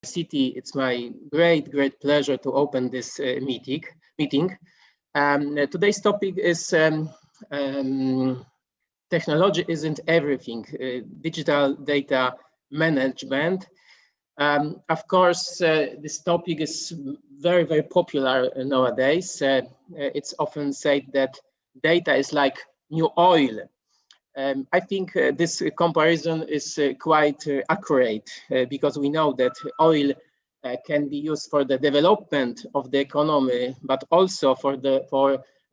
City. It's my great pleasure to open this meeting. Today's topic is technology isn't everything, digital data management. Of course, this topic is very popular nowadays. It's often said that data is like new oil. I think this comparison is quite accurate because we know that oil can be used for the development of the economy, but also for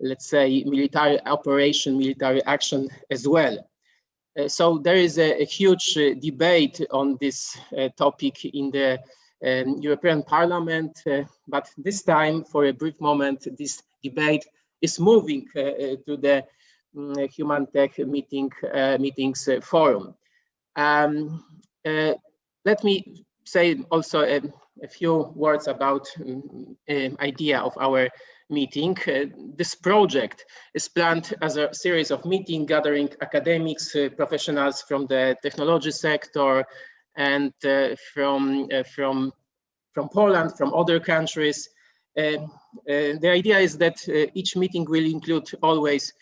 let's say military operation, military action as well. So there is a huge debate on this topic in the European Parliament, but this time, for a brief moment, this debate is moving to the Humantech meetings forum. Let me say also a few words about idea of our meeting. This project is planned as a series of meetings gathering academics, professionals from the technology sector, and from Poland, from other countries. The idea is that each meeting will include always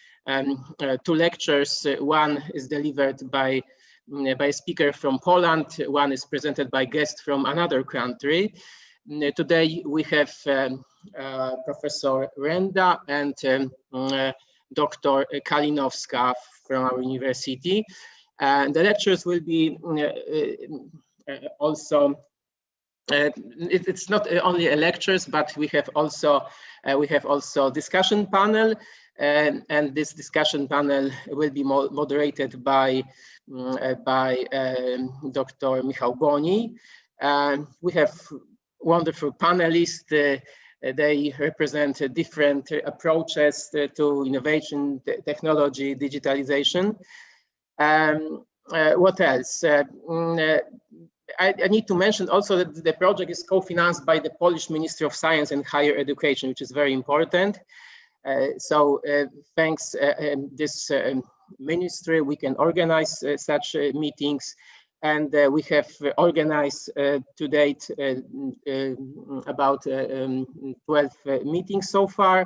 two lectures. One is delivered by a speaker from Poland, one is presented by guests from another country. Today we have Professor Renda and Dr. Kalinowska from our university. And the lectures will be also it's not only lectures, but we have also discussion panel, and this discussion panel will be moderated by Dr. Michał Boni. We have wonderful panelists. They represent different approaches to innovation, technology, digitalization. What else? I need to mention also that the project is co-financed by the Polish Ministry of Science and Higher Education, which is very important. So thanks this ministry, we can organize such meetings, and we have organized to date about 12 meetings so far.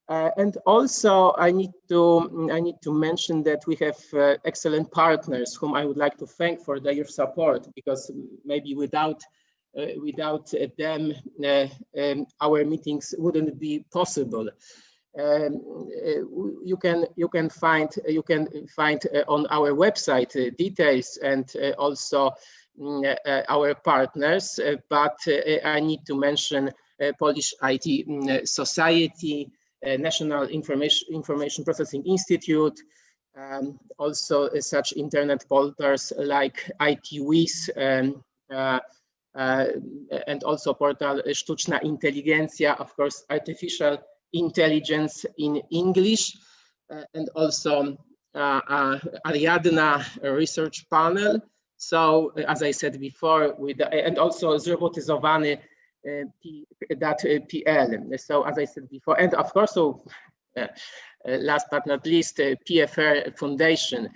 And also, I need to mention that we have excellent partners whom I would like to thank for their support, because maybe without them, our meetings wouldn't be possible. You can find on our website details and also our partners. But I need to mention Polish IT Society, National Information Processing Institute, also such internet portals like ITWiz, and also portal Sztuczna Inteligencja, of course, artificial intelligence in English, and also Ariadna research panel. So as I said before, and also Zrobotyzowany .pl. So as I said before, and of course, last but not least, PFR Foundation.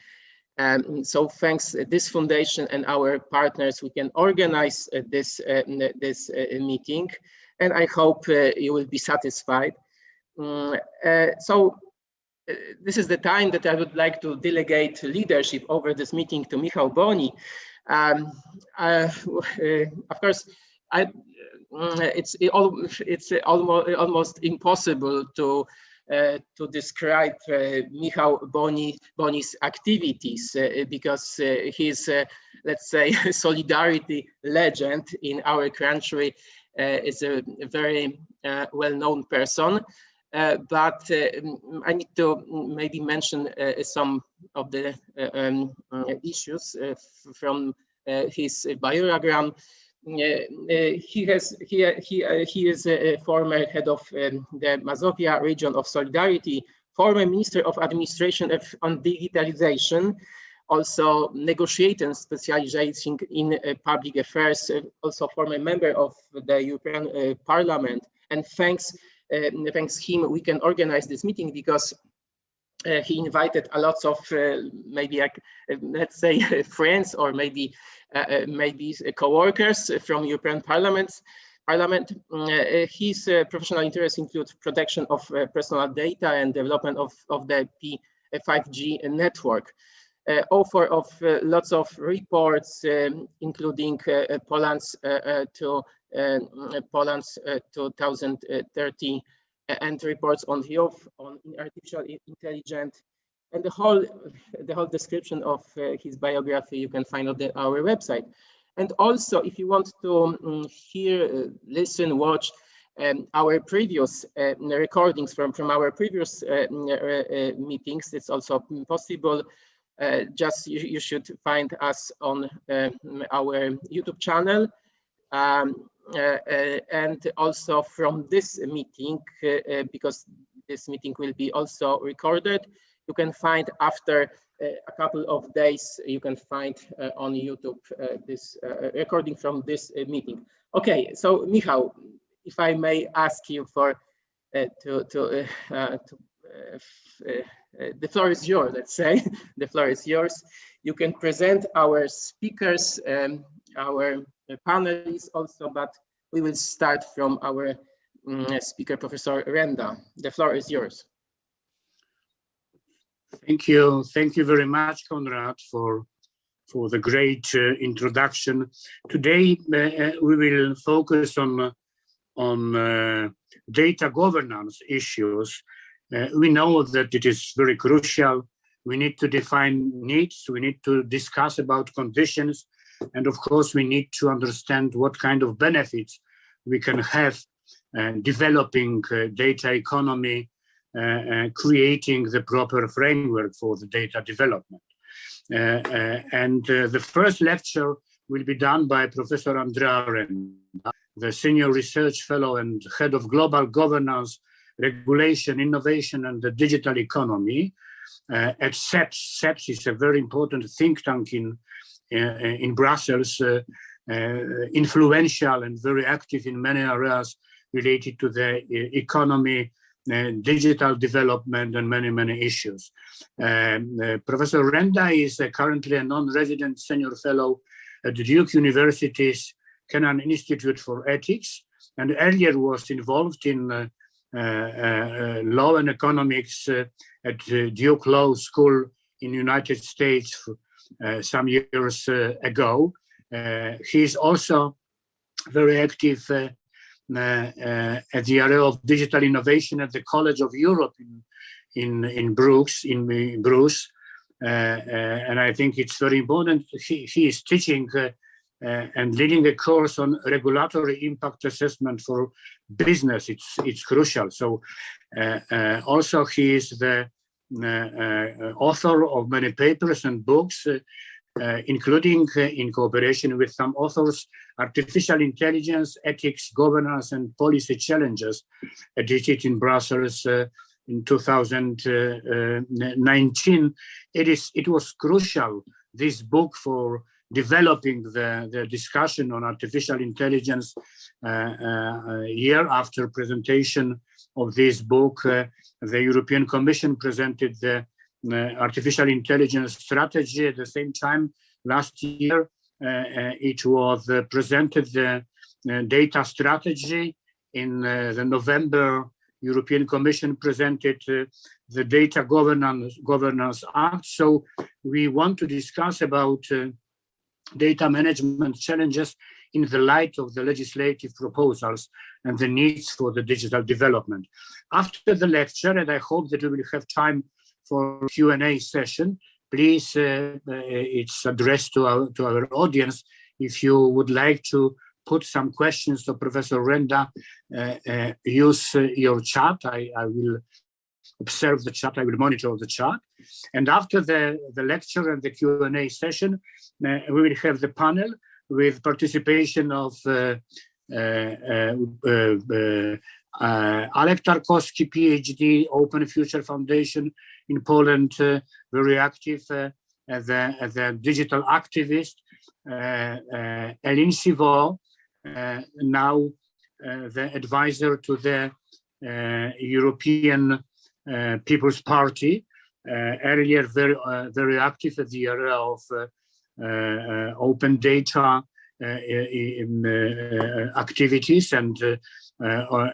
So thanks this foundation and our partners, we can organize this meeting, and I hope you will be satisfied. So this is the time that I would like to delegate leadership over this meeting to Michał Boni. Of course, it's almost impossible to describe Michał Boni's activities because he's, let's say, a solidarity legend in our country. Is a very well-known person. But I need to maybe mention some of the issues from his biogram. He is a former head of the Mazovia region of Solidarity, former Minister of Administration on Digitalization, also negotiator specializing in public affairs, also former member of the European Parliament. And thanks him, we can organize this meeting because he invited a lot of maybe let's say friends, or maybe co-workers from European Parliament. His professional interests include protection of personal data and development of the 5G network. Author of lots of reports, including Poland's 2030 and reports on youth, on artificial intelligence, and the whole description of his biography you can find on our website. And also, if you want to hear, listen, watch our previous recordings from our previous meetings, it's also possible. Just you should find us on our YouTube channel. And also from this meeting, because this meeting will be also recorded, you can find after a couple of days, you can find on YouTube this recording from this meeting. Okay, so Michał, if I may ask you for the floor is yours, let's say. The floor is yours. You can present our speakers, our panelists also, but we will start from our speaker, Professor Renda. The floor is yours. Thank you very much, Konrad, for the great introduction. Today we will focus on data governance issues. We know that it is very crucial. We need to define needs. We need to discuss about conditions. And of course, we need to understand what kind of benefits we can have developing data economy, creating the proper framework for the data development. The first lecture will be done by Professor Andrea Renda, the Senior Research Fellow and Head of Global Governance, Regulation, Innovation, and the Digital Economy at CEPS. CEPS is a very important think tank in Brussels, influential and very active in many areas related to the economy, digital development, and many issues. Professor Renda is currently a non-resident senior fellow at the Duke University's Kennan Institute for Ethics, and earlier was involved in law and economics at Duke Law School in the United States some years ago. He is also very active at the area of digital innovation at the College of Europe in Bruges. And I think it's very important. He is teaching and leading a course on regulatory impact assessment for business. It's crucial. So also he is the author of many papers and books, including in cooperation with some authors, Artificial Intelligence, Ethics, Governance, and Policy Challenges, edited in Brussels in 2019. It was crucial, this book, for developing the discussion on artificial intelligence. Year after presentation of this book, the European Commission presented the artificial intelligence strategy. At the same time, last year, it was presented the data strategy. In the November, European Commission presented the Data Governance Act. So we want to discuss about data management challenges in the light of the legislative proposals and the needs for the digital development. After the lecture, and I hope that we will have time for Q&A session, please, it's addressed to our audience. If you would like to put some questions to Professor Renda, use your chat. I will observe the chat, I will monitor the chat. And after the lecture and the Q&A session, we will have the panel with participation of Alek Tarkowski, PhD, Open Future Foundation in Poland, very active as a digital activist. Elin Sivo, now the advisor to the European People's Party, earlier very active at the area of open data activities, and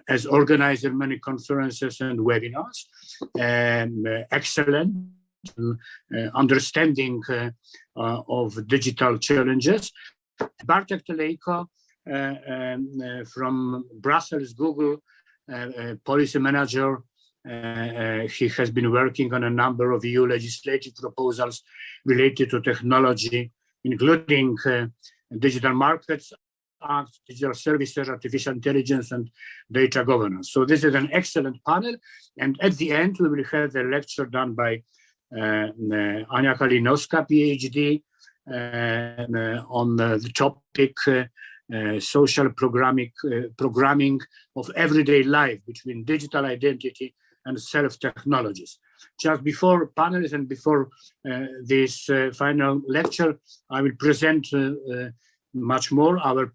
as organizer many conferences and webinars. Excellent understanding of digital challenges. Bartek Telejko from Brussels, Google, policy manager. He has been working on a number of EU legislative proposals related to technology, including Digital Markets Act, Digital Services, Artificial Intelligence, and Data Governance. So this is an excellent panel. And at the end, we will have a lecture done by Ania Kalinowska, PhD, on the topic social programming of everyday life between digital identity and self-technologies. Just before panelists and before this final lecture, I will present much more our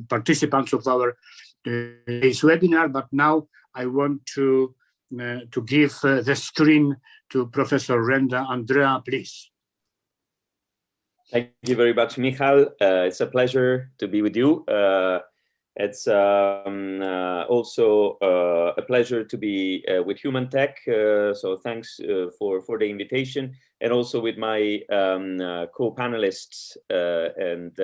participants of our today's webinar. But now I want to give the screen to Professor Renda. Andrea, please. Thank you very much, Michal. It's a pleasure to be with you. It's also a pleasure to be with Humantech. So thanks for the invitation, and also with my co-panelists and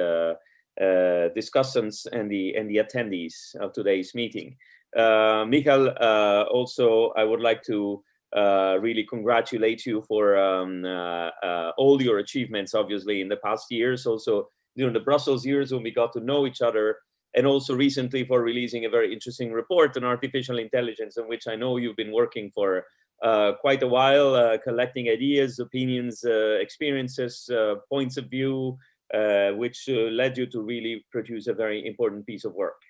discussants and the attendees of today's meeting. Michal, also I would like to really congratulate you for all your achievements, obviously, in the past years, also during the Brussels years when we got to know each other, and also recently for releasing a very interesting report on artificial intelligence, in which I know you've been working for quite a while, collecting ideas, opinions, experiences, points of view, which led you to really produce a very important piece of work.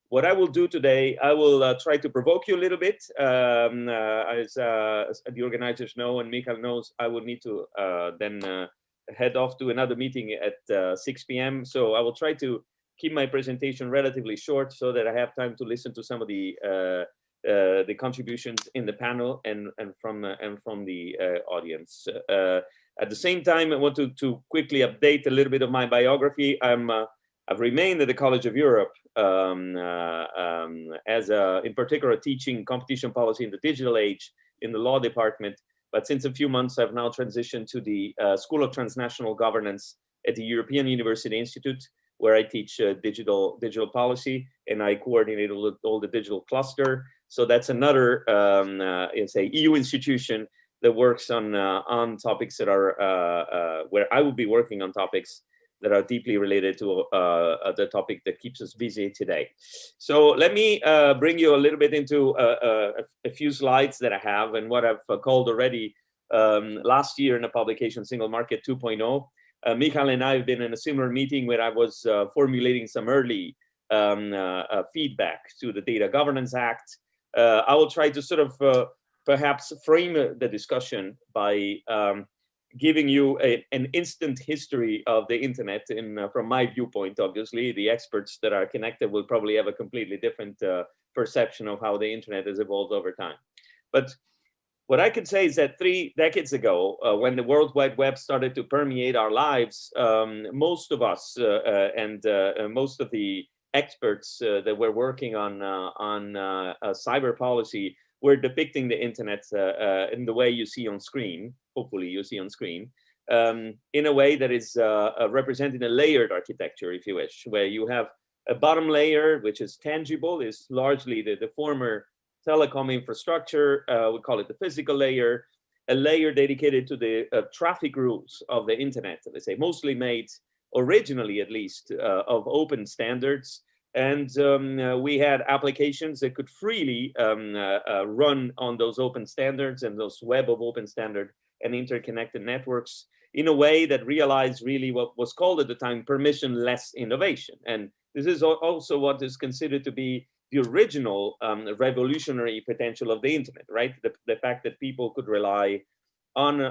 What I will do today, I will try to provoke you a little bit. As the organizers know, and Michal knows, I will need to then head off to another meeting at 6 p.m. So I will try to keep my presentation relatively short so that I have time to listen to some of the contributions in the panel and from the audience. At the same time, I want to quickly update a little bit of my biography. I've remained at the College of Europe as in particular teaching competition policy in the digital age in the law department. But since a few months, I've now transitioned to the School of Transnational Governance at the European University Institute, where I teach digital policy, and I coordinate all the digital cluster. So that's another, it's a EU institution that works on topics that are where I will be working on topics that are deeply related to the topic that keeps us busy today. So let me bring you a little bit into a few slides that I have, and what I've called already last year in a publication, Single Market 2.0. Michal and I have been in a similar meeting where I was formulating some early feedback to the Data Governance Act. I will try to sort of perhaps frame the discussion by giving you an instant history of the internet from my viewpoint. Obviously, the experts that are connected will probably have a completely different perception of how the internet has evolved over time. But what I can say is that 3 decades ago, when the World Wide Web started to permeate our lives, most of us and most of the experts that were working on cyber policy were depicting the internet in the way you see on screen, hopefully you see on screen, in a way that is representing a layered architecture, if you wish, where you have a bottom layer, which is tangible, is largely the former telecom infrastructure. We call it the physical layer, a layer dedicated to the traffic rules of the internet, let's say, mostly made originally, at least, of open standards. And we had applications that could freely run on those open standards and those web of open standard and interconnected networks in a way that realized really what was called at the time permissionless innovation. And this is also what is considered to be the original revolutionary potential of the internet, right? The fact that people could rely on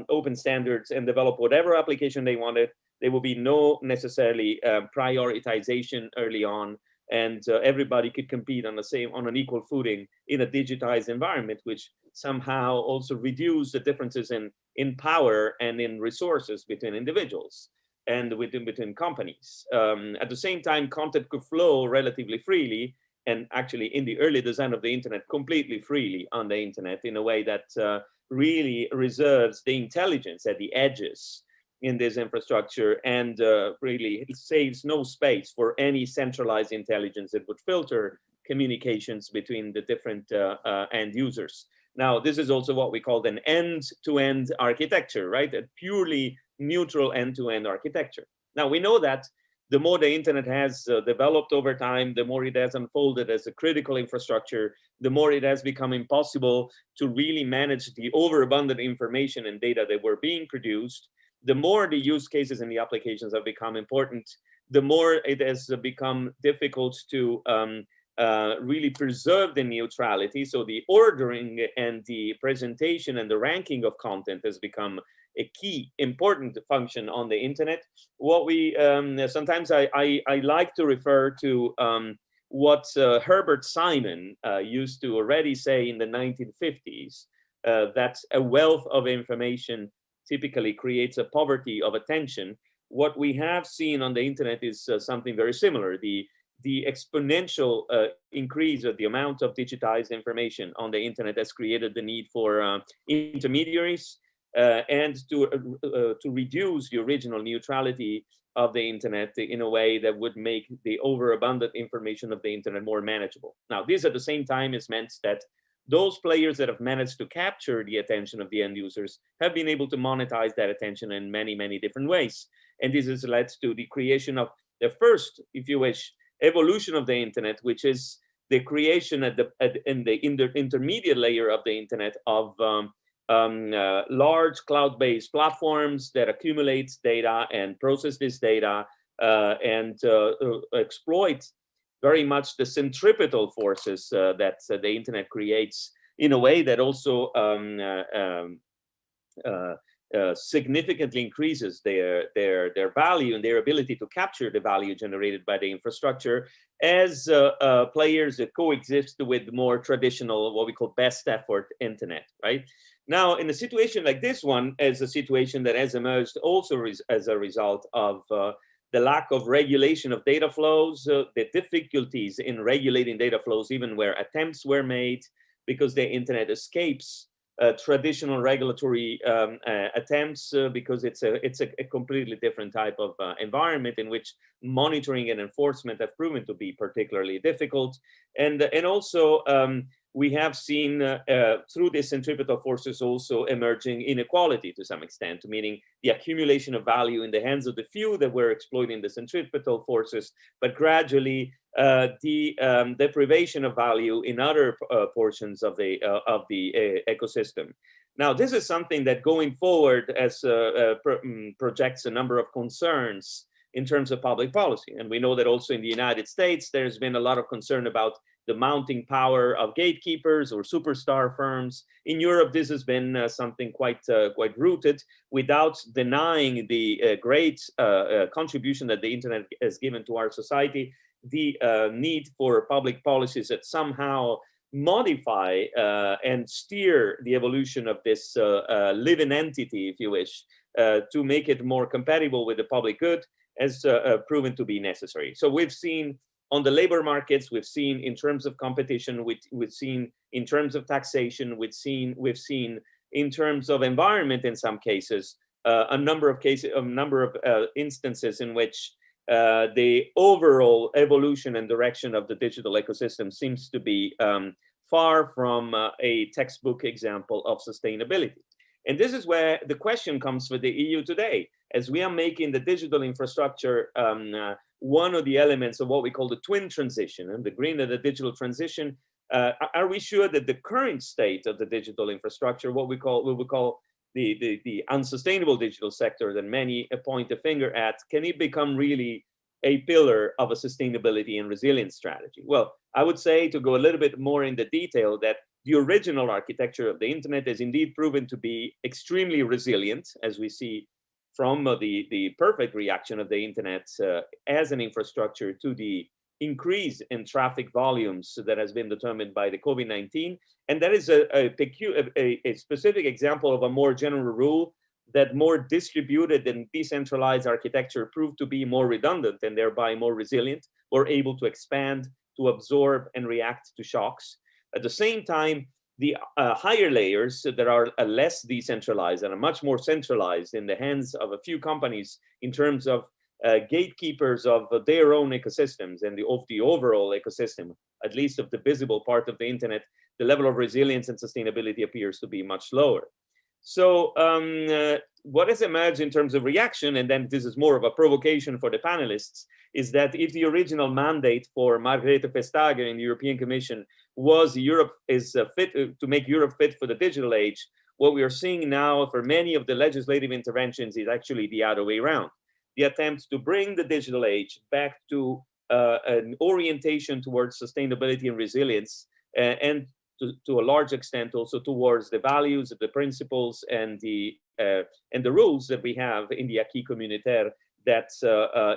open standards and develop whatever application they wanted. There will be no necessarily prioritization early on, and everybody could compete on an equal footing in a digitized environment, which somehow also reduce the differences in power and in resources between individuals and between companies. At the same time, content could flow relatively freely, and actually in the early design of the internet, completely freely on the internet, in a way that really reserves the intelligence at the edges in this infrastructure, and really it saves no space for any centralized intelligence that would filter communications between the different end users. Now, this is also what we call an end-to-end architecture, right? A purely neutral end-to-end architecture. Now, we know that the more the internet has developed over time, the more it has unfolded as a critical infrastructure, the more it has become impossible to really manage the overabundant information and data that were being produced. The more the use cases and the applications have become important, the more it has become difficult to really preserve the neutrality. So the ordering and the presentation and the ranking of content has become a key important function on the internet. What we sometimes I like to refer to what Herbert Simon used to already say in the 1950s, that a wealth of information typically creates a poverty of attention. What we have seen on the internet is something very similar. The exponential increase of the amount of digitized information on the internet has created the need for intermediaries and to reduce the original neutrality of the internet in a way that would make the overabundant information of the internet more manageable. Now, this at the same time has meant that those players that have managed to capture the attention of the end users have been able to monetize that attention in many, many different ways. And this has led to the creation of the first, if you wish, evolution of the internet, which is the creation in the intermediate layer of the internet of large cloud-based platforms that accumulate data and process this data and exploit very much the centripetal forces that the internet creates in a way that also significantly increases their value and their ability to capture the value generated by the infrastructure as players that coexist with more traditional, what we call best effort internet, right? Now, in a situation like this one, as a situation that has emerged also as a result of the lack of regulation of data flows, the difficulties in regulating data flows, even where attempts were made, because the internet escapes traditional regulatory attempts because it's a completely different type of environment in which monitoring and enforcement have proven to be particularly difficult. And also we have seen through the centripetal forces also emerging inequality to some extent, meaning the accumulation of value in the hands of the few that were exploiting the centripetal forces, but gradually the deprivation of value in other portions of the ecosystem. Now, this is something that going forward as projects a number of concerns in terms of public policy. And we know that also in the United States, there's been a lot of concern about the mounting power of gatekeepers or superstar firms. In Europe, this has been something quite rooted, without denying the great contribution that the internet has given to our society, the need for public policies that somehow modify and steer the evolution of this living entity, if you wish, to make it more compatible with the public good has proven to be necessary. So we've seen on the labor markets, we've seen in terms of competition, we've seen in terms of taxation, we've seen in terms of environment in some cases, a number of instances in which the overall evolution and direction of the digital ecosystem seems to be far from a textbook example of sustainability. And this is where the question comes for the EU today, as we are making the digital infrastructure one of the elements of what we call the twin transition, and the green and the digital transition. Are we sure that the current state of the digital infrastructure, what we call the unsustainable digital sector that many point a finger at, can it become really a pillar of a sustainability and resilience strategy? Well, I would say, to go a little bit more into detail, that the original architecture of the internet is indeed proven to be extremely resilient, as we see from the perfect reaction of the internet as an infrastructure to the increase in traffic volumes that has been determined by the COVID-19. And that is a specific example of a more general rule that more distributed and decentralized architecture proved to be more redundant and thereby more resilient, or able to expand, to absorb and react to shocks. At the same time, the higher layers that are less decentralized and are much more centralized in the hands of a few companies in terms of gatekeepers of their own ecosystems and of the overall ecosystem, at least of the visible part of the internet, the level of resilience and sustainability appears to be much lower. So what has emerged in terms of reaction, and then this is more of a provocation for the panelists, is that if the original mandate for Margrethe Vestager in the European Commission was Europe is fit to make Europe fit for the digital age, what we are seeing now for many of the legislative interventions is actually the other way around. The attempt to bring the digital age back to an orientation towards sustainability and resilience, and to a large extent also towards the values, the principles, and the rules that we have in the acquis communautaire that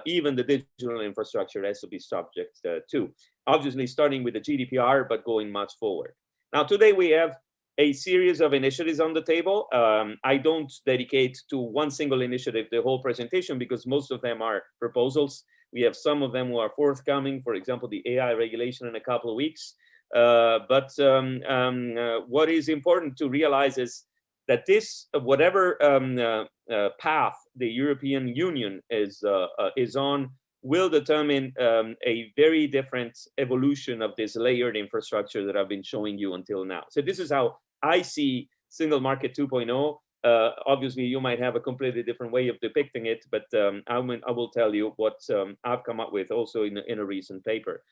even the digital infrastructure has to be subject to. Obviously, starting with the GDPR, but going much forward. Now, today we have a series of initiatives on the table. I don't dedicate to one single initiative the whole presentation because most of them are proposals. We have some of them who are forthcoming, for example, the AI regulation in a couple of weeks. But what is important to realize is that this, whatever path the European Union is on, will determine a very different evolution of this layered infrastructure that I've been showing you until now. So this is how I see Single Market 2.0. Obviously, you might have a completely different way of depicting it, but I will tell you what I've come up with also in a recent paper.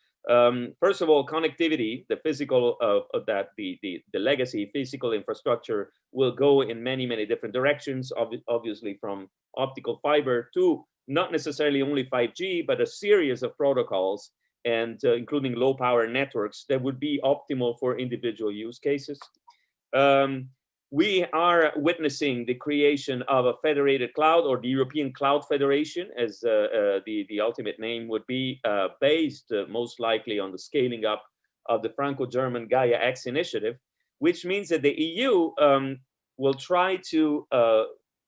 First of all, connectivity, the physical the legacy physical infrastructure will go in many, many different directions, obviously from optical fiber to not necessarily only 5G, but a series of protocols, and including low power networks that would be optimal for individual use cases. We are witnessing the creation of a federated cloud, or the European Cloud Federation, as the ultimate name would be, based most likely on the scaling up of the Franco-German Gaia X initiative, which means that the EU will try to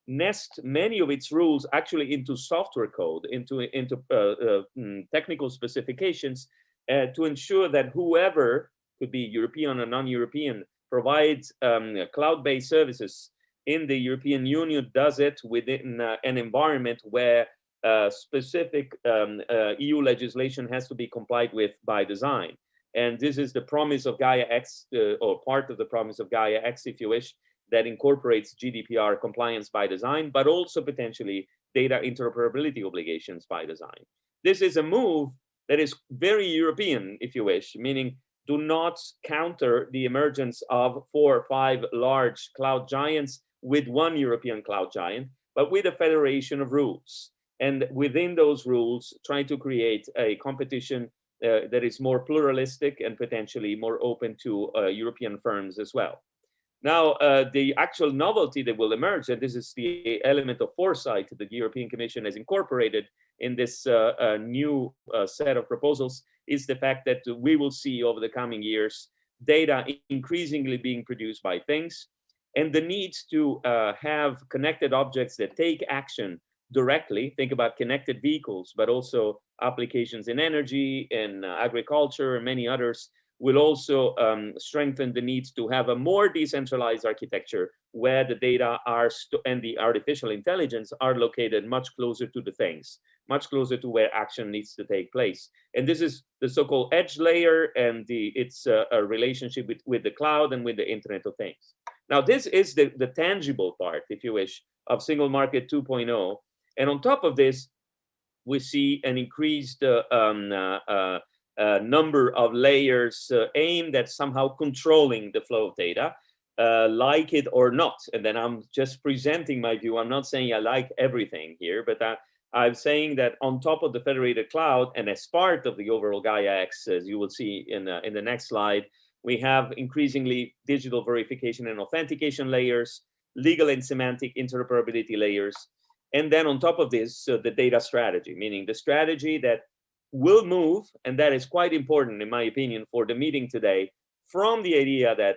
nest many of its rules actually into software code, into technical specifications, to ensure that whoever, could be European or non-European, provides cloud-based services in the European Union does it within an environment where specific EU legislation has to be complied with by design. And this is the promise of Gaia X, or part of the promise of Gaia X, if you wish, that incorporates GDPR compliance by design, but also potentially data interoperability obligations by design. This is a move that is very European, if you wish, meaning do not counter the emergence of 4 or 5 large cloud giants with one European cloud giant, but with a federation of rules. And within those rules, try to create a competition that is more pluralistic and potentially more open to European firms as well. Now, the actual novelty that will emerge, and this is the element of foresight that the European Commission has incorporated in this new set of proposals, is the fact that we will see over the coming years data increasingly being produced by things, and the need to have connected objects that take action directly. Think about connected vehicles, but also applications in energy, in agriculture, and many others, will also strengthen the need to have a more decentralized architecture where the data are and the artificial intelligence are located much closer to the things, much closer to where action needs to take place. And this is the so-called edge layer, and its a relationship with the cloud and with the Internet of Things. Now, this is the tangible part, if you wish, of Single Market 2.0. And on top of this, we see an increased number of layers aimed at somehow controlling the flow of data, like it or not. And then I'm just presenting my view. I'm not saying I like everything here, but I'm saying that on top of the federated cloud and as part of the overall Gaia X, as you will see in the next slide, we have increasingly digital verification and authentication layers, legal and semantic interoperability layers. And then on top of this, the data strategy, meaning the strategy that will move, and that is quite important in my opinion for the meeting today, from the idea that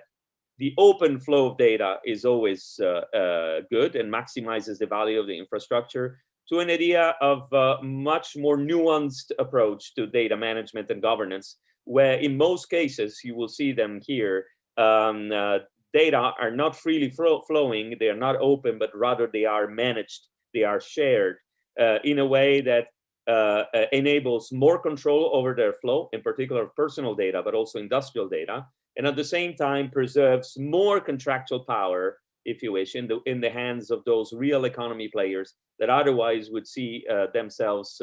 the open flow of data is always good and maximizes the value of the infrastructure, to an idea of a much more nuanced approach to data management and governance, where in most cases, you will see them here, data are not freely flowing, they are not open, but rather they are managed, they are shared in a way that enables more control over their flow, in particular personal data, but also industrial data, and at the same time preserves more contractual power, if you wish, in the hands of those real economy players that otherwise would see themselves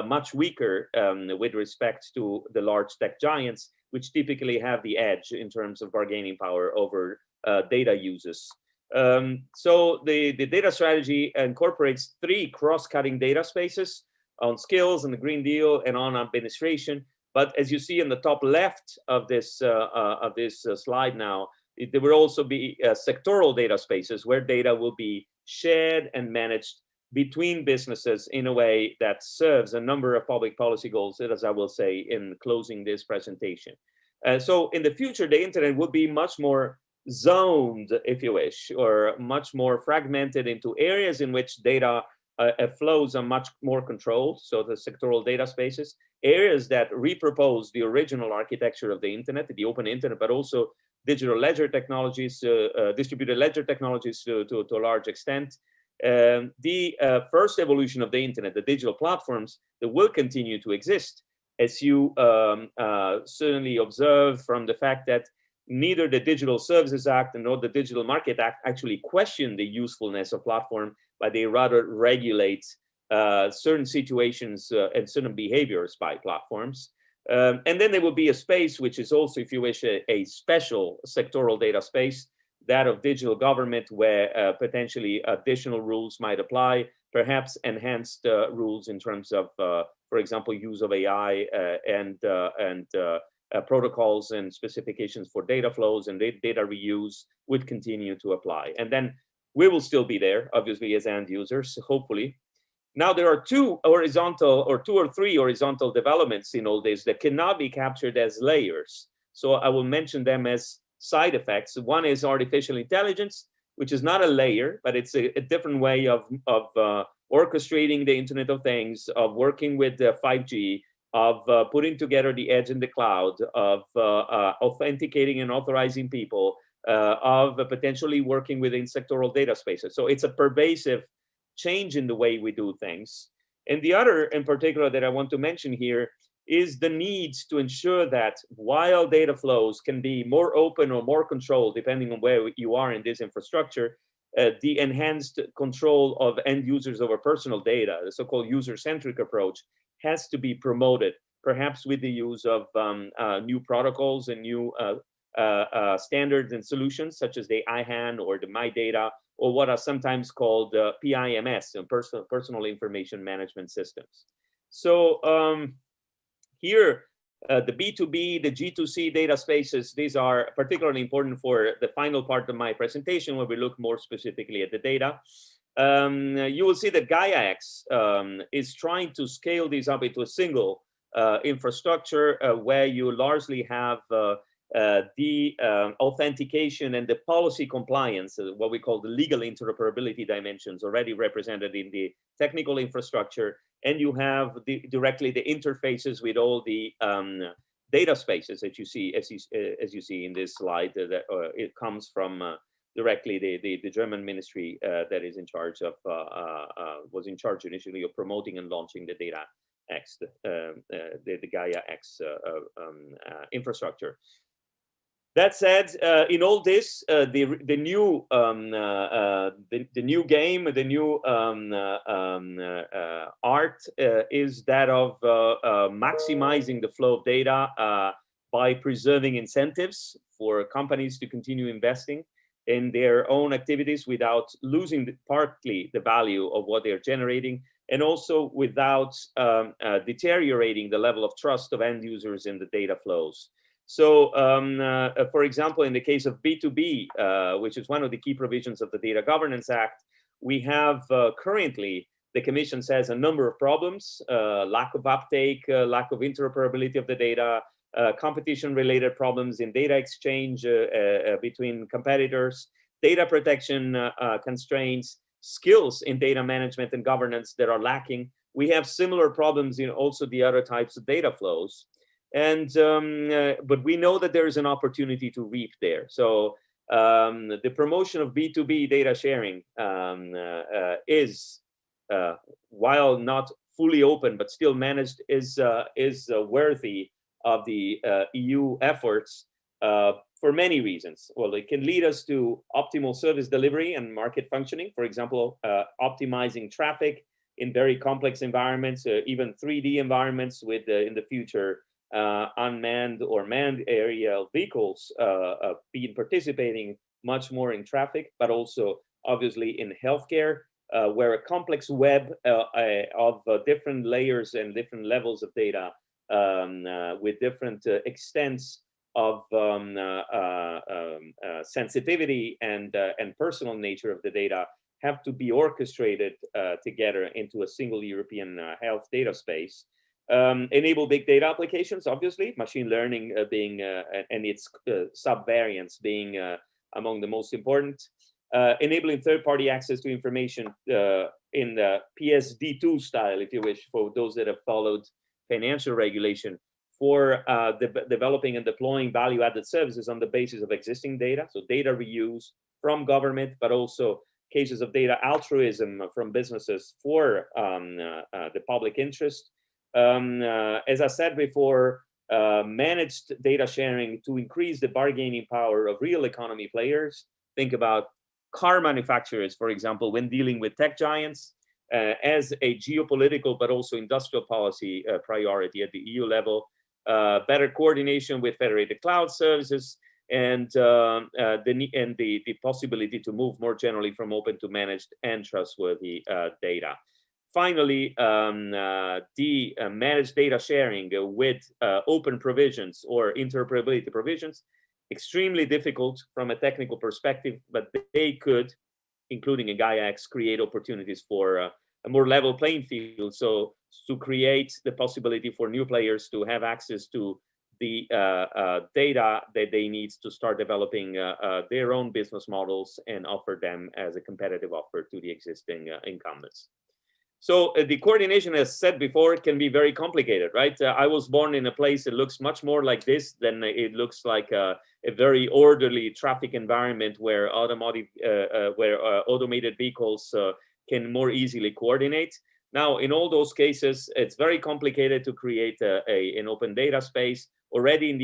much weaker with respect to the large tech giants, which typically have the edge in terms of bargaining power over data uses. So the data strategy incorporates 3 cross-cutting data spaces on skills and the Green Deal and on administration. But as you see in the top left of this slide now, there will also be sectoral data spaces where data will be shared and managed between businesses in a way that serves a number of public policy goals, as I will say in closing this presentation. So in the future, the internet will be much more zoned, if you wish, or much more fragmented into areas in which data flows are much more controlled, so the sectoral data spaces, areas that repropose the original architecture of the internet, the open internet, but also digital ledger technologies, distributed ledger technologies to a large extent. The first evolution of the internet, the digital platforms that will continue to exist, as you certainly observe from the fact that neither the Digital Services Act nor the Digital Market Act actually question the usefulness of platform, but they rather regulate certain situations and certain behaviors by platforms. And then there will be a space which is also, if you wish, a special sectoral data space, that of digital government, where potentially additional rules might apply, perhaps enhanced rules in terms of, for example, use of AI and protocols and specifications for data flows and data reuse would continue to apply. And then we will still be there, obviously, as end users, hopefully. Now, there are 2 or 3 horizontal developments in all this that cannot be captured as layers. So I will mention them as side effects. One is artificial intelligence, which is not a layer, but it's a different way of orchestrating the Internet of Things, of working with 5G, of putting together the edge in the cloud, of authenticating and authorizing people, of potentially working within sectoral data spaces. So it's a pervasive change in the way we do things. And the other in particular that I want to mention here is the need to ensure that while data flows can be more open or more controlled, depending on where you are in this infrastructure, the enhanced control of end users over personal data, the so-called user-centric approach, has to be promoted, perhaps with the use of new protocols and new standards and solutions, such as the IHAN or the MyData, or what are sometimes called PIMS, personal information management systems. So here, the B2B, the G2C data spaces, these are particularly important for the final part of my presentation, where we look more specifically at the data. You will see that Gaia-X is trying to scale these up into a single infrastructure where you largely have the authentication and the policy compliance, what we call the legal interoperability dimensions, already represented in the technical infrastructure, and you have directly the interfaces with all the data spaces that you see, as you see in this slide. That it comes from directly the German ministry that is in charge of was in charge initially of promoting and launching the Data-X, the Gaia-X infrastructure. That said, in all this, the new game, the new art is that of maximizing the flow of data by preserving incentives for companies to continue investing in their own activities without losing partly the value of what they're generating, and also without deteriorating the level of trust of end users in the data flows. So, for example, in the case of B2B, which is one of the key provisions of the Data Governance Act, we have currently the Commission says a number of problems: lack of uptake, lack of interoperability of the data, competition-related problems in data exchange between competitors, data protection constraints, skills in data management and governance that are lacking. We have similar problems in also the other types of data flows. And but we know that there is an opportunity to reap there. So the promotion of B2B data sharing is, while not fully open but still managed, is worthy of the EU efforts for many reasons. Well, it can lead us to optimal service delivery and market functioning. For example, optimizing traffic in very complex environments, even 3D environments with in the future unmanned or manned aerial vehicles participating much more in traffic, but also obviously in healthcare, where a complex web of different layers and different levels of data with different extents of sensitivity and personal nature of the data have to be orchestrated together into a single European health data space. Enable big data applications, obviously, machine learning being and its subvariants being among the most important. Enabling third-party access to information in the PSD2 style, if you wish, for those that have followed financial regulation, for developing and deploying value-added services on the basis of existing data. So data reuse from government, but also cases of data altruism from businesses for the public interest. As I said before, managed data sharing to increase the bargaining power of real economy players. Think about car manufacturers, for example, when dealing with tech giants, as a geopolitical but also industrial policy priority at the EU level. Better coordination with federated cloud services, and the possibility to move more generally from open to managed and trustworthy data. Finally, the managed data sharing with open provisions or interoperability provisions, extremely difficult from a technical perspective, but they could, including in GaiaX, create opportunities for a more level playing field. So to create the possibility for new players to have access to the data that they need to start developing their own business models and offer them as a competitive offer to the existing incumbents. So the coordination, as said before, can be very complicated, right? I was born in a place that looks much more like this than it looks like a very orderly traffic environment where automated vehicles can more easily coordinate. Now, in all those cases, it's very complicated to create an open data space. Already in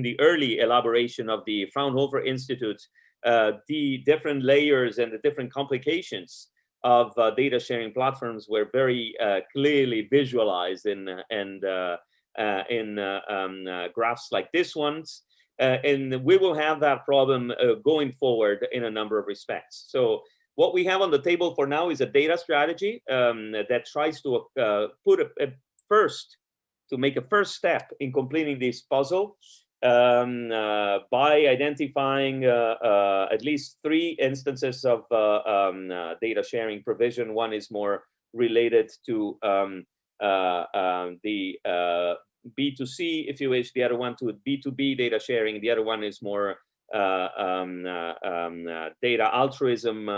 the early elaboration of the Fraunhofer Institute, the different layers and the different complications of data sharing platforms were very clearly visualized in graphs like this ones. And we will have that problem going forward in a number of respects. So what we have on the table for now is a data strategy that tries to make a first step in completing this puzzle by identifying at least 3 instances of data sharing provision. One is more related to the B2C, if you wish, the other one to B2B data sharing, the other one is more data altruism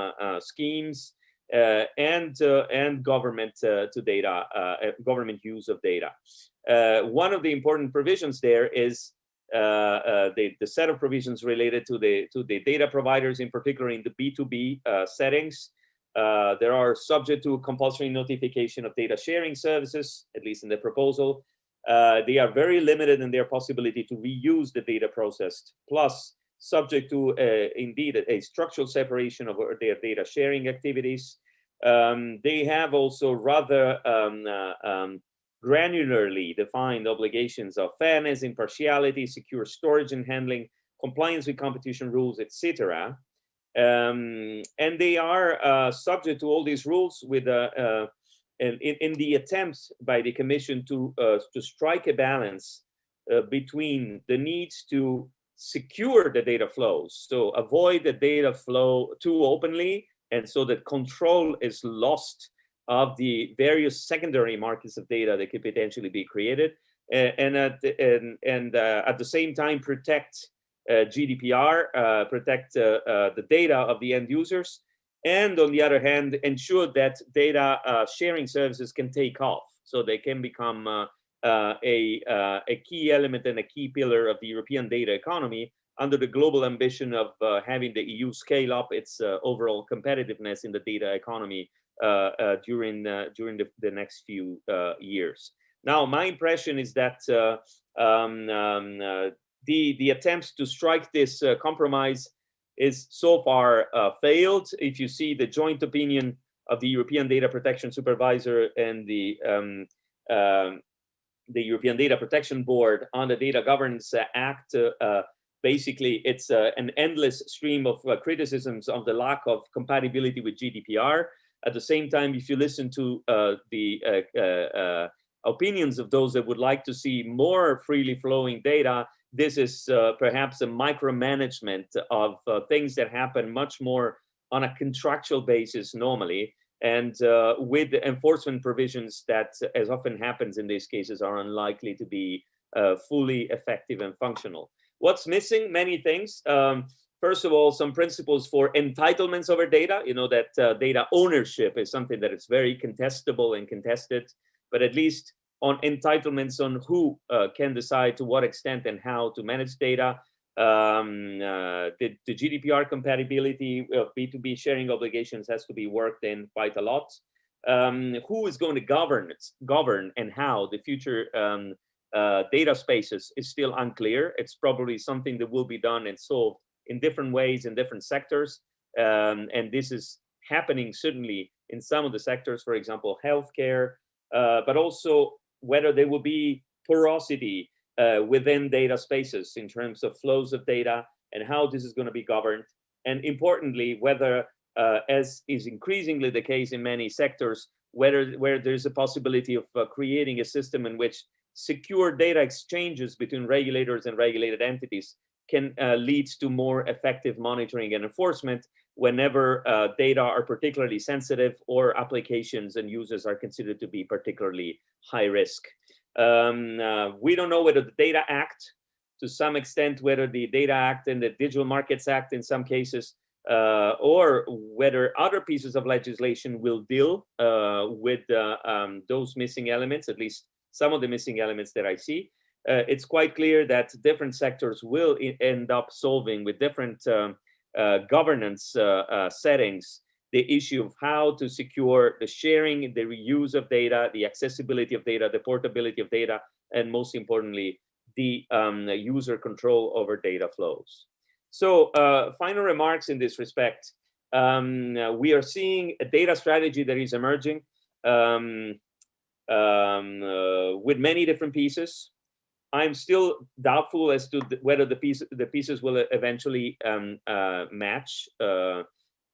schemes, and government to data, government use of data. One of the important provisions there is the set of provisions related to the data providers, in particular in the B2B settings. There are subject to compulsory notification of data sharing services, at least in the proposal. They are very limited in their possibility to reuse the data processed, plus subject to indeed a structural separation of their data sharing activities. They have also rather granularly defined obligations of fairness, impartiality, secure storage and handling, compliance with competition rules, etc. And they are subject to all these rules with in the attempts by the Commission to strike a balance between the needs to secure the data flows, so avoid the data flow too openly, and so that control is lost of the various secondary markets of data that could potentially be created, and at the same time protect GDPR, protect the data of the end users, and on the other hand, ensure that data sharing services can take off, so they can become a key element and a key pillar of the European data economy under the global ambition of having the EU scale up its overall competitiveness in the data economy during the next few years. Now, my impression is that the attempts to strike this compromise is so far failed. If you see the joint opinion of the European Data Protection Supervisor and the European Data Protection Board on the Data Governance Act, basically it's an endless stream of criticisms of the lack of compatibility with GDPR. At the same time, if you listen to the opinions of those that would like to see more freely flowing data, this is perhaps a micromanagement of things that happen much more on a contractual basis normally, and with the enforcement provisions that, as often happens in these cases, are unlikely to be fully effective and functional. What's missing? Many things. First of all, some principles for entitlements over data. You know that data ownership is something that is very contestable and contested, but at least on entitlements on who can decide to what extent and how to manage data. The GDPR compatibility of B2B sharing obligations has to be worked in quite a lot. Who is going to govern and how the future data spaces is still unclear. It's probably something that will be done and solved in different ways in different sectors. And this is happening certainly in some of the sectors, for example, healthcare, but also whether there will be porosity within data spaces in terms of flows of data and how this is going to be governed. And importantly, whether, as is increasingly the case in many sectors, where there's a possibility of creating a system in which secure data exchanges between regulators and regulated entities can lead to more effective monitoring and enforcement whenever data are particularly sensitive or applications and users are considered to be particularly high risk. We don't know whether the Data Act, to some extent, whether the Data Act and the Digital Markets Act in some cases, or whether other pieces of legislation will deal with those missing elements, at least some of the missing elements that I see. It's quite clear that different sectors will end up solving with different governance settings the issue of how to secure the sharing, the reuse of data, the accessibility of data, the portability of data, and most importantly, the user control over data flows. So final remarks in this respect. We are seeing a data strategy that is emerging with many different pieces. I'm still doubtful as to whether the pieces will eventually match.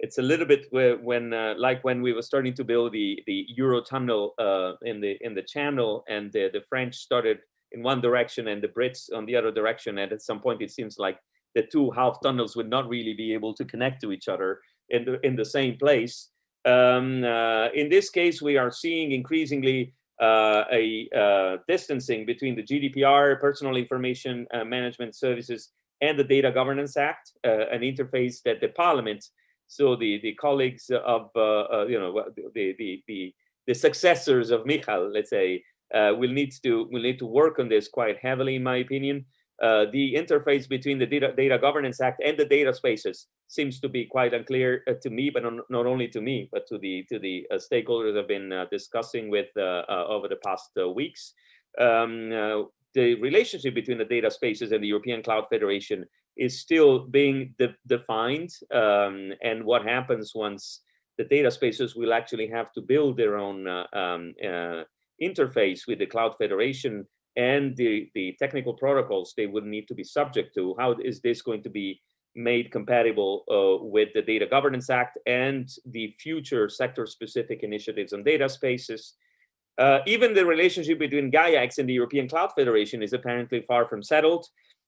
It's a little bit like when we were starting to build the Eurotunnel in the Channel, and the French started in one direction and the Brits on the other direction, and at some point it seems like the two half tunnels would not really be able to connect to each other in the same place. In this case, we are seeing increasingly a distancing between the GDPR, Personal Information Management Services, and the Data Governance Act, an interface that the Parliament, so the colleagues of the successors of Michal, let's say, will need to work on this quite heavily, in my opinion. The interface between the Data Governance Act and the data spaces seems to be quite unclear to me, but not only to me, but to the stakeholders I've been discussing with over the past weeks. The relationship between the data spaces and the European Cloud Federation is still being defined, and what happens once the data spaces will actually have to build their own interface with the Cloud Federation and the technical protocols they would need to be subject to. How is this going to be made compatible with the Data Governance Act and the future sector-specific initiatives on data spaces? Even the relationship between GaiaX and the European Cloud Federation is apparently far from settled.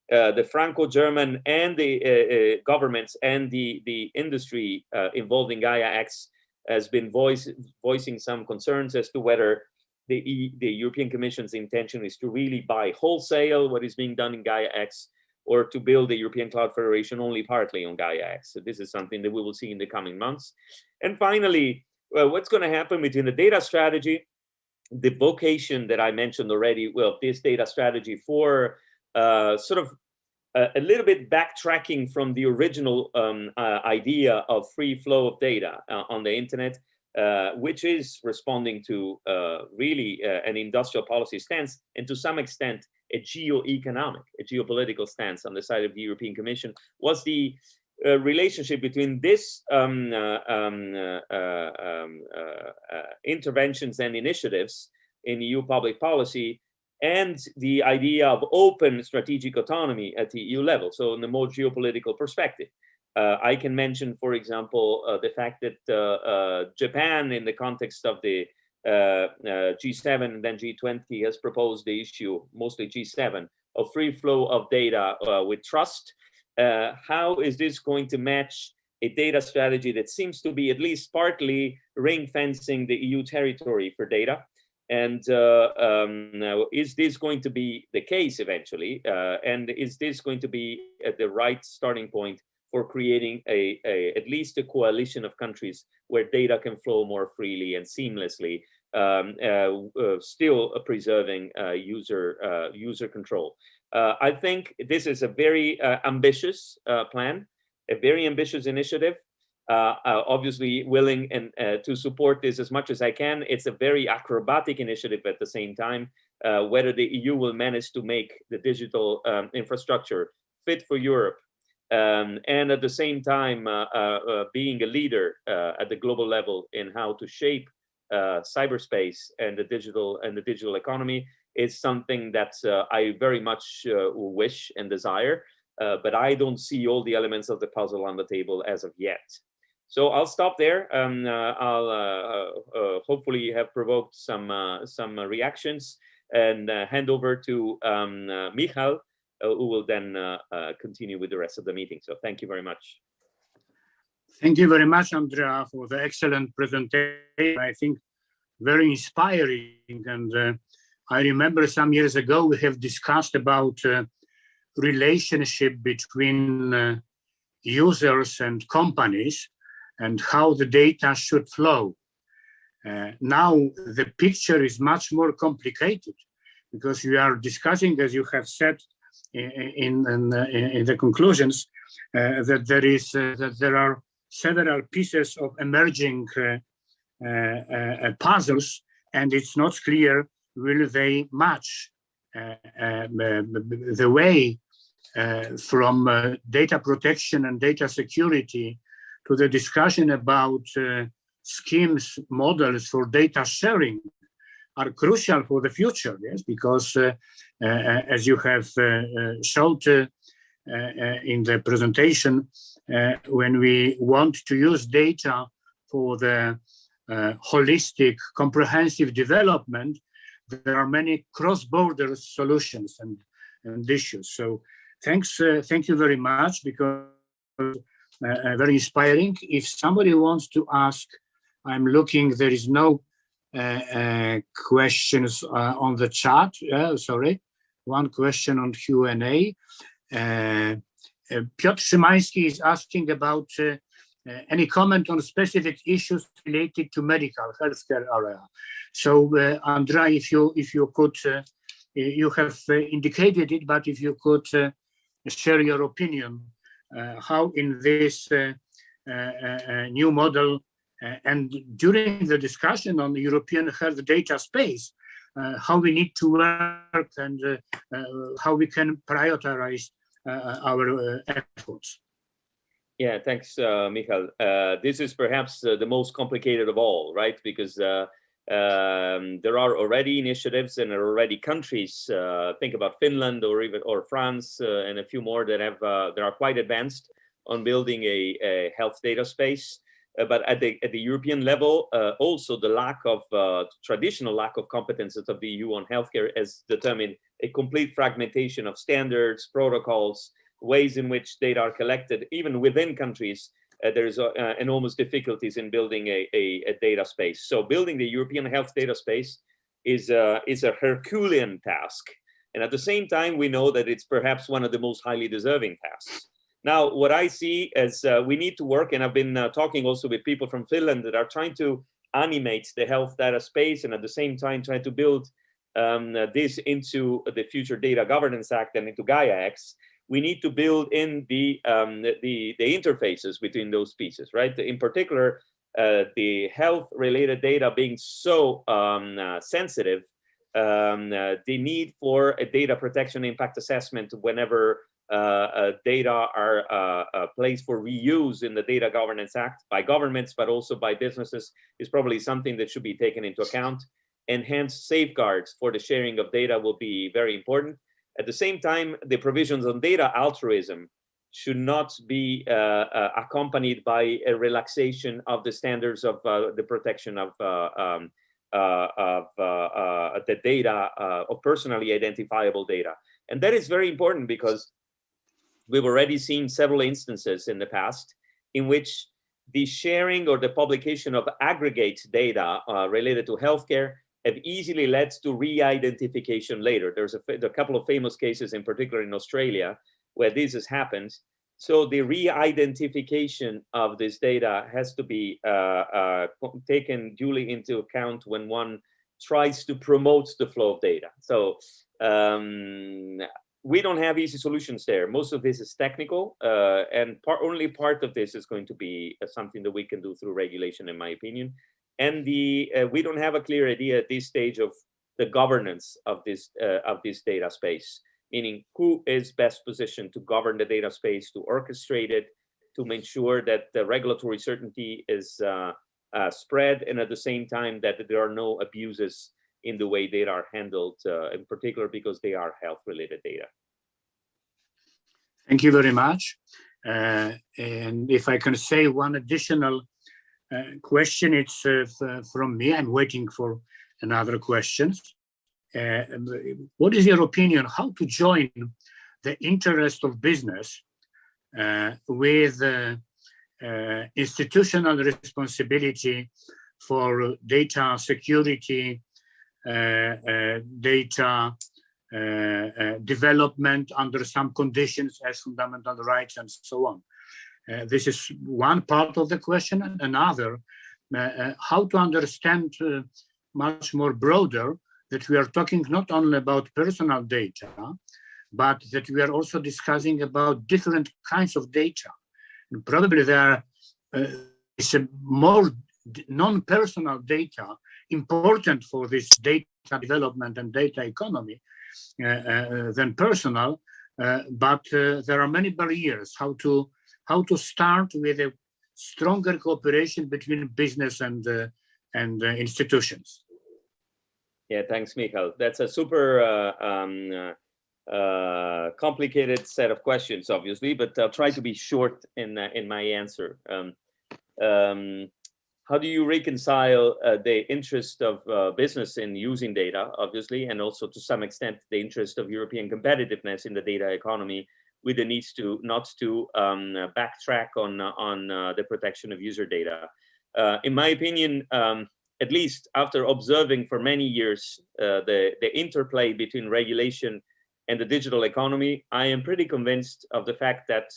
the Franco-German and the governments and the industry involved in Gaia-X has been voicing some concerns as to whether the European Commission's intention is to really buy wholesale what is being done in Gaia-X, or to build the European Cloud Federation only partly on Gaia-X. So this is something that we will see in the coming months. And finally, what's going to happen between the data strategy, the vocation that I mentioned already, well, this data strategy for sort of a little bit backtracking from the original idea of free flow of data on the internet, which is responding to really an industrial policy stance, and to some extent a geopolitical stance on the side of the European Commission, was the relationship between this interventions and initiatives in EU public policy and the idea of open strategic autonomy at the EU level, so in the more geopolitical perspective. I can mention, for example, the fact that Japan, in the context of the G7 and then G20, has proposed the issue, mostly G7, of free flow of data with trust. How is this going to match a data strategy that seems to be at least partly ring fencing the EU territory for data? And is this going to be the case eventually? And is this going to be at the right starting point for creating at least a coalition of countries where data can flow more freely and seamlessly, still preserving user control? I think this is a very ambitious plan, a very ambitious initiative. Obviously willing and to support this as much as I can. It's a very acrobatic initiative at the same time. Whether the EU will manage to make the digital infrastructure fit for Europe, and at the same time being a leader at the global level in how to shape cyberspace and the digital economy, is something that I very much wish and desire. But I don't see all the elements of the puzzle on the table as of yet. So I'll stop there. I'll hopefully have provoked some reactions, and hand over to Michal, who will then continue with the rest of the meeting. So thank you very much. Thank you very much, Andrea, for the excellent presentation. I think very inspiring. And I remember some years ago we have discussed about relationship between users and companies, and how the data should flow. Now the picture is much more complicated, because we are discussing, as you have said in the conclusions, that there are several pieces of emerging puzzles, and it's not clear will they match the way from data protection and data security to the discussion about schemes, models for data sharing are crucial for the future, yes, because as you have showed in the presentation, when we want to use data for the holistic, comprehensive development, there are many cross-border solutions and issues. So thank you very much, because very inspiring. If somebody wants to ask, I'm looking, there is no questions on the chat. Sorry, one question on Q&A. Piotr Szymański is asking about any comment on specific issues related to medical healthcare area. So Andrea, if you could, you have indicated it, but if you could share your opinion, how in this new model and during the discussion on the European health data space, how we need to work and how we can prioritize our efforts. Yeah, thanks, Michal. This is perhaps the most complicated of all, right? Because there are already initiatives and there are already countries. Think about Finland or France and a few more that are quite advanced on building a health data space. But at the European level, also the traditional lack of competences of the EU on healthcare has determined a complete fragmentation of standards, protocols, ways in which data are collected, even within countries. There's enormous difficulties in building a data space. So building the European health data space is a Herculean task. And at the same time, we know that it's perhaps one of the most highly deserving tasks. Now, what I see is we need to work, and I've been talking also with people from Finland that are trying to animate the health data space, and at the same time trying to build this into the future Data Governance Act and into Gaia X. We need to build in the interfaces between those pieces, right? In particular, the health-related data being so sensitive, the need for a data protection impact assessment whenever data are placed for reuse in the Data Governance Act by governments, but also by businesses, is probably something that should be taken into account. Enhanced safeguards for the sharing of data will be very important. At the same time, the provisions on data altruism should not be accompanied by a relaxation of the standards of the protection of the data, of personally identifiable data. And that is very important because we've already seen several instances in the past in which the sharing or the publication of aggregate data related to healthcare have easily led to re-identification later. There's a couple of famous cases, in particular in Australia, where this has happened. So the re-identification of this data has to be taken duly into account when one tries to promote the flow of data. So we don't have easy solutions there. Most of this is technical, and only part of this is going to be something that we can do through regulation, in my opinion. And we don't have a clear idea at this stage of the governance of this data space, meaning who is best positioned to govern the data space, to orchestrate it, to make sure that the regulatory certainty is spread, and at the same time that there are no abuses in the way data are handled, in particular because they are health-related data. Thank you very much. And if I can say one additional question, it's from me. I'm waiting for another questions. What is your opinion how to join the interest of business with institutional responsibility for data security, data development under some conditions as fundamental rights and so on? This is one part of the question. And another, how to understand much more broader that we are talking not only about personal data, but that we are also discussing about different kinds of data. And probably there is a more non-personal data important for this data development and data economy than personal, but there are many barriers how to start with a stronger cooperation between business and institutions. Yeah, thanks, Michal. That's a super complicated set of questions, obviously, but I'll try to be short in my answer. How do you reconcile the interest of business in using data, obviously, and also to some extent the interest of European competitiveness in the data economy, with the needs to not to backtrack on the protection of user data? In my opinion, at least after observing for many years the interplay between regulation and the digital economy, I am pretty convinced of the fact that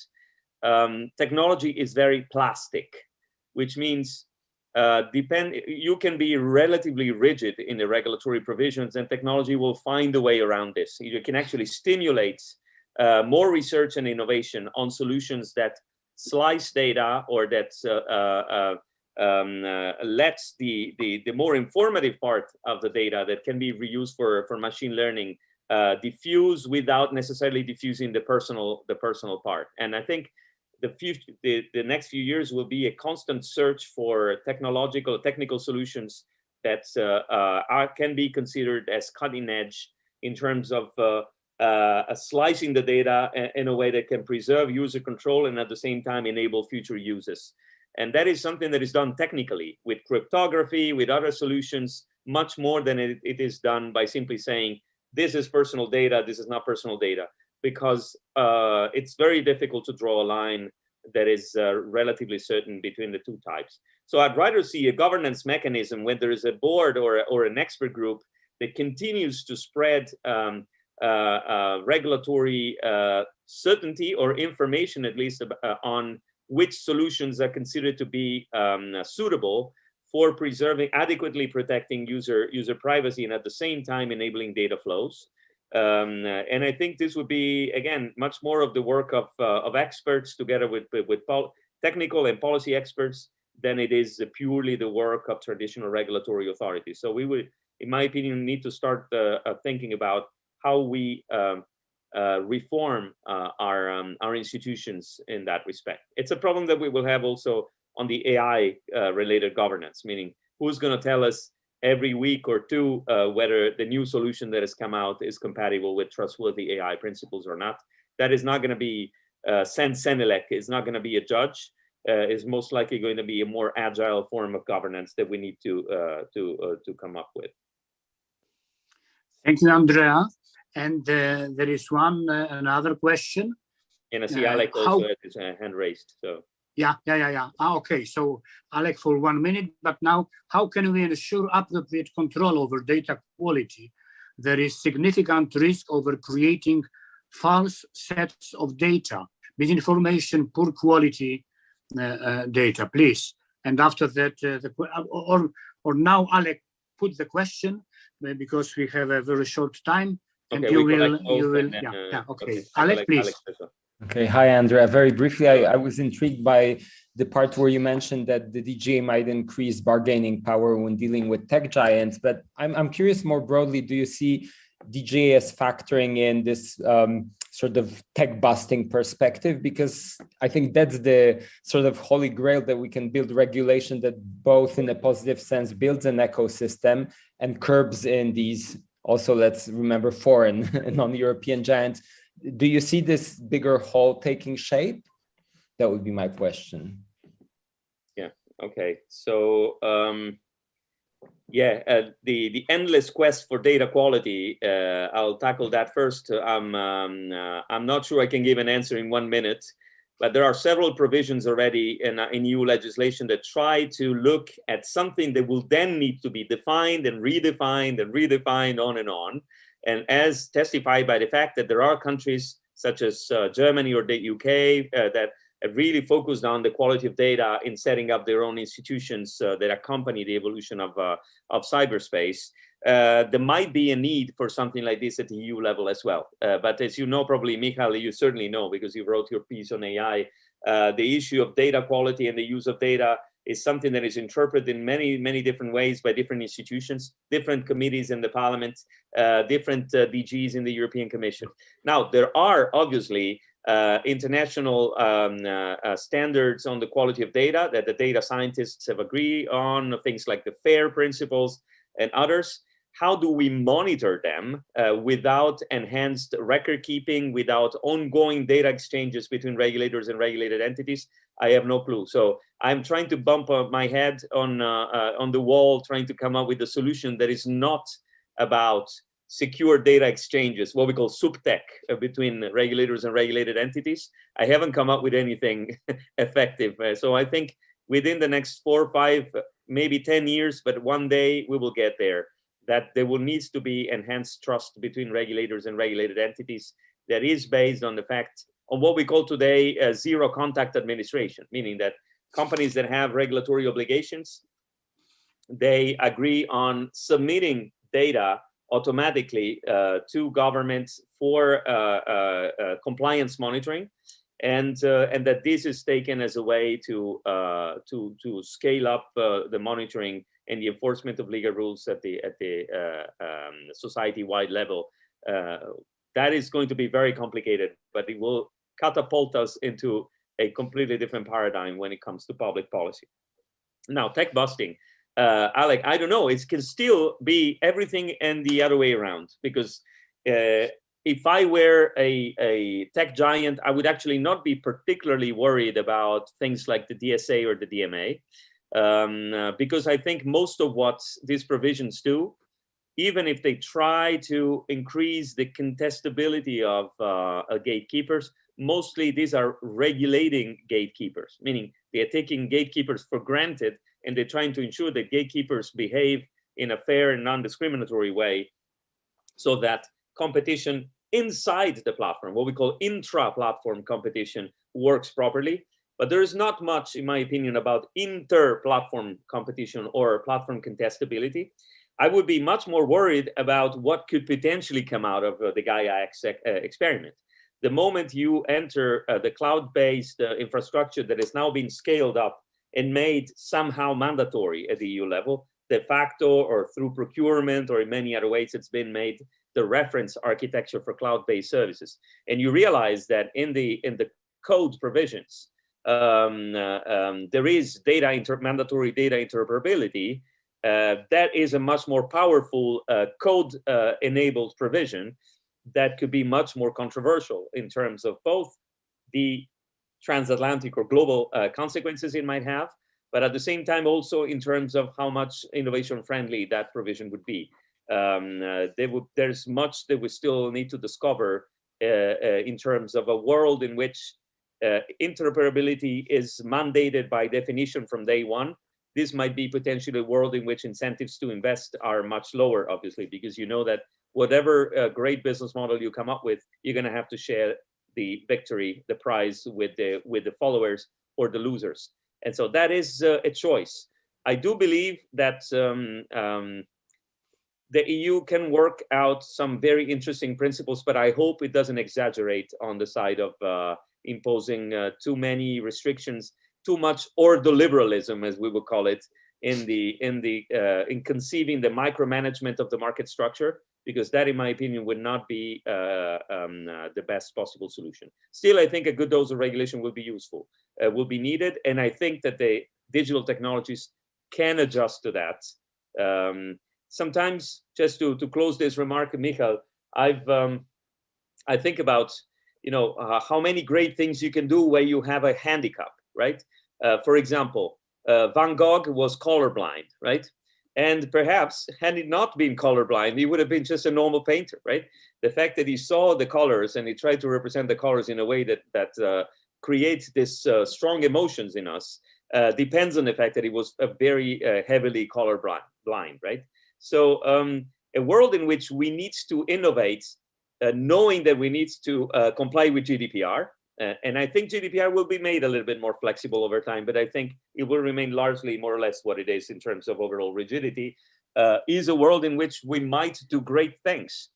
technology is very plastic, which means you can be relatively rigid in the regulatory provisions and technology will find a way around this. You can actually stimulate more research and innovation on solutions that slice data or that lets the more informative part of the data that can be reused for machine learning diffuse without necessarily diffusing the personal part. And I think the next few years will be a constant search for technical solutions that can be considered as cutting edge in terms of slicing the data in a way that can preserve user control and at the same time enable future uses. And that is something that is done technically with cryptography, with other solutions, much more than it is done by simply saying, this is personal data, this is not personal data, because it's very difficult to draw a line that is relatively certain between the two types. So I'd rather see a governance mechanism when there is a board or an expert group that continues to spread regulatory certainty or information, at least, on which solutions are considered to be suitable for adequately protecting user privacy, and at the same time enabling data flows. And I think this would be, again, much more of the work of experts together with technical and policy experts than it is purely the work of traditional regulatory authorities. So we would, in my opinion, need to start thinking about how we reform our institutions in that respect. It's a problem that we will have also on the AI related governance, meaning who's going to tell us every week or two whether the new solution that has come out is compatible with trustworthy AI principles or not. That is not going to be Senelec is not going to be a judge. Is most likely going to be a more agile form of governance that we need to come up with. Thank you, Andrea. And there is another question. And I see Alec also had his hand raised. So. Yeah. Okay, so Alec for 1 minute, but now how can we ensure appropriate control over data quality? There is significant risk over creating false sets of data, misinformation, poor quality data, please. And after that, or now Alec put the question because we have a very short time, and okay, you will. Okay. Alec, please. Okay, hi Andrea. Very briefly, I was intrigued by the part where you mentioned that the DGA might increase bargaining power when dealing with tech giants, but I'm curious more broadly, do you see DGA as factoring in this sort of tech busting perspective? Because I think that's the sort of holy grail, that we can build regulation that both in a positive sense builds an ecosystem and curbs in these, also let's remember, foreign and non-European giants. Do you see this bigger whole taking shape? That would be my question. Yeah, okay. So, the endless quest for data quality, I'll tackle that first. I'm not sure I can give an answer in 1 minute, but there are several provisions already in EU legislation that try to look at something that will then need to be defined and redefined on and on. And as testified by the fact that there are countries such as Germany or the UK that have really focused on the quality of data in setting up their own institutions that accompany the evolution of cyberspace, there might be a need for something like this at the EU level as well. But as you know, probably, Michal, you certainly know because you wrote your piece on AI, the issue of data quality and the use of data is something that is interpreted in many different ways by different institutions, different committees in the parliament, different DGs in the European Commission. Now, there are obviously international standards on the quality of data that the data scientists have agreed on, things like the FAIR principles and others. How do we monitor them without enhanced record keeping, without ongoing data exchanges between regulators and regulated entities? I have no clue. So I'm trying to bump my head on the wall, trying to come up with a solution that is not about secure data exchanges, what we call subtech between regulators and regulated entities. I haven't come up with anything effective. So I think within the next 4, 5, maybe 10 years, but one day we will get there, that there will needs to be enhanced trust between regulators and regulated entities that is based on the fact on what we call today zero contact administration, meaning that companies that have regulatory obligations, they agree on submitting data automatically to governments for compliance monitoring, and that this is taken as a way to scale up the monitoring and the enforcement of legal rules at the society-wide level. That is going to be very complicated, but it will catapult us into a completely different paradigm when it comes to public policy. Now, tech busting. Alec, I don't know, it can still be everything and the other way around, because if I were a tech giant, I would actually not be particularly worried about things like the DSA or the DMA, because I think most of what these provisions do even if they try to increase the contestability of gatekeepers, mostly these are regulating gatekeepers, meaning they are taking gatekeepers for granted, and they're trying to ensure that gatekeepers behave in a fair and non-discriminatory way, so that competition inside the platform, what we call intra-platform competition, works properly. But there is not much, in my opinion, about inter-platform competition or platform contestability. I would be much more worried about what could potentially come out of the Gaia experiment. The moment you enter the cloud-based infrastructure that is now being scaled up and made somehow mandatory at the EU level, de facto or through procurement or in many other ways, it's been made the reference architecture for cloud-based services. And you realize that in the code provisions, there is mandatory data interoperability. That is a much more powerful code-enabled provision that could be much more controversial in terms of both the transatlantic or global consequences it might have, but at the same time also in terms of how much innovation-friendly that provision would be. There's much that we still need to discover in terms of a world in which interoperability is mandated by definition from day one. This might be potentially a world in which incentives to invest are much lower, obviously, because you know that whatever great business model you come up with, you're going to have to share the victory, the prize with the followers or the losers. And so that is a choice. I do believe that the EU can work out some very interesting principles, but I hope it doesn't exaggerate on the side of imposing too many restrictions, too much ordoliberalism, as we would call it, in conceiving the micromanagement of the market structure, because that, in my opinion, would not be the best possible solution. Still, I think a good dose of regulation will be useful, will be needed, and I think that the digital technologies can adjust to that. Sometimes, just to close this remark, Michal, I think about how many great things you can do where you have a handicap, right? For example, Van Gogh was colorblind, right? And perhaps had he not been colorblind, he would have been just a normal painter, right? The fact that he saw the colors and he tried to represent the colors in a way that creates this strong emotions in us depends on the fact that he was a very heavily colorblind, right? So a world in which we need to innovate, knowing that we need to comply with GDPR, and I think GDPR will be made a little bit more flexible over time, but I think it will remain largely more or less what it is in terms of overall rigidity, is a world in which we might do great things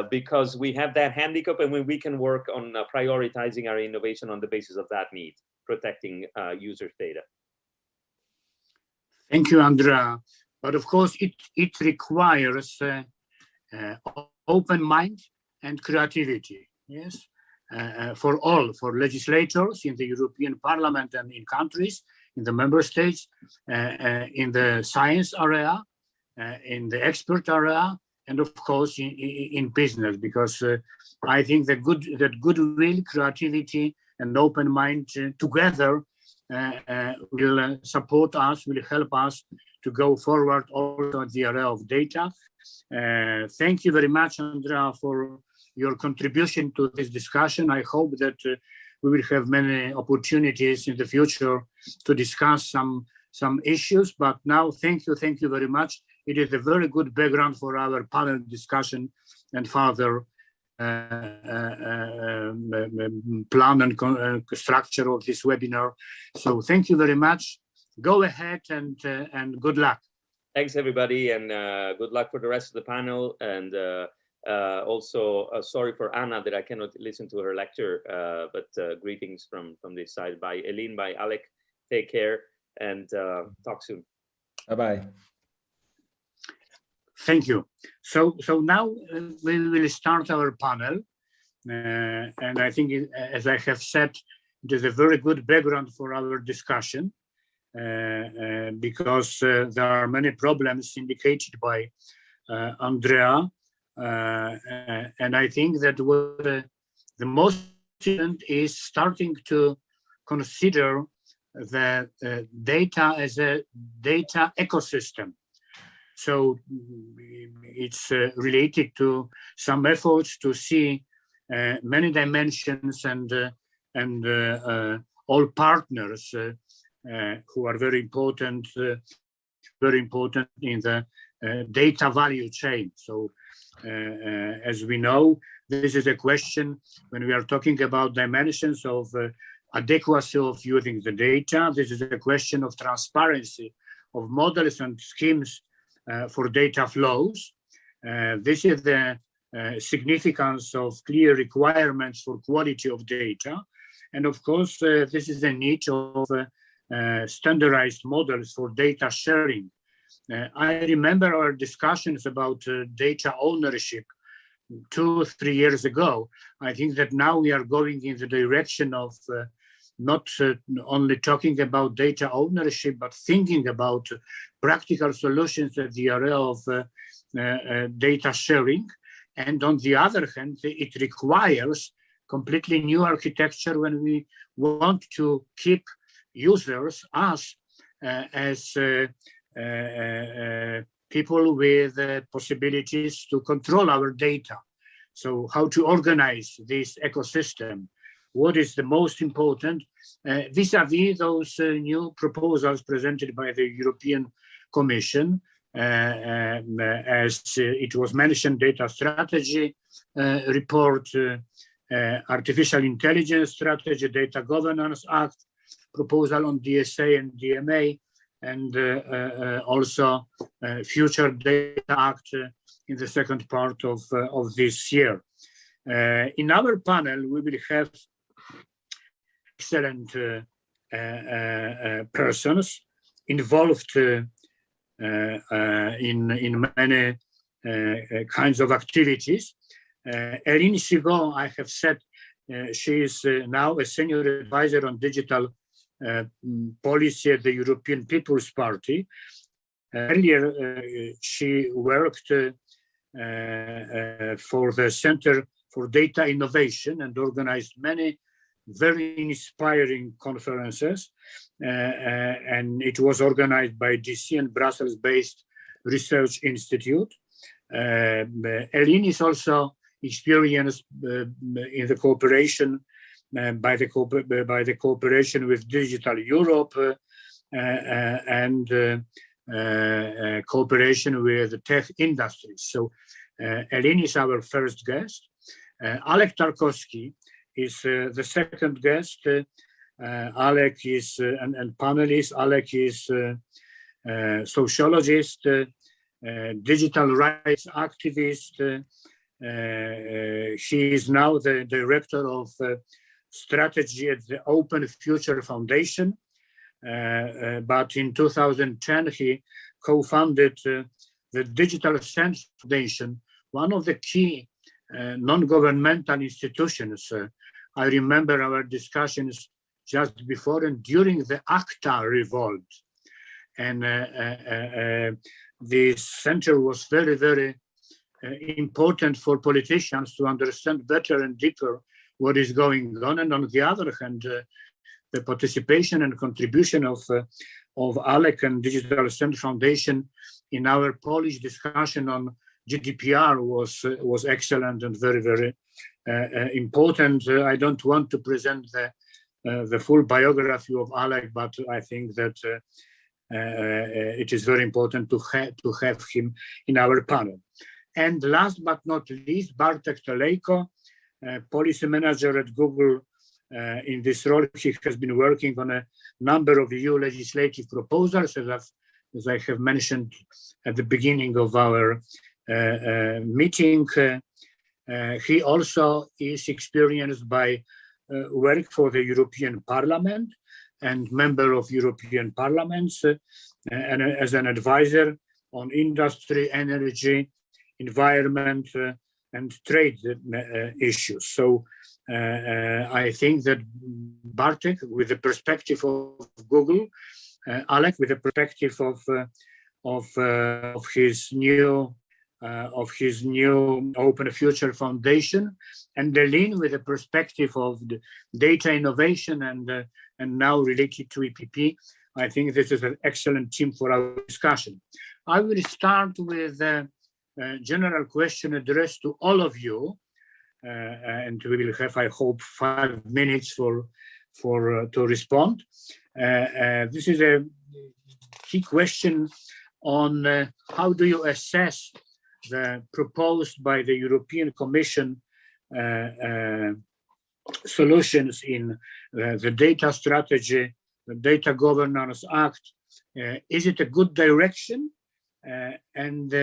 because we have that handicap, and when we can work on prioritizing our innovation on the basis of that need, protecting users' data. Thank you, Andrea. But of course, it requires open mind and creativity, yes, for legislators in the European Parliament and in countries, in the member states, in the science area, in the expert area, and of course in business, because I think that goodwill, creativity, and open mind together will support us, will help us to go forward also in the area of data. Thank you very much, Andrea, for your contribution to this discussion. I hope that we will have many opportunities in the future to discuss some issues, but now thank you very much. It is a very good background for our panel discussion and further plan and structure of this webinar. So thank you very much. Go ahead and good luck. Thanks, everybody, and good luck for the rest of the panel. And also sorry for Anna that I cannot listen to her lecture, but greetings from this side. By Eileen, by Alec. Take care and talk soon. Bye-bye. Thank you. So now we will start our panel. And I think, as I have said, it is a very good background for our discussion because there are many problems indicated by Andrea. And I think that what the most important is starting to consider the data as a data ecosystem. So it's related to some efforts to see many dimensions and all partners who are very important in the data value chain. So as we know, this is a question when we are talking about dimensions of adequacy of using the data. This is a question of transparency of models and schemes for data flows. This is the significance of clear requirements for quality of data. And of course, this is the need of standardized models for data sharing. I remember our discussions about data ownership 2 or 3 years ago. I think that now we are going in the direction of not only talking about data ownership, but thinking about practical solutions at the area of data sharing. And on the other hand, it requires completely new architecture when we want to keep users, us, as people with possibilities to control our data. So how to organize this ecosystem? What is the most important vis-a-vis those new proposals presented by the European Commission, as it was mentioned, data strategy report, artificial intelligence strategy, data governance act, proposal on DSA and DMA, and also future data act in the second part of this year. In our panel, we will have excellent persons involved in many kinds of activities. Eline Chigon, I have said, she is now a senior advisor on digital policy at the European People's Party. Earlier, she worked for the Center for Data Innovation and organized many very inspiring conferences. And it was organized by DC and Brussels-based Research Institute. Eline is also experienced in the cooperation by the cooperation with Digital Europe and cooperation with tech industries. So Eline is our first guest. Alek Tarkowski is the second guest. Alek is, and panelist, Alek is sociologist, digital rights activist. He is now the director of strategy at the Open Future Foundation. But in 2010, he co-founded the Digital Sense Foundation, one of the key non-governmental institutions. I remember our discussions just before and during the ACTA revolt. And this center was very, very important for politicians to understand better and deeper what is going on. And on the other hand, the participation and contribution of Alek and Digital Sense Foundation in our Polish discussion on GDPR was excellent and very, very important. I don't want to present the full biography of Alek, but I think that it is very important to have him in our panel. And last but not least, Bartek Telejko, policy manager at Google. In this role, he has been working on a number of EU legislative proposals, as I have mentioned at the beginning of our meeting. He also is experienced by work for the European Parliament and member of European Parliaments, and as an advisor on industry, energy, environment, and trade issues. So I think that Bartek, with the perspective of Google, Alek, with the perspective of his new Open Future Foundation, and Eline with the perspective of the data innovation and now related to EPP, I think this is an excellent team for our discussion. I will start with a general question addressed to all of you, and we will have, I hope, 5 minutes to respond. This is a key question on how do you assess the proposed by the European Commission solutions in the data strategy, the Data Governance Act. Is it a good direction? And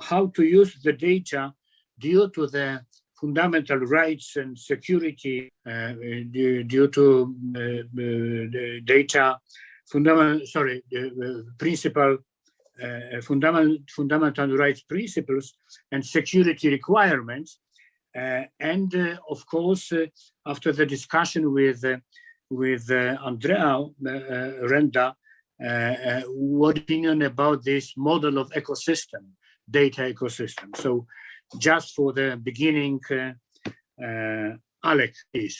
how to use the data due to the fundamental rights and security, due to the data fundamental rights principles and security requirements. And of course, after the discussion with Andrea Renda, what opinion about this model of ecosystem, data ecosystem? So just for the beginning, Alex, please.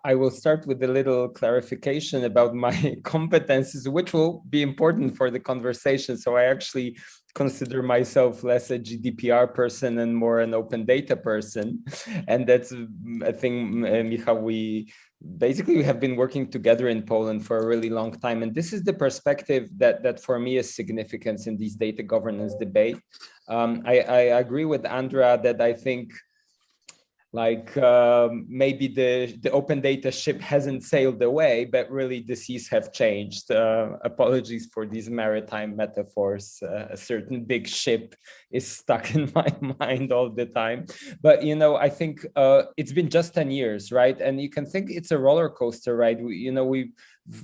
I will start with a little clarification about my competences, which will be important for the conversation. So I actually consider myself less a GDPR person and more an open data person. And that's, I think, Michał, we have been working together in Poland for a really long time. And this is the perspective that for me is significant in these data governance debate. I agree with Andrea that I think maybe the open data ship hasn't sailed away, but really the seas have changed. Apologies for these maritime metaphors. A certain big ship is stuck in my mind all the time. But, you know, I think it's been just 10 years, right? And you can think it's a roller coaster, right? We've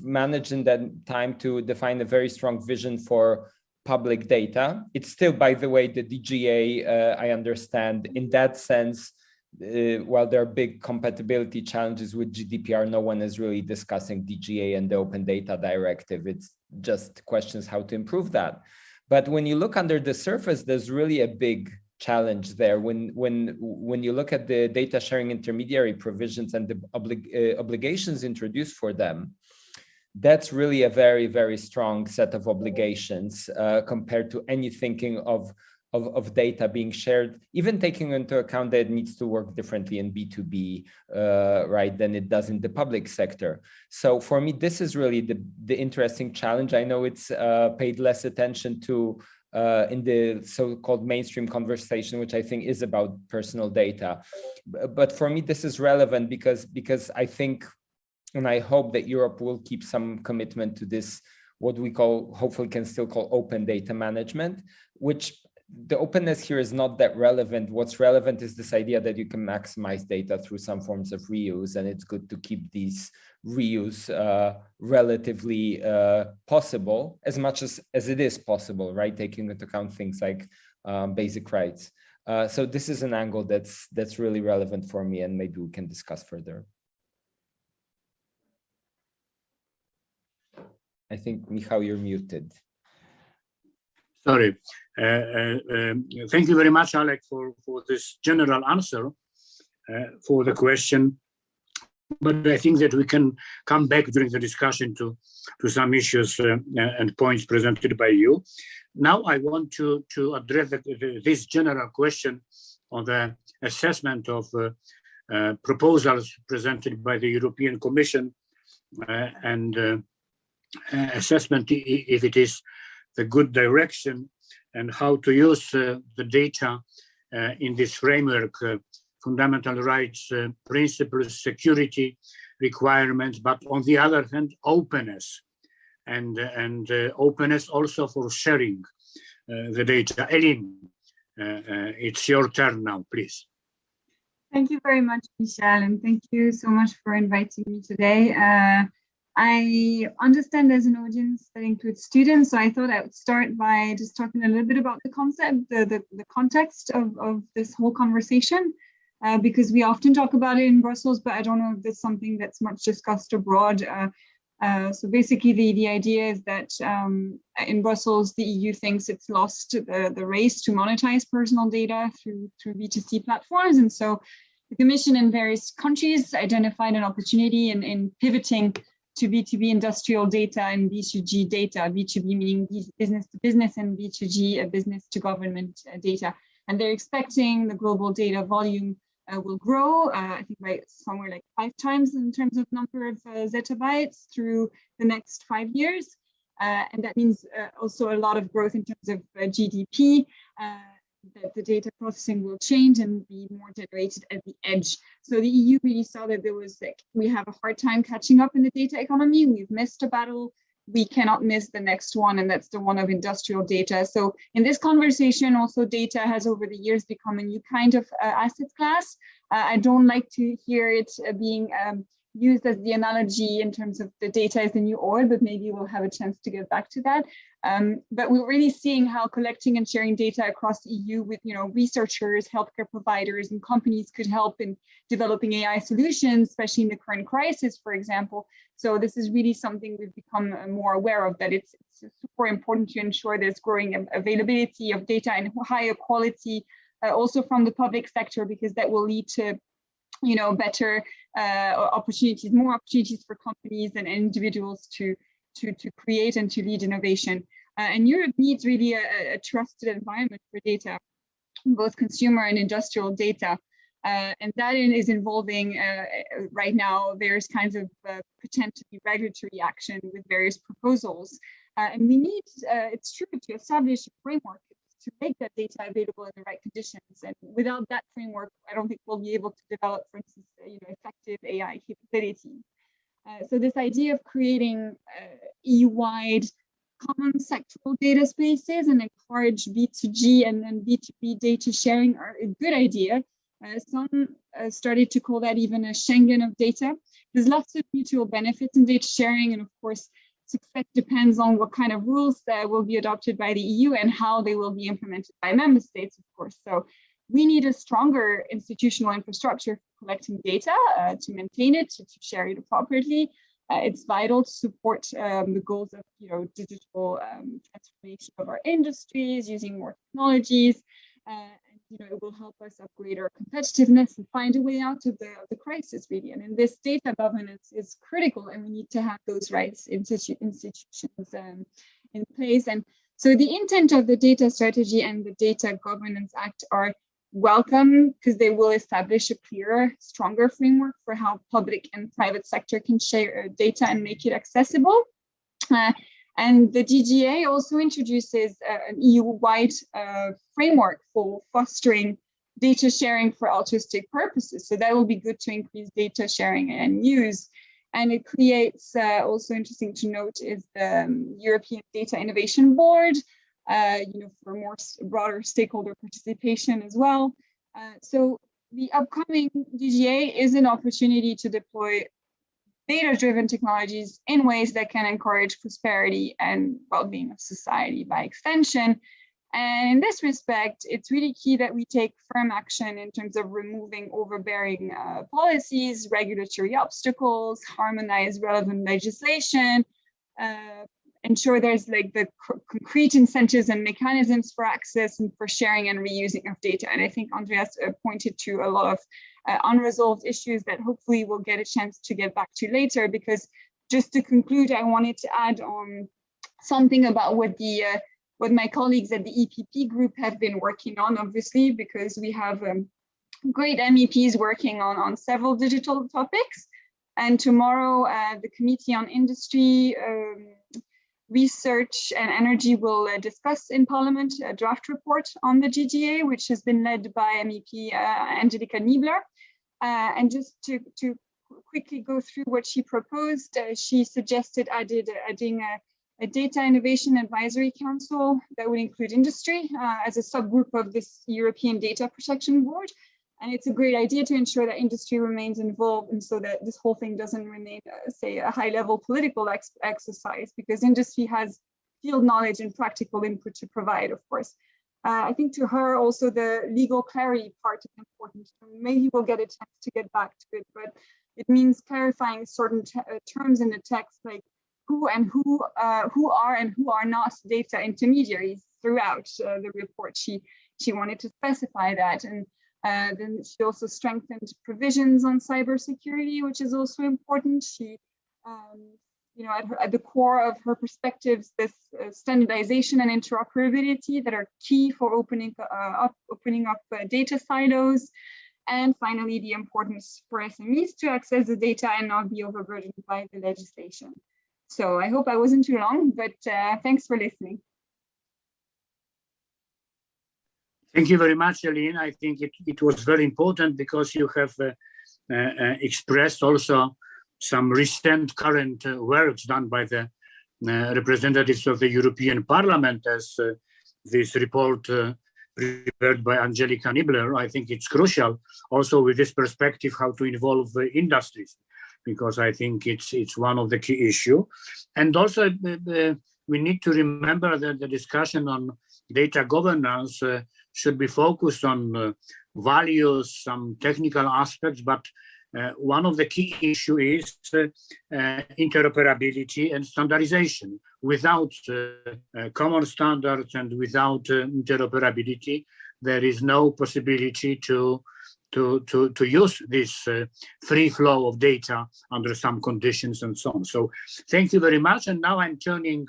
managed in that time to define a very strong vision for public data. It's still, by the way, the DGA, I understand, in that sense, while there are big compatibility challenges with GDPR, no one is really discussing DGA and the Open Data Directive. It's just questions how to improve that. But when you look under the surface, there's really a big challenge there. When you look at the data sharing intermediary provisions and the obligations introduced for them, that's really a very, very strong set of obligations compared to any thinking of data being shared, even taking into account that it needs to work differently in B2B, right, than it does in the public sector. So for me, this is really the interesting challenge. I know it's paid less attention to in the so-called mainstream conversation, which I think is about personal data. But for me, this is relevant because I think, and I hope that Europe will keep some commitment to this, what we call, hopefully can still call open data management, which the openness here is not that relevant. What's relevant is this idea that you can maximize data through some forms of reuse, and it's good to keep these reuse relatively possible, as much as it is possible, right? Taking into account things like basic rights. So this is an angle that's really relevant for me, and maybe we can discuss further. I think, Michał, you're muted. Sorry. Thank you very much, Alec, for this general answer for the question. But I think that we can come back during the discussion to some issues and points presented by you. Now I want to address this general question on the assessment of proposals presented by the European Commission and assessment if it is the good direction and how to use the data in this framework, fundamental rights principles, security requirements, but on the other hand, openness and openness also for sharing the data. Elin, it's your turn now, please. Thank you very much, Michał, and thank you so much for inviting me today. I understand there's an audience that includes students, so I thought I would start by just talking a little bit about the concept, the context of this whole conversation, because we often talk about it in Brussels, but I don't know if there's something that's much discussed abroad. So basically, the idea is that in Brussels, the EU thinks it's lost the race to monetize personal data through B2C platforms, and so the Commission in various countries identified an opportunity in pivoting to B2B industrial data and B2G data, B2B meaning business to business and B2G business to government data. And they're expecting the global data volume will grow, I think by somewhere like 5 times in terms of number of zettabytes through the next 5 years. And that means also a lot of growth in terms of GDP, that the data processing will change and be more generated at the edge. So the EU really saw that there was like, we have a hard time catching up in the data economy. We've missed a battle. We cannot miss the next one, and that's the one of industrial data. So in this conversation, also data has over the years become a new kind of asset class. I don't like to hear it being used as the analogy in terms of the data is the new oil, but maybe we'll have a chance to get back to that. But we're really seeing how collecting and sharing data across the EU with researchers, healthcare providers, and companies could help in developing AI solutions, especially in the current crisis, for example. So this is really something we've become more aware of, that it's super important to ensure there's growing availability of data and higher quality, also from the public sector, because that will lead to better opportunities, more opportunities for companies and individuals to create and to lead innovation. And Europe needs really a trusted environment for data, both consumer and industrial data. And that is involving right now various kinds of potentially regulatory action with various proposals. And we need, it's true, to establish a framework to make that data available in the right conditions. And without that framework, I don't think we'll be able to develop, for instance, effective AI capabilities. So this idea of creating EU-wide common sectoral data spaces and encourage B2G and B2B data sharing are a good idea. Some started to call that even a Schengen of data. There's lots of mutual benefits in data sharing, and of course, success depends on what kind of rules that will be adopted by the EU and how they will be implemented by member states, of course. So we need a stronger institutional infrastructure for collecting data, to maintain it, to share it appropriately. It's vital to support the goals of digital transformation of our industries, using more technologies. It will help us upgrade our competitiveness and find a way out of the crisis, really. And in this, data governance is critical, and we need to have those rights institutions in place. And so the intent of the data strategy and the Data Governance Act are welcome, because they will establish a clearer, stronger framework for how public and private sector can share data and make it accessible. And the DGA also introduces an EU-wide framework for fostering data sharing for altruistic purposes. So that will be good to increase data sharing and use. And it creates, also interesting to note, is the European Data Innovation Board, for more broader stakeholder participation as well. So the upcoming DGA is an opportunity to deploy data-driven technologies in ways that can encourage prosperity and well-being of society by extension. And in this respect, it's really key that we take firm action in terms of removing overbearing policies, regulatory obstacles, harmonize relevant legislation, ensure there's the concrete incentives and mechanisms for access and for sharing and reusing of data. And I think Andreas pointed to a lot of unresolved issues that hopefully we'll get a chance to get back to later. Because just to conclude, I wanted to add on something about what my colleagues at the EPP group have been working on, obviously, because we have great MEPs working on several digital topics. And tomorrow, the Committee on Industry, Research and Energy will discuss in Parliament a draft report on the GGA, which has been led by MEP Angelika Niebler. And just to quickly go through what she proposed, she suggested adding a Data Innovation Advisory Council that would include industry as a subgroup of this European Data Protection Board. And it's a great idea to ensure that industry remains involved, and so that this whole thing doesn't remain, say, a high-level political exercise, because industry has field knowledge and practical input to provide, of course. I think to her also the legal clarity part is important. Maybe we'll get a chance to get back to it, but it means clarifying certain terms in the text, like who are and who are not data intermediaries throughout the report. She wanted to specify that. And then she also strengthened provisions on cybersecurity, which is also important. She at the core of her perspectives, this standardization and interoperability that are key for opening up data silos. And finally, the importance for SMEs to access the data and not be overburdened by the legislation. So I hope I wasn't too long, but thanks for listening. Thank you very much, Aline. I think it was very important because you have expressed also some recent current works done by the representatives of the European Parliament, as this report prepared by Angelika Niebler. I think it's crucial also with this perspective how to involve industries, because I think it's one of the key issues. And also we need to remember that the discussion on data governance should be focused on values, some technical aspects, but one of the key issues is interoperability and standardization. Without common standards and without interoperability, there is no possibility to use this free flow of data under some conditions and so on. So thank you very much. And now I'm turning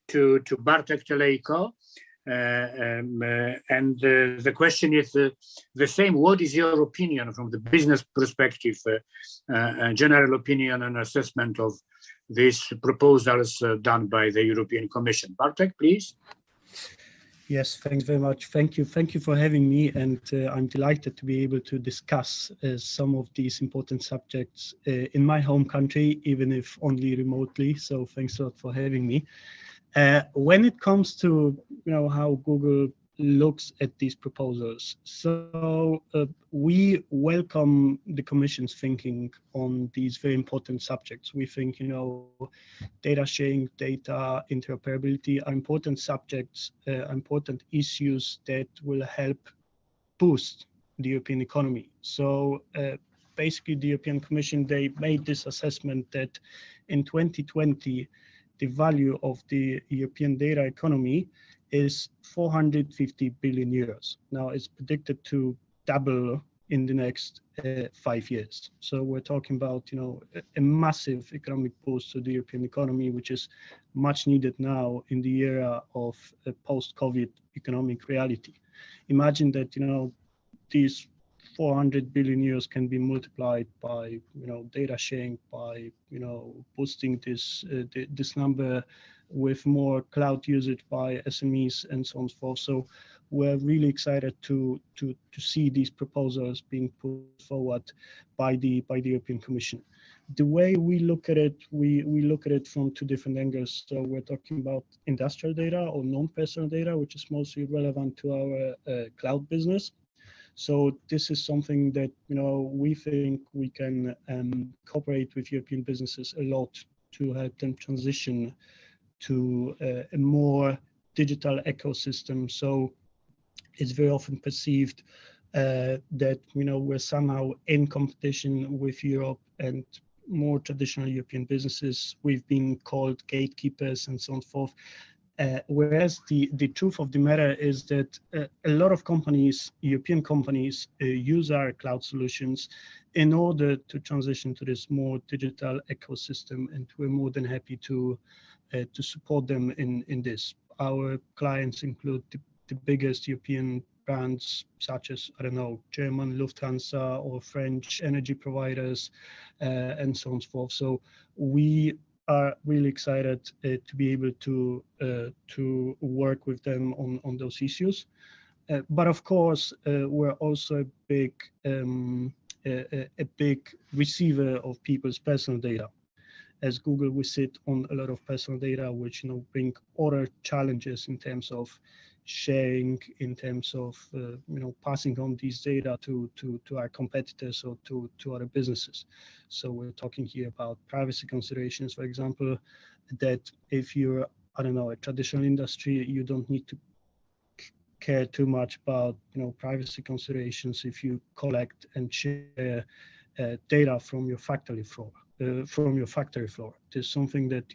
to Bartek Telejko. And the question is the same. What is your opinion from the business perspective, general opinion and assessment of these proposals done by the European Commission? Bartek, please. Yes, thanks very much. Thank you for having me, and I'm delighted to be able to discuss some of these important subjects in my home country, even if only remotely. So thanks a lot for having me. When it comes to how Google looks at these proposals, so we welcome the Commission's thinking on these very important subjects. We think data sharing, data interoperability are important subjects, important issues that will help boost the European economy. So basically, the European Commission, they made this assessment that in 2020. The value of the European data economy is 450 billion euros. Now it's predicted to double in the next 5 years. So we're talking about, a massive economic boost to the European economy, which is much needed now in the era of a post-COVID economic reality. Imagine that, these 400 billion euros can be multiplied by data sharing, by boosting this number with more cloud usage by SMEs and so on and so forth. So we're really excited to see these proposals being put forward by the European Commission. The way we look at it, we look at it from two different angles. So we're talking about industrial data or non-personal data, which is mostly relevant to our cloud business. So this is something that we think we can cooperate with European businesses a lot to help them transition to a more digital ecosystem. So it's very often perceived that we're somehow in competition with Europe and more traditional European businesses. We've been called gatekeepers and so on and so forth. Whereas the truth of the matter is that a lot of companies, European companies, use our cloud solutions in order to transition to this more digital ecosystem, and we're more than happy to support them in this. Our clients include the biggest European brands, such as, German Lufthansa or French energy providers, and so on and so forth. So we are really excited to be able to work with them on those issues. But of course, we're also a big receiver of people's personal data. As Google, we sit on a lot of personal data, which bring other challenges in terms of sharing, in terms of passing on these data to our competitors or to other businesses. So we're talking here about privacy considerations, for example, that if you're a traditional industry, you don't need to care too much about privacy considerations if you collect and share data from your factory floor. There's something that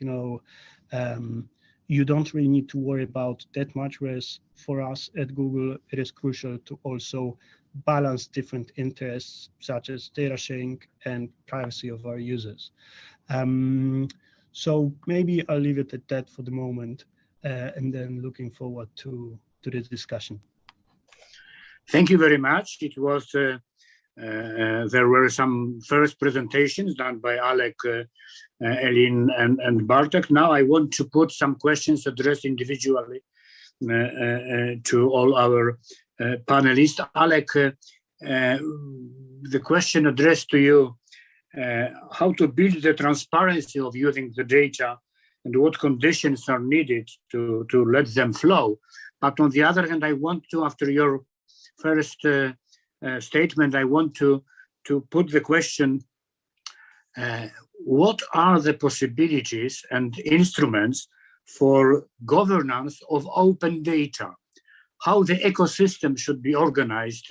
you don't really need to worry about that much, whereas for us at Google, it is crucial to also balance different interests, such as data sharing and privacy of our users. So maybe I'll leave it at that for the moment, and then looking forward to the discussion. Thank you very much. It was there were some first presentations done by Alek, Elin, and Bartek. Now I want to put some questions addressed individually to all our panelists. Alek, the question addressed to you, how to build the transparency of using the data and what conditions are needed to let them flow. But on the other hand, I want to, after your first statement, I want to put the question, what are the possibilities and instruments for governance of open data? How the ecosystem should be organized,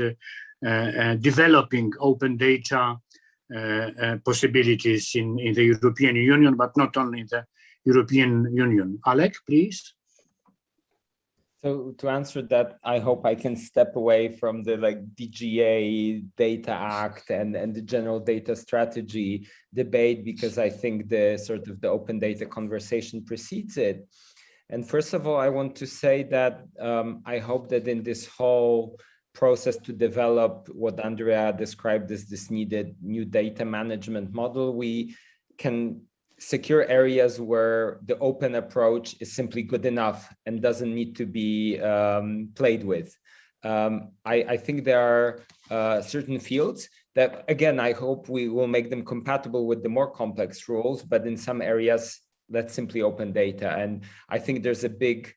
developing open data possibilities in the European Union, but not only in the European Union. Alek, please. So to answer that, I hope I can step away from the DGA Data Act and the general data strategy debate, because I think the sort of the open data conversation precedes it. And first of all, I want to say that I hope that in this whole process to develop what Andrea described as this needed new data management model, we can secure areas where the open approach is simply good enough and doesn't need to be played with. I think there are certain fields that, again, I hope we will make them compatible with the more complex rules, but in some areas, let's simply open data. And I think there's a big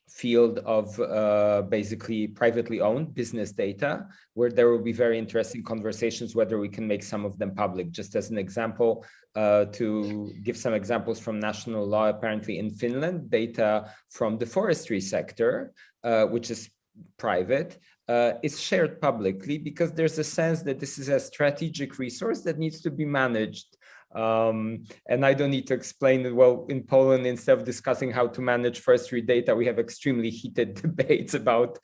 field of basically privately owned business data, where there will be very interesting conversations whether we can make some of them public. Just as an example, to give some examples from national law, apparently in Finland, data from the forestry sector, which is private, is shared publicly because there's a sense that this is a strategic resource that needs to be managed. And I don't need to explain it. Well, in Poland, instead of discussing how to manage forestry data, we have extremely heated debates about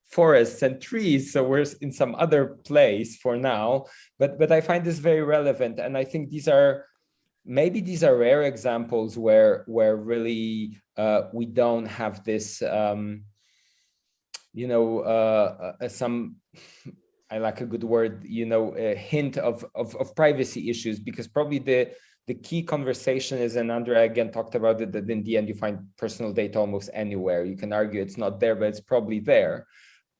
forests and trees. So we're in some other place for now, but I find this very relevant. And I think maybe these are rare examples where really we don't have this, some, I like a good word, a hint of privacy issues, because probably the key conversation is, and Andrea again talked about it, that in the end you find personal data almost anywhere. You can argue it's not there, but it's probably there.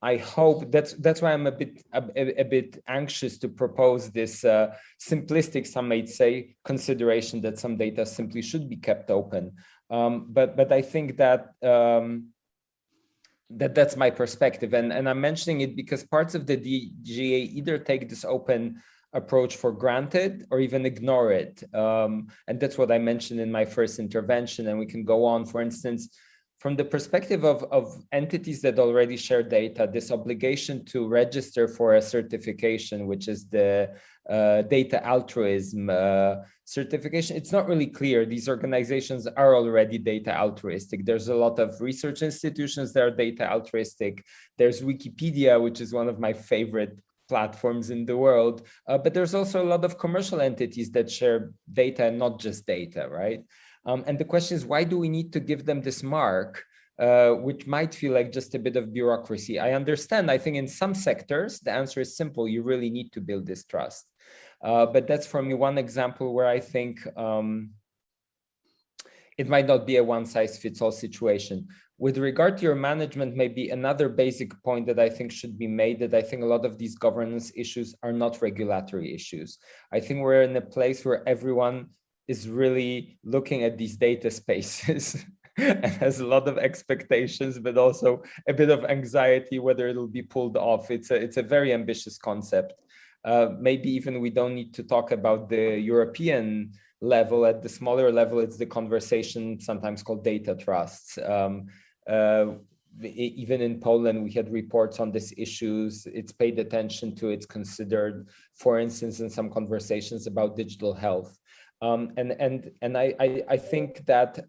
I hope that's why I'm a bit anxious to propose this simplistic, some might say, consideration that some data simply should be kept open. But I think that that's my perspective, and I'm mentioning it because parts of the DGA either take this open approach for granted or even ignore it, and that's what I mentioned in my first intervention. And we can go on, for instance, from the perspective of entities that already share data, this obligation to register for a certification, which is the data altruism certification, it's not really clear. These organizations are already data altruistic. There's a lot of research institutions that are data altruistic. There's Wikipedia, which is one of my favorite platforms in the world, but there's also a lot of commercial entities that share data and not just data, right? And the question is, why do we need to give them this mark, which might feel like just a bit of bureaucracy? I understand. I think in some sectors, the answer is simple. You really need to build this trust. But that's for me one example where I think it might not be a one-size-fits-all situation. With regard to your management, maybe another basic point that I think should be made, that I think a lot of these governance issues are not regulatory issues. I think we're in a place where everyone is really looking at these data spaces and has a lot of expectations, but also a bit of anxiety whether it'll be pulled off. It's a very ambitious concept. Maybe even we don't need to talk about the European level. At the smaller level, it's the conversation sometimes called data trusts. Even in Poland, we had reports on these issues. It's paid attention to, it's considered, for instance, in some conversations about digital health. And I think that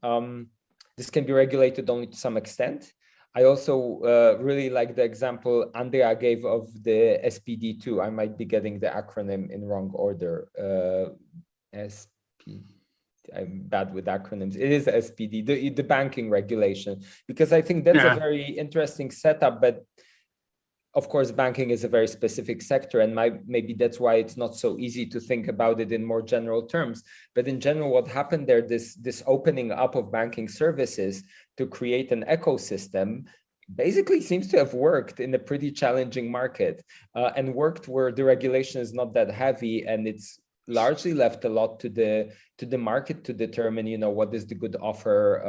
this can be regulated only to some extent. I also really like the example Andrea gave of the SPD2. I might be getting the acronym in wrong order. I'm bad with acronyms. It is SPD, the banking regulation, because I think that's a very interesting setup. But of course, banking is a very specific sector, and maybe that's why it's not so easy to think about it in more general terms. But in general, what happened there, this opening up of banking services to create an ecosystem, basically seems to have worked in a pretty challenging market, and worked where the regulation is not that heavy, and it's largely left a lot to the market to determine, what is the good offer,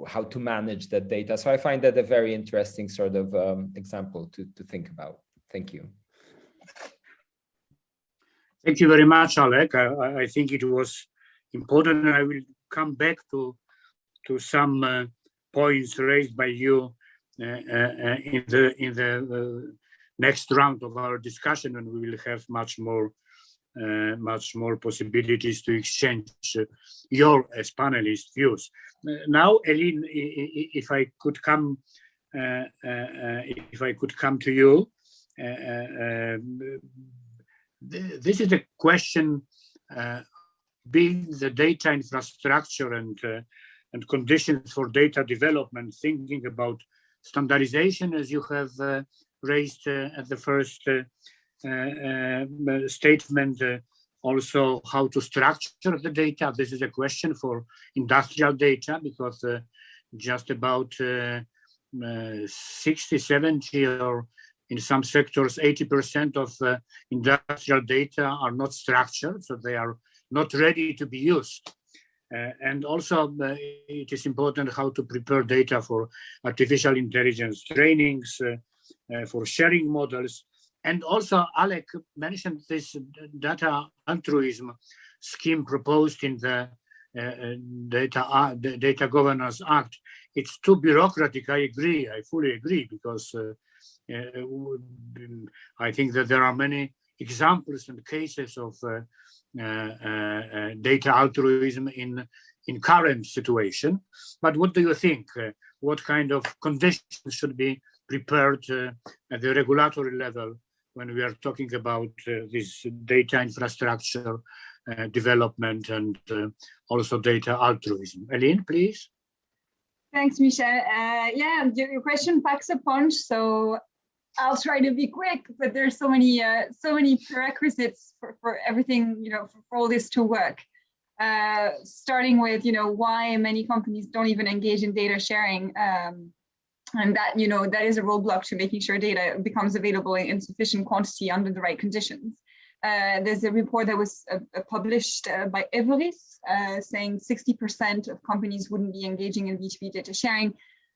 how to manage that data. So I find that a very interesting sort of example to think about. Thank you. Thank you very much, Alek. I think it was important, and I will come back to some points raised by you in the next round of our discussion, and we will have much more possibilities to exchange your as panelists views. Now, Eline, if I could come to you, this is a question being the data infrastructure and conditions for data development, thinking about standardization, as you have raised at the first statement, also how to structure the data. This is a question for industrial data, because just about 60, 70, or in some sectors, 80% of industrial data are not structured, so they are not ready to be used. And also, it is important how to prepare data for artificial intelligence trainings, for sharing models. And also, Alek mentioned this data altruism scheme proposed in the Data Governance Act. It's too bureaucratic, I agree, I fully agree, because I think that there are many examples and cases of data altruism in current situation. But what do you think? What kind of conditions should be prepared at the regulatory level when we are talking about this data infrastructure development and also data altruism? Eline, please. Thanks, Michel. Yeah, your question packs a punch, so I'll try to be quick. But there's so many prerequisites for everything, for all this to work. Starting with, why many companies don't even engage in data sharing. And that, that is a roadblock to making sure data becomes available in sufficient quantity under the right conditions. There's a report that was published by Everis saying 60% of companies wouldn't be engaging in B2B data sharing,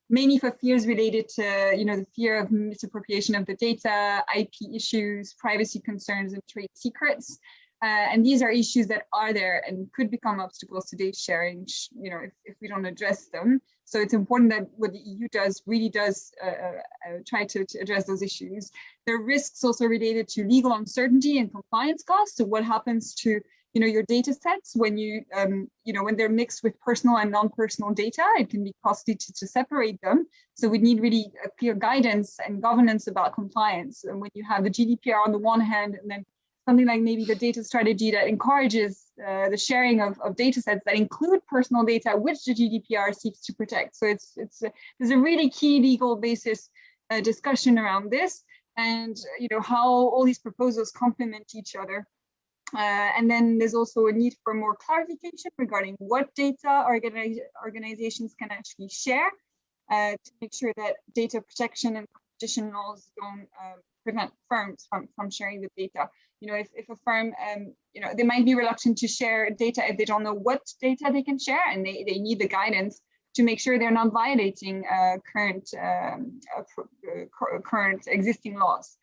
mainly for fears related to, the fear of misappropriation of the data, IP issues, privacy concerns, and trade secrets. And these are issues that are there and could become obstacles to data sharing, if we don't address them. So it's important that what the EU really does try to address those issues. There are risks also related to legal uncertainty and compliance costs. So what happens to your data sets when when they're mixed with personal and non-personal data? It can be costly to separate them. So we need really a clear guidance and governance about compliance. And when you have the GDPR on the one hand, and then something like maybe the data strategy that encourages the sharing of data sets that include personal data, which the GDPR seeks to protect. So there's a really key legal basis discussion around this, and how all these proposals complement each other. And then there's also a need for more clarification regarding what data organizations can actually share to make sure that data protection and competition laws don't prevent firms from sharing the data. If a firm, they might be reluctant to share data if they don't know what data they can share, and they need the guidance to make sure they're not violating current existing laws.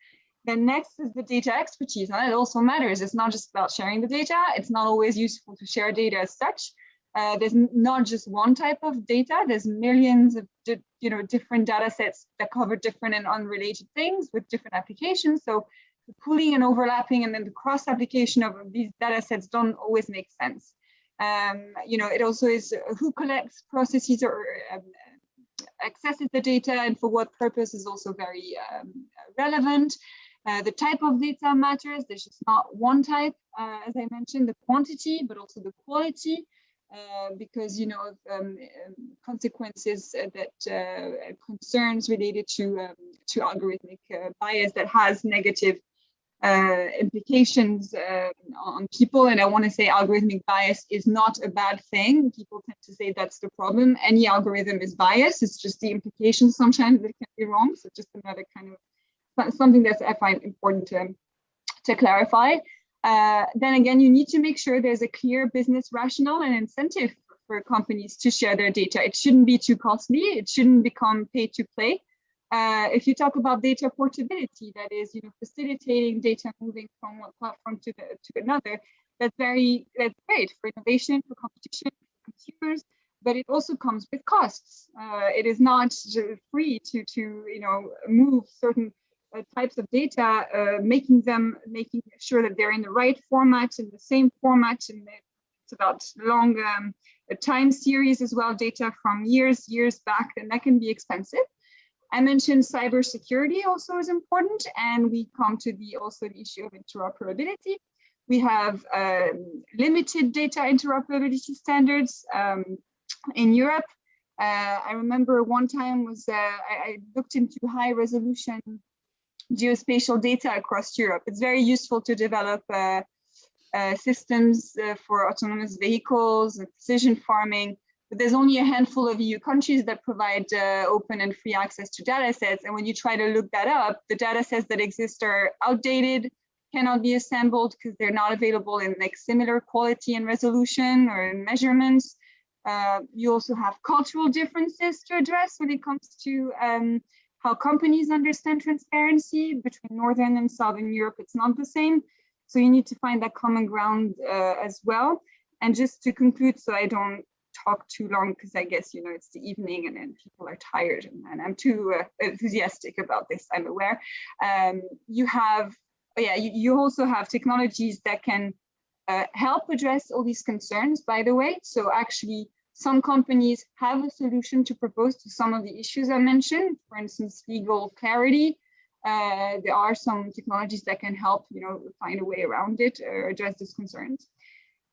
Then next is the data expertise, and it also matters. It's not just about sharing the data. It's not always useful to share data as such. There's not just one type of data. There's millions of different data sets that cover different and unrelated things with different applications. So the pooling and overlapping and then the cross application of these data sets don't always make sense. It also is who collects, processes, or accesses the data and for what purpose is also very relevant. The type of data matters. There's just not one type, as I mentioned, the quantity, but also the quality, because, you know, consequences that concerns related to algorithmic bias that has negative implications on people. And I want to say algorithmic bias is not a bad thing. People tend to say that's the problem. Any algorithm is biased. It's just the implications sometimes that can be wrong. So just another kind of something that I find important to clarify. Then again, you need to make sure there's a clear business rationale and incentive for companies to share their data. It shouldn't be too costly. It shouldn't become pay to play. If you talk about data portability, that is, you know, facilitating data moving from one platform to another, that's great for innovation, for competition, for consumers, but it also comes with costs. It is not free to you know, move certain types of data, making sure that they're in the right format, in the same format, and it's about long time series as well, data from years back, and that can be expensive. I mentioned cybersecurity also is important, and we come to the issue of interoperability. We have limited data interoperability standards in Europe. I remember one time I looked into high resolution geospatial data across Europe. It's very useful to develop systems for autonomous vehicles and precision farming, but there's only a handful of EU countries that provide open and free access to data sets. And when you try to look that up, the data sets that exist are outdated, cannot be assembled because they're not available in like similar quality and resolution or in measurements. You also have cultural differences to address when it comes to how companies understand transparency between Northern and Southern Europe. It's not the same. So you need to find that common ground as well. And just to conclude, so I don't talk too long, because I guess, you know, it's the evening and then people are tired, and I'm too enthusiastic about this, I'm aware. You also have technologies that can help address all these concerns, by the way. So actually, some companies have a solution to propose to some of the issues I mentioned, for instance, legal clarity. There are some technologies that can help, you know, find a way around it or address these concerns.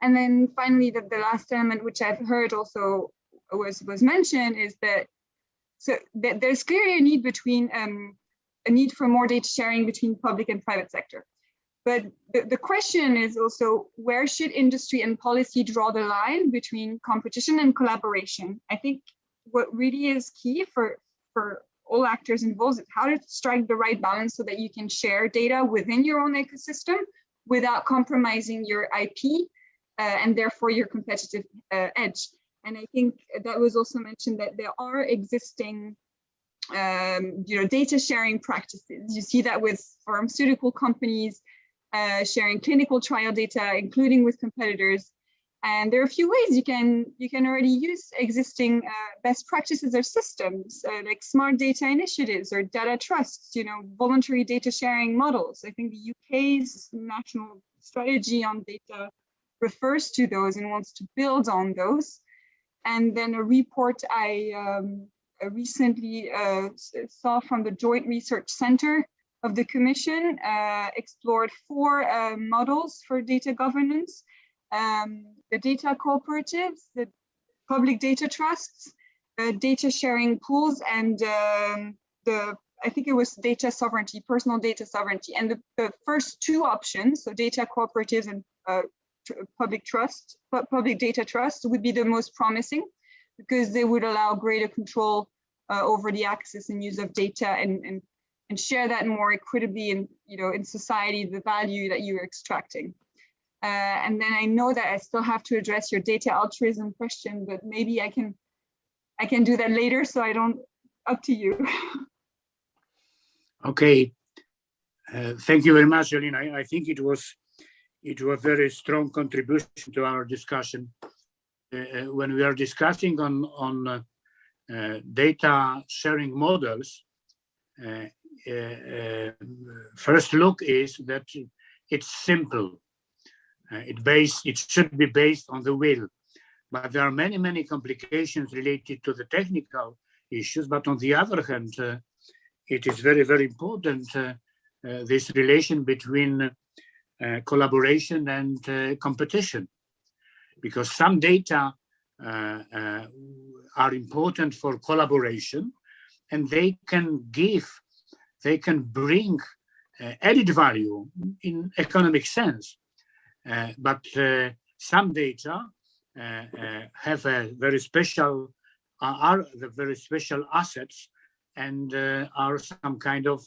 And then finally, the last element, which I've heard also was mentioned, is that there's clearly a need for more data sharing between public and private sector. But the question is also, where should industry and policy draw the line between competition and collaboration? I think what really is key for all actors involved is how to strike the right balance so that you can share data within your own ecosystem without compromising your IP and therefore your competitive edge. And I think that was also mentioned that there are existing data sharing practices. You see that with pharmaceutical companies sharing clinical trial data, including with competitors. And there are a few ways you can already use existing best practices or systems, like smart data initiatives or data trusts, voluntary data sharing models. I think the UK's national strategy on data refers to those and wants to build on those. And then a report I recently saw from the Joint Research Center of the Commission explored 4 models for data governance: the data cooperatives, the public data trusts, data sharing pools, and I think it was data sovereignty, personal data sovereignty. And the first 2 options, so data cooperatives and public data trust, would be the most promising, because they would allow greater control over the access and use of data and share that more equitably in society, the value that you're extracting. And then I know that I still have to address your data altruism question, but maybe I can do that later, so I don't, up to you. Okay, thank you very much, Jolene. I think it was a very strong contribution to our discussion. When we are discussing on data sharing models, first look is that it's simple. It should be based on the will, but there are many complications related to the technical issues. But on the other hand, it is very important this relation between collaboration and competition, because some data are important for collaboration, and they can bring added value in economic sense. But some data have a very special, are the very special assets, and are some kind of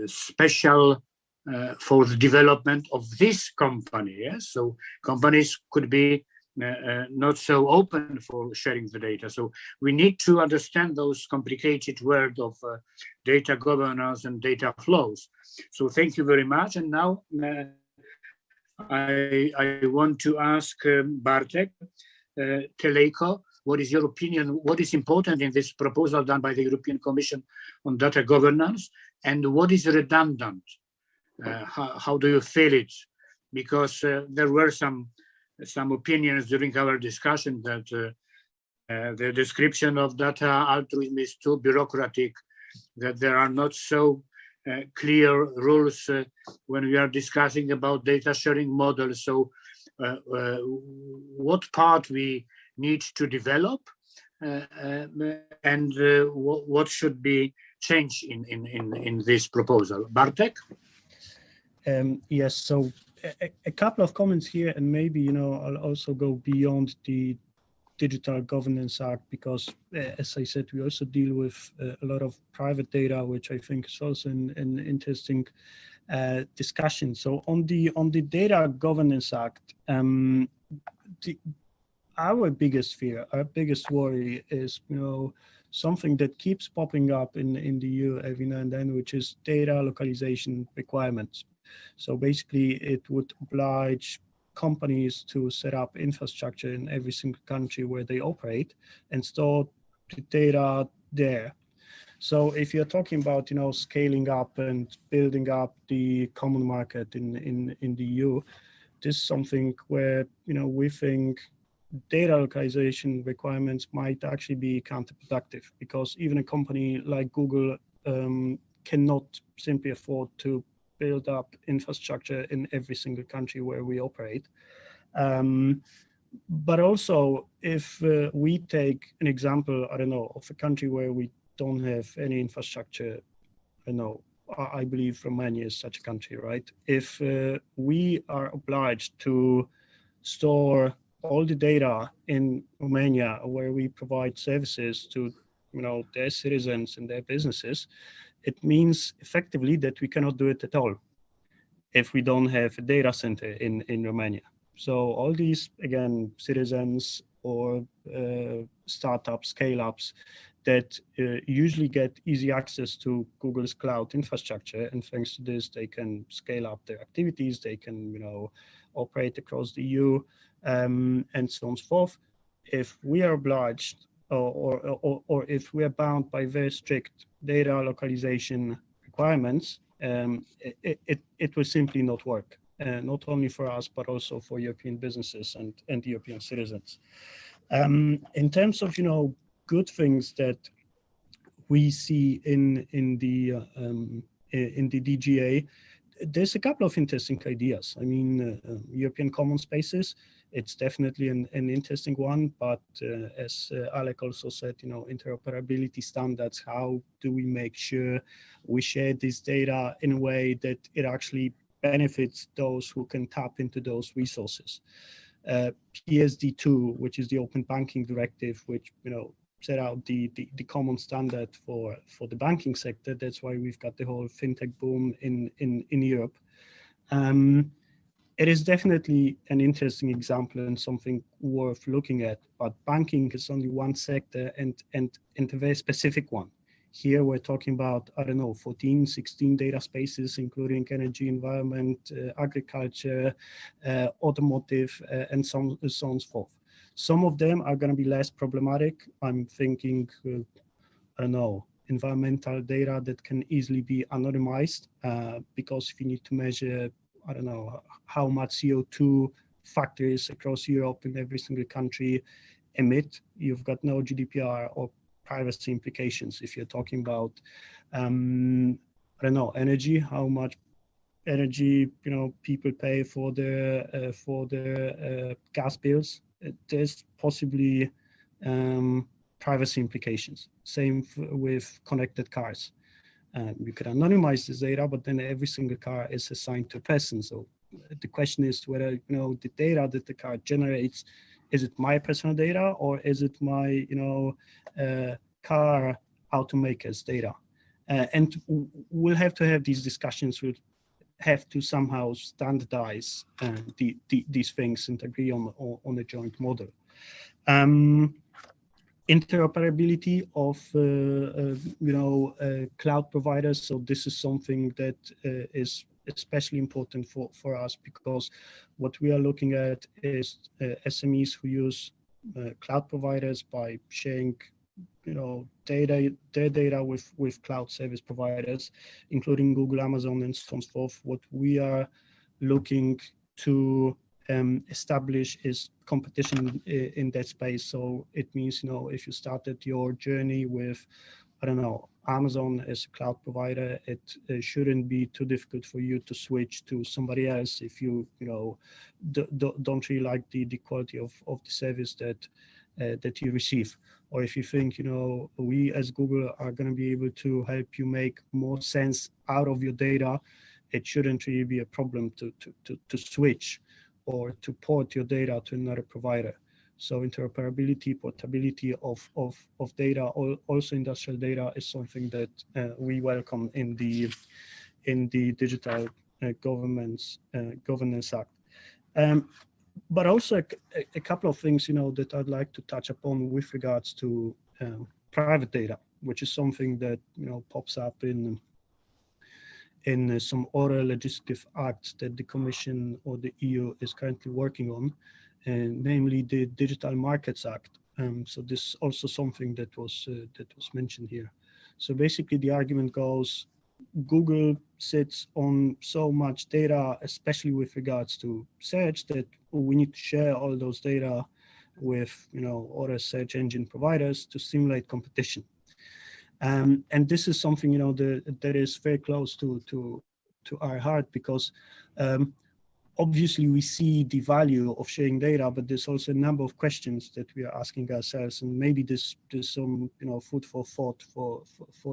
special for the development of this company. Yes? So companies could be not so open for sharing the data. So we need to understand those complicated words of data governance and data flows. So thank you very much. And now I want to ask Bartek Telejko, what is your opinion? What is important in this proposal done by the European Commission on data governance, and what is redundant? How do you feel it? Because there were some opinions during our discussion that the description of data altruism is too bureaucratic, that there are not so clear rules when we are discussing about data sharing models. So what part we need to develop and what should be changed in this proposal? Bartek? Yes, so a couple of comments here, and maybe, I'll also go beyond the Digital Governance Act, because as I said, we also deal with a lot of private data, which I think is also an interesting discussion. So on the Data Governance Act, our biggest fear, our biggest worry is, something that keeps popping up in the EU every now and then, which is data localization requirements. So basically, it would oblige companies to set up infrastructure in every single country where they operate and store the data there. So if you're talking about, scaling up and building up the common market in the EU, this is something where, we think data localization requirements might actually be counterproductive, because even a company like Google cannot simply afford to build up infrastructure in every single country where we operate. But also, if we take an example, of a country where we don't have any infrastructure, I believe Romania is such a country, right? If we are obliged to store all the data in Romania where we provide services to, their citizens and their businesses, it means effectively that we cannot do it at all if we don't have a data center in Romania. So all these, again, citizens or startups, scale-ups that usually get easy access to Google's cloud infrastructure, and thanks to this, they can scale up their activities, they can, operate across the EU, and so on and so forth. If we are obliged or if we are bound by very strict data localization requirements, it will simply not work, not only for us, but also for European businesses and European citizens. In terms of, good things that we see in the DGA, there's a couple of interesting ideas. I mean, European common spaces, it's definitely an interesting one, but as Alec also said, interoperability standards, how do we make sure we share this data in a way that it actually benefits those who can tap into those resources? PSD2, which is the Open Banking Directive, which, set out the common standard for the banking sector. That's why we've got the whole fintech boom in Europe. It is definitely an interesting example and something worth looking at, but banking is only one sector and a very specific one. Here we're talking about, 14, 16 data spaces, including energy, environment, agriculture, automotive, and so on and so forth. Some of them are going to be less problematic. I'm thinking, environmental data that can easily be anonymized, because if you need to measure, how much CO2 factories across Europe in every single country emit, you've got no GDPR or privacy implications. If you're talking about, I don't know, energy, how much energy people pay for their gas bills, there's possibly privacy implications. Same with connected cars. You can anonymize this data, but then every single car is assigned to a person. So the question is whether the data that the car generates, is it my personal data or is it my car automaker's data? And we'll have to have these discussions. We'll have to somehow standardize these things and agree on a joint model. Interoperability of cloud providers. So this is something that is especially important for us, because what we are looking at is SMEs who use cloud providers by sharing their data with cloud service providers, including Google, Amazon, and so on and so forth. What we are looking to establish is competition in that space. So it means, if you started your journey with, I don't know, Amazon as a cloud provider, it shouldn't be too difficult for you to switch to somebody else if you, don't really like the quality of the service that you receive. Or if you think, we as Google are going to be able to help you make more sense out of your data, it shouldn't really be a problem to switch or to port your data to another provider. So interoperability, portability of data, also industrial data, is something that we welcome in the Digital Governance Act. But also a couple of things, that I'd like to touch upon with regards to private data, which is something that pops up in some other legislative acts that the Commission or the EU is currently working on, and namely the Digital Markets Act. So this is also something that was mentioned here. So basically, the argument goes, Google sits on so much data, especially with regards to search, that we need to share all those data with other search engine providers to stimulate competition. And this is something that is very close to our heart, because obviously we see the value of sharing data, but there's also a number of questions that we are asking ourselves, and maybe there's some food for thought for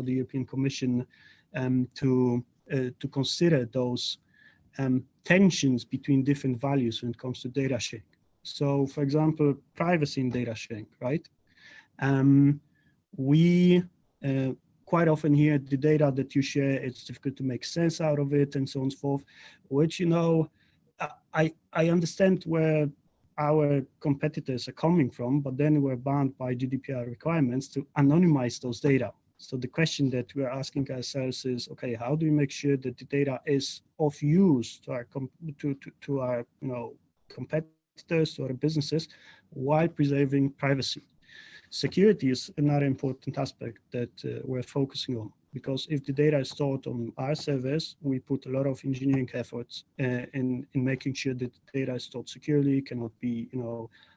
the European Commission to consider those tensions between different values when it comes to data sharing. So, for example, privacy in data sharing, right? We quite often hear the data that you share, it's difficult to make sense out of it, and so on and so forth, which, I understand where our competitors are coming from, but then we're bound by GDPR requirements to anonymize those data. So the question that we're asking ourselves is, okay, how do we make sure that the data is of use to our competitors, to our businesses, while preserving privacy? Security is another important aspect that we're focusing on, because if the data is stored on our servers, we put a lot of engineering efforts in making sure that the data is stored securely, cannot be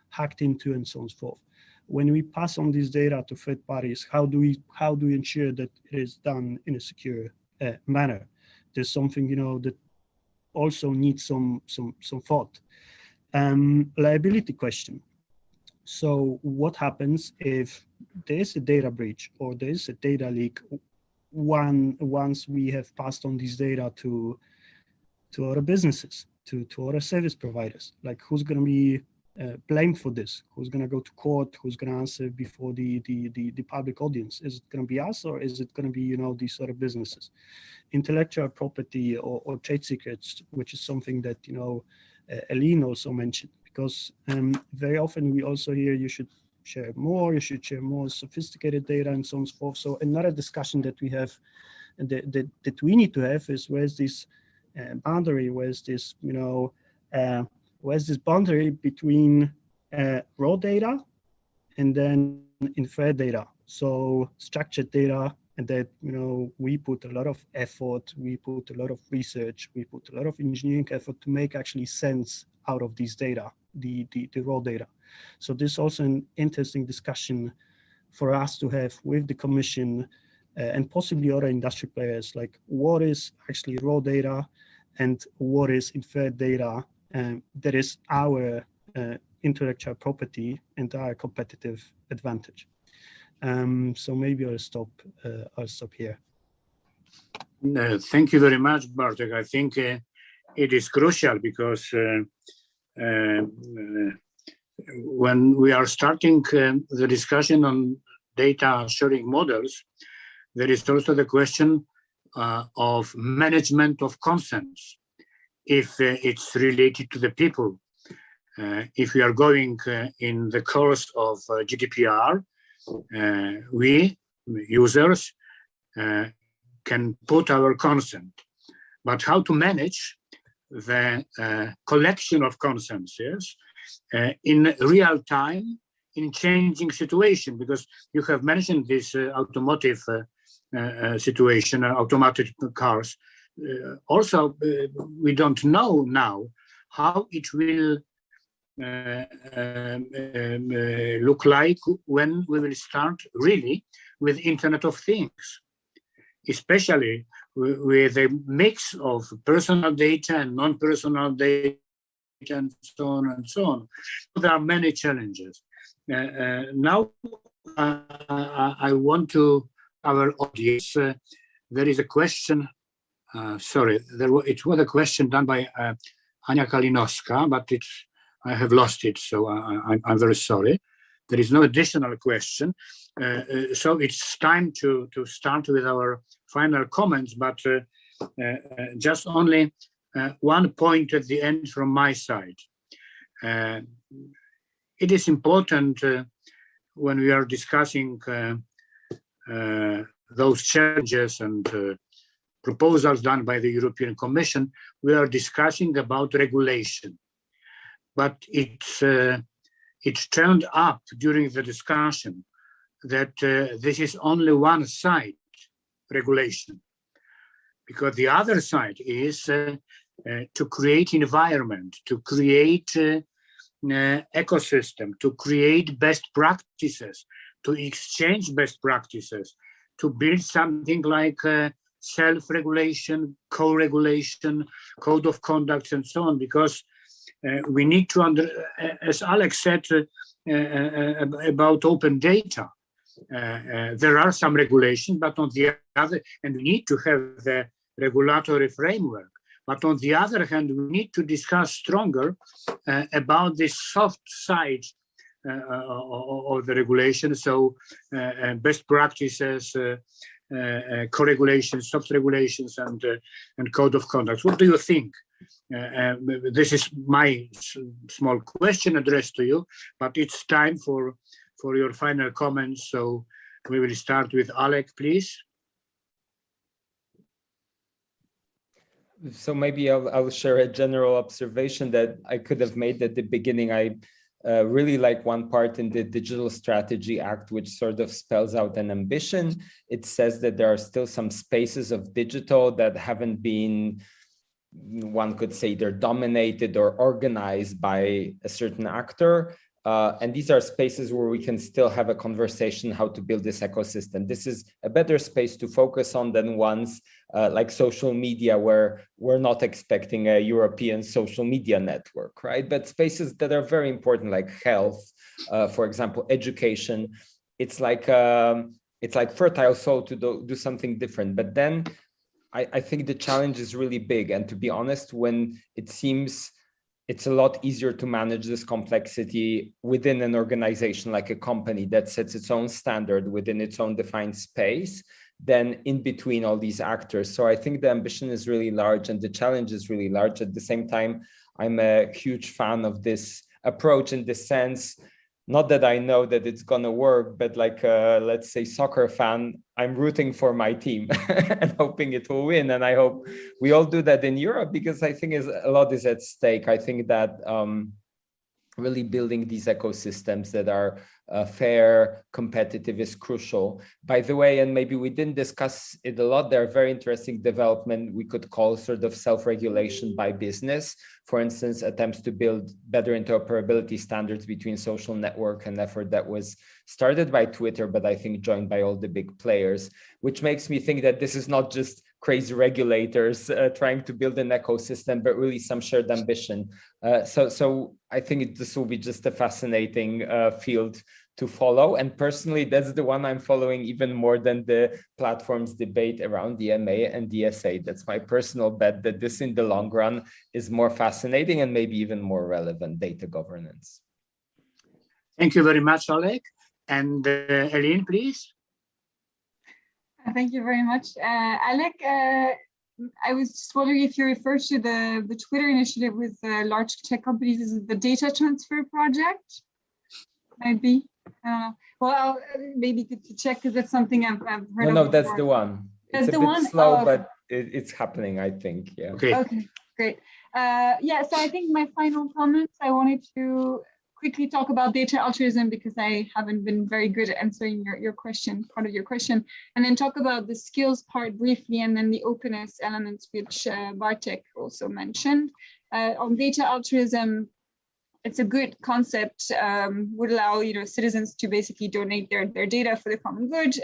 hacked into, and so on and so forth. When we pass on this data to third parties, how do we ensure that it is done in a secure manner? There's something that also needs some thought. Liability question. So what happens if there is a data breach or there is a data leak once we have passed on this data to other businesses, to other service providers? Like, who's going to be blamed for this? Who's going to go to court? Who's going to answer before the public audience? Is it going to be us, or is it going to be these other businesses? Intellectual property or trade secrets, which is something that Aline also mentioned, because very often we also hear you should share more sophisticated data, and so on and so forth. So another discussion that we have, that we need to have, is where's this boundary? Where's this boundary between raw data and then inferred data? So structured data, and that we put a lot of effort, we put a lot of research, we put a lot of engineering effort to make actually sense out of these data, the raw data. So this is also an interesting discussion for us to have with the Commission and possibly other industry players, like what is actually raw data and what is inferred data that is our intellectual property and our competitive advantage. So maybe I'll stop here. Thank you very much, Bartek. I think it is crucial because when we are starting the discussion on data sharing models, there is also the question of management of consents, if it's related to the people. If we are going in the course of GDPR, we, users, can put our consent. But how to manage the collection of consents, yes, in real time, in changing situation, because you have mentioned this automotive situation, automated cars. Also, we don't know now how it will look like when we will start really with Internet of Things, especially with a mix of personal data and non-personal data and so on and so on. There are many challenges. Now, I want to our audience, there is a question, sorry, it was a question done by Ania Kalinowska, but I have lost it, so I'm very sorry. There is no additional question. So it's time to start with our final comments, but just only one point at the end from my side. It is important when we are discussing those challenges and proposals done by the European Commission, we are discussing about regulation. But it's turned up during the discussion that this is only one side, regulation, because the other side is to create environment, to create ecosystem, to create best practices, to exchange best practices, to build something like self-regulation, co-regulation, code of conduct, and so on, because we need to, as Alex said about open data, there are some regulations, but on the other, and we need to have the regulatory framework. But on the other hand, we need to discuss stronger about the soft side of the regulation. So best practices, co-regulations, soft regulations, and code of conduct. What do you think? This is my small question addressed to you, but it's time for your final comments. So we will start with Alec, please. So maybe I'll share a general observation that I could have made at the beginning. I really like one part in the Digital Strategy Act, which sort of spells out an ambition. It says that there are still some spaces of digital that haven't been, one could say, they're dominated or organized by a certain actor. And these are spaces where we can still have a conversation how to build this ecosystem. This is a better space to focus on than ones like social media, where we're not expecting a European social media network, right? But spaces that are very important, like health, for example, education. It's like fertile soil to do something different. But then I think the challenge is really big. And to be honest, when it seems it's a lot easier to manage this complexity within an organization like a company that sets its own standard within its own defined space than in between all these actors. So I think the ambition is really large and the challenge is really large. At the same time, I'm a huge fan of this approach in the sense, not that I know that it's gonna work, but like let's say soccer fan, I'm rooting for my team and hoping it will win. And I hope we all do that in Europe, because I think a lot is at stake. I think that really building these ecosystems that are fair, competitive is crucial. By the way, and maybe we didn't discuss it a lot, there are very interesting development we could call sort of self-regulation by business. For instance, attempts to build better interoperability standards between social network, an effort that was started by Twitter, but I think joined by all the big players, which makes me think that this is not just crazy regulators trying to build an ecosystem, but really some shared ambition. So I think this will be just a fascinating field to follow. And personally, that's the one I'm following even more than the platforms debate around DMA and DSA. That's my personal bet that this in the long run is more fascinating and maybe even more relevant, data governance. Thank you very much, Oleg. And Eileen, please. Thank you very much. Alec, I was just wondering if you refer to the Twitter initiative with large tech companies. Is it the data transfer project? Might be. Well, maybe to check because that's something I've heard of. No, that's the one. That's it's a the bit one? slow, okay. But it's happening, I think. Yeah. Okay, great. Yeah, so I think my final comments, I wanted to quickly talk about data altruism because I haven't been very good at answering your question, part of your question, and then talk about the skills part briefly, and then the openness elements, which Bartek also mentioned. On data altruism, it's a good concept, would allow citizens to basically donate their data for the common good.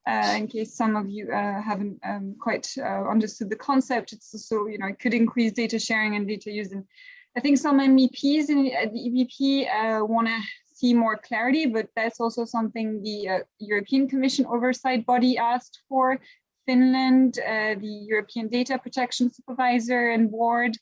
In case some of you haven't quite understood the concept, it's also, it could increase data sharing and data use. And I think some MEPs at the EPP want to see more clarity, but that's also something the European Commission oversight body asked for. Finland, the European Data Protection Supervisor and Board,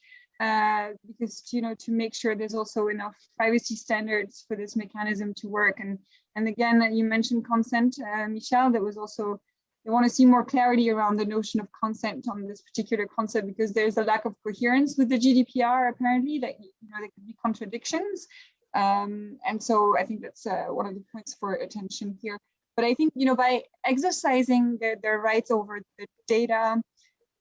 because to make sure there's also enough privacy standards for this mechanism to work. And again, you mentioned consent, Michelle. That was also, they want to see more clarity around the notion of consent on this particular concept because there's a lack of coherence with the GDPR apparently. That there could be contradictions, and so I think that's one of the points for attention here. But I think by exercising their rights over the data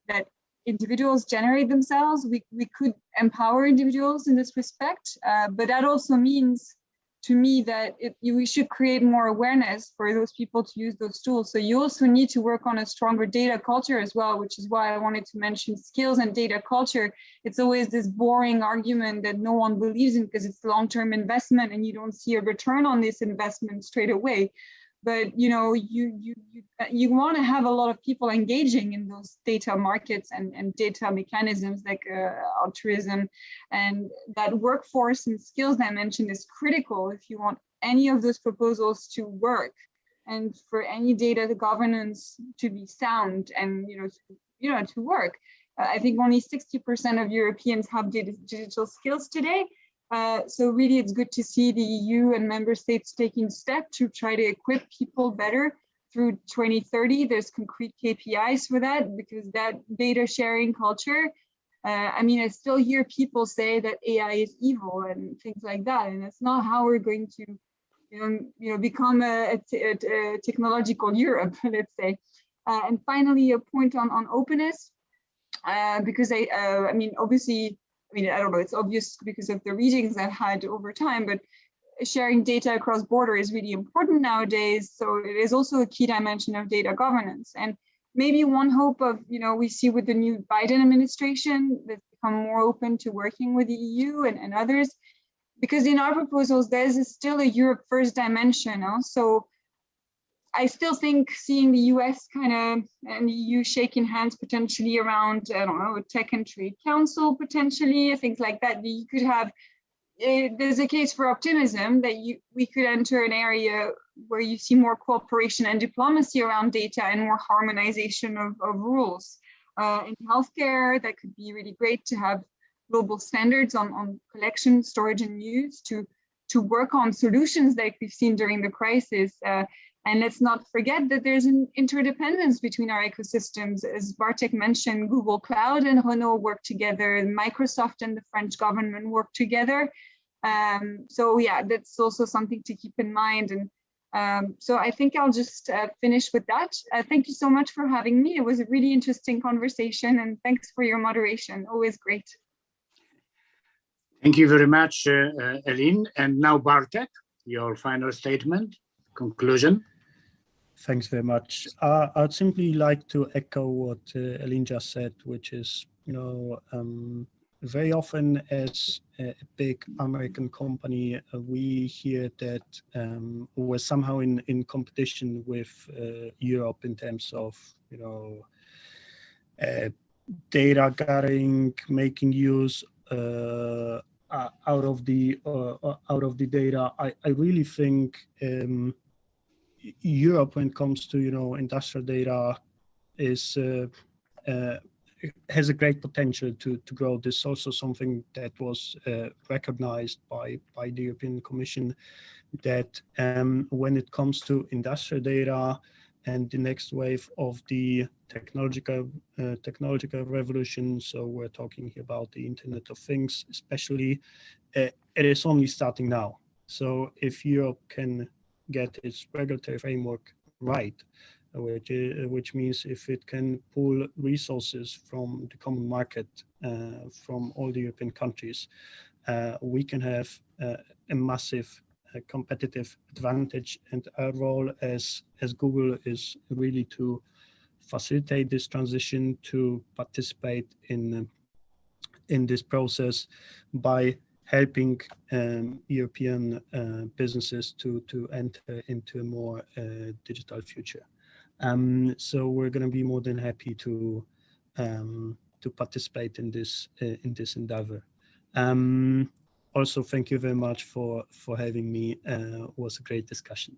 that individuals generate themselves, we could empower individuals in this respect. But that also means, to me, that we should create more awareness for those people to use those tools. So you also need to work on a stronger data culture as well, which is why I wanted to mention skills and data culture. It's always this boring argument that no one believes in because it's long-term investment and you don't see a return on this investment straight away. But you want to have a lot of people engaging in those data markets and data mechanisms like altruism, and that workforce and skills dimension is critical if you want any of those proposals to work, and for any data governance to be sound and to work. I think only 60% of Europeans have digital skills today. So really, it's good to see the EU and member states taking steps to try to equip people better through 2030. There's concrete KPIs for that because that data sharing culture, I still hear people say that AI is evil and things like that. And that's not how we're going to become a technological Europe, let's say. And finally, a point on openness, because obviously, I don't know, it's obvious because of the readings I've had over time, but sharing data across border is really important nowadays. So it is also a key dimension of data governance. And maybe one hope of, we see with the new Biden administration that's become more open to working with the EU and others, because in our proposals, there's still a Europe first dimension. So I still think seeing the US and the EU shaking hands potentially around, I don't know, a tech and trade council potentially, things like that. You could have, there's a case for optimism that we could enter an area where you see more cooperation and diplomacy around data and more harmonization of rules. In healthcare, that could be really great to have global standards on collection, storage, and use to work on solutions like we've seen during the crisis. And let's not forget that there's an interdependence between our ecosystems. As Bartek mentioned, Google Cloud and Renault work together, and Microsoft and the French government work together. So yeah, that's also something to keep in mind. And so I think I'll just finish with that. Thank you so much for having me. It was a really interesting conversation, and thanks for your moderation. Always great. Thank you very much, Elin. And now Bartek, your final statement, conclusion. Thanks very much. I'd simply like to echo what Elin just said, which is, very often as a big American company, we hear that we're somehow in competition with Europe in terms of, data gathering, making use out of the data. I really think Europe, when it comes to industrial data, is has a great potential to grow. This is also something that was recognized by the European Commission, that when it comes to industrial data and the next wave of the technological revolution, so we're talking here about the Internet of Things especially, it is only starting now. So if Europe can get its regulatory framework right, which means if it can pool resources from the common market from all the European countries, we can have a massive competitive advantage. And our role as Google is really to facilitate this transition, to participate in this process by helping European businesses to enter into a more digital future. So we're going to be more than happy to participate in this endeavor. Also, thank you very much for having me. It was a great discussion.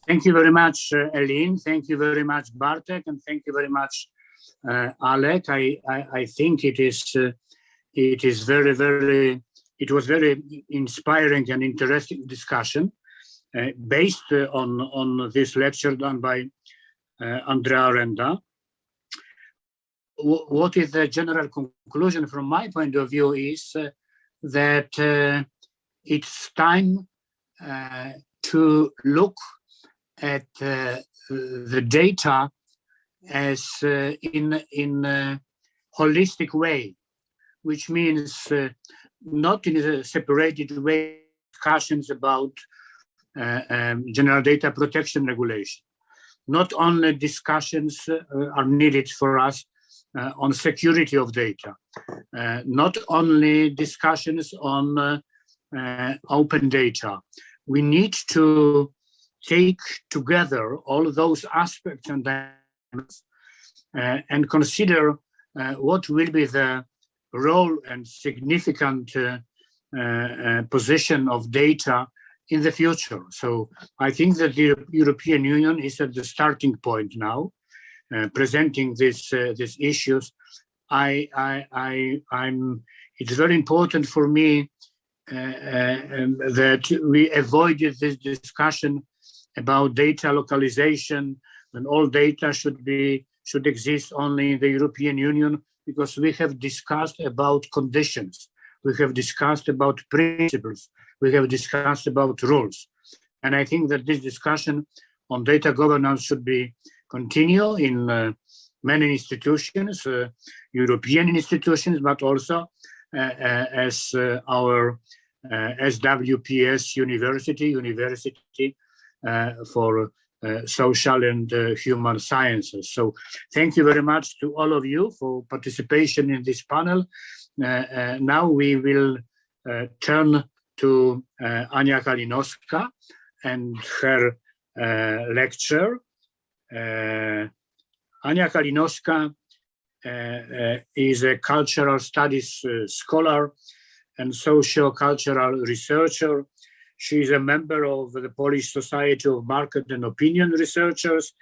Thank you very much, Elin. Thank you very much, Bartek, and thank you very much, Alek. I think it was very inspiring and interesting discussion based on this lecture done by Andrea Renda. What is the general conclusion from my point of view is that it's time to look at the data as in a holistic way, which means not in a separated way discussions about general data protection regulation. Not only discussions are needed for us on security of data, not only discussions on open data. We need to take together all those aspects and dimensions and consider what will be the role and significant position of data in the future. So I think that the European Union is at the starting point now, presenting these issues. It's very important for me that we avoided this discussion about data localization, and all data should exist only in the European Union, because we have discussed about conditions, we have discussed about principles, we have discussed about rules. And I think that this discussion on data governance should be continue in many institutions, European institutions, but also as our SWPS University for social and human sciences. So thank you very much to all of you for participation in this panel. Now we will turn to Ania Kalinowska and her lecture. Ania Kalinowska is a cultural studies scholar and socio-cultural researcher. She is a member of the Polish Society of Market and Opinion Researchers,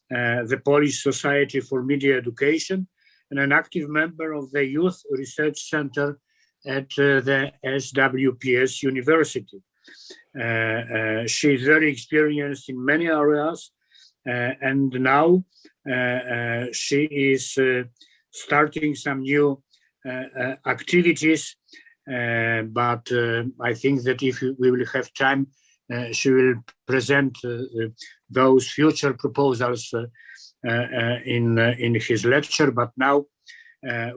the Polish Society for Media Education, and an active member of the Youth Research Center at the SWPS University. She is very experienced in many areas, and now she is starting some new activities, but I think that if we will have time, she will present those future proposals in his lecture. But now